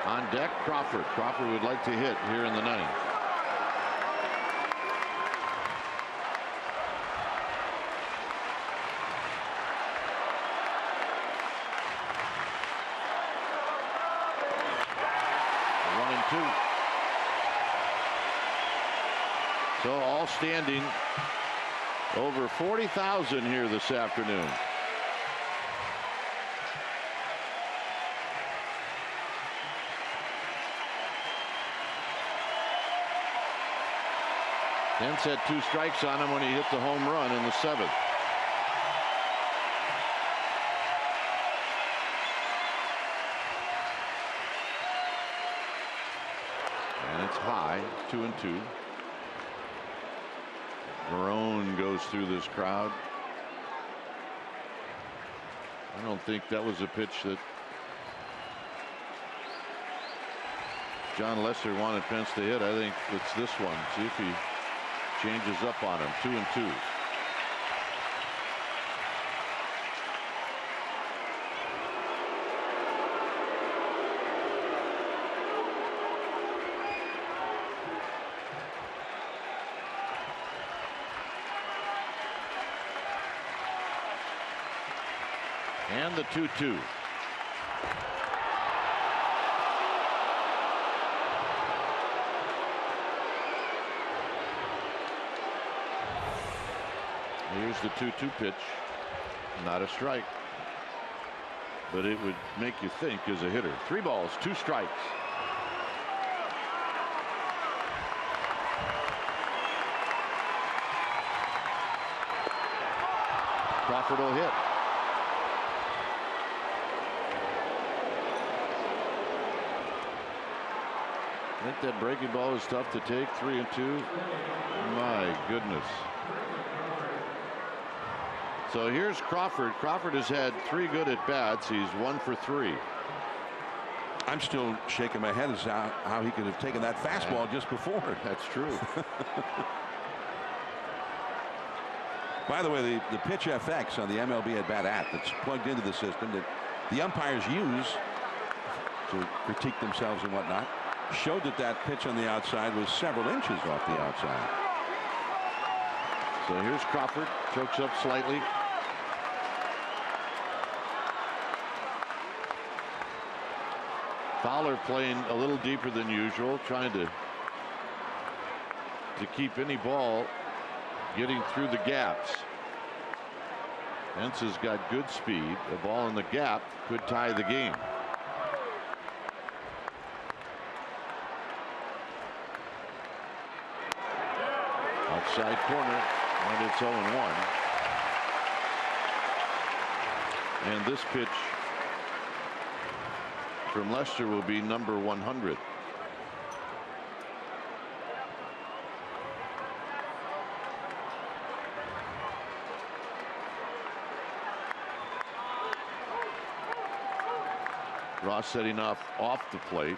On deck, Crawford. Crawford would like to hit here in the 9th. So all standing over 40,000 here this afternoon. Pence had 2 strikes on him when he hit the home run in the 7th. And it's high, 2-2. Marone goes through this crowd. I don't think that was a pitch that John Lester wanted Pence to hit. I think it's this one. See if he changes up on him. 2-2. And the 2-2. Here's the 2-2 pitch. Not a strike. But it would make you think as a hitter. 3 balls, 2 strikes. Crawford will hit. I think that breaking ball is tough to take. 3-2. My goodness. So here's Crawford. Crawford has had 3 good at bats. He's 1 for 3. I'm still shaking my head as how he could have taken that fastball just before. That's true. By the way, the pitch FX on the MLB at bat app that's plugged into the system that the umpires use to critique themselves and whatnot showed that pitch on the outside was several inches off the outside. So here's Crawford, chokes up slightly. Fowler playing a little deeper than usual, trying to keep any ball getting through the gaps. Hence has got good speed. A ball in the gap could tie the game. Outside corner, and it's 0-1. And this pitch from Lester will be number 100. Ross setting off the plate.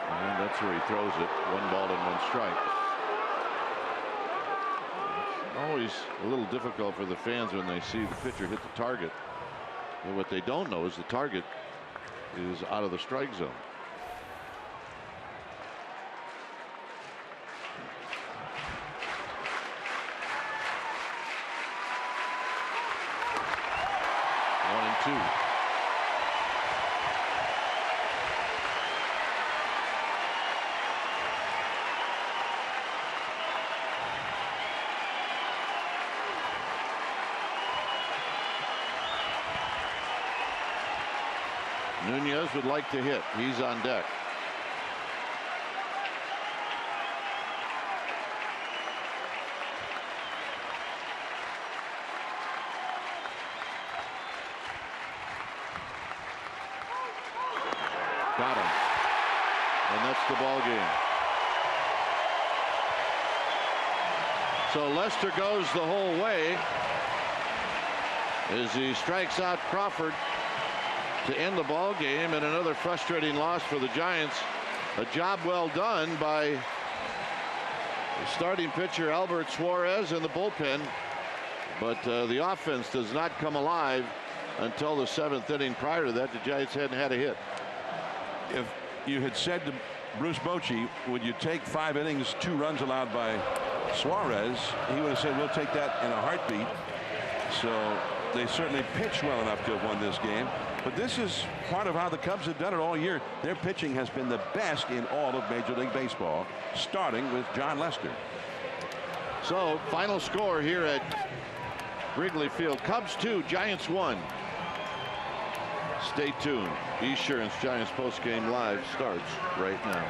And that's where he throws it. 1 ball and 1 strike. Always a little difficult for the fans when they see the pitcher hit the target. But what they don't know is the target is out of the strike zone. One and 2. Nunez would like to hit. He's on deck. Got him. And that's the ball game. So Lester goes the whole way as he strikes out Crawford to end the ball game, and another frustrating loss for the Giants. A job well done by the starting pitcher Albert Suarez in the bullpen, but the offense does not come alive until the 7th inning. Prior to that, the Giants hadn't had a hit. If you had said to Bruce Bochy, would you take 5 innings, 2 runs allowed by Suarez, he would have said, we'll take that in a heartbeat. So they certainly pitched well enough to have won this game. But this is part of how the Cubs have done it all year. Their pitching has been the best in all of Major League Baseball, starting with John Lester. So final score here at Wrigley Field: Cubs 2, Giants 1. Stay tuned. Esurance Giants postgame live starts right now.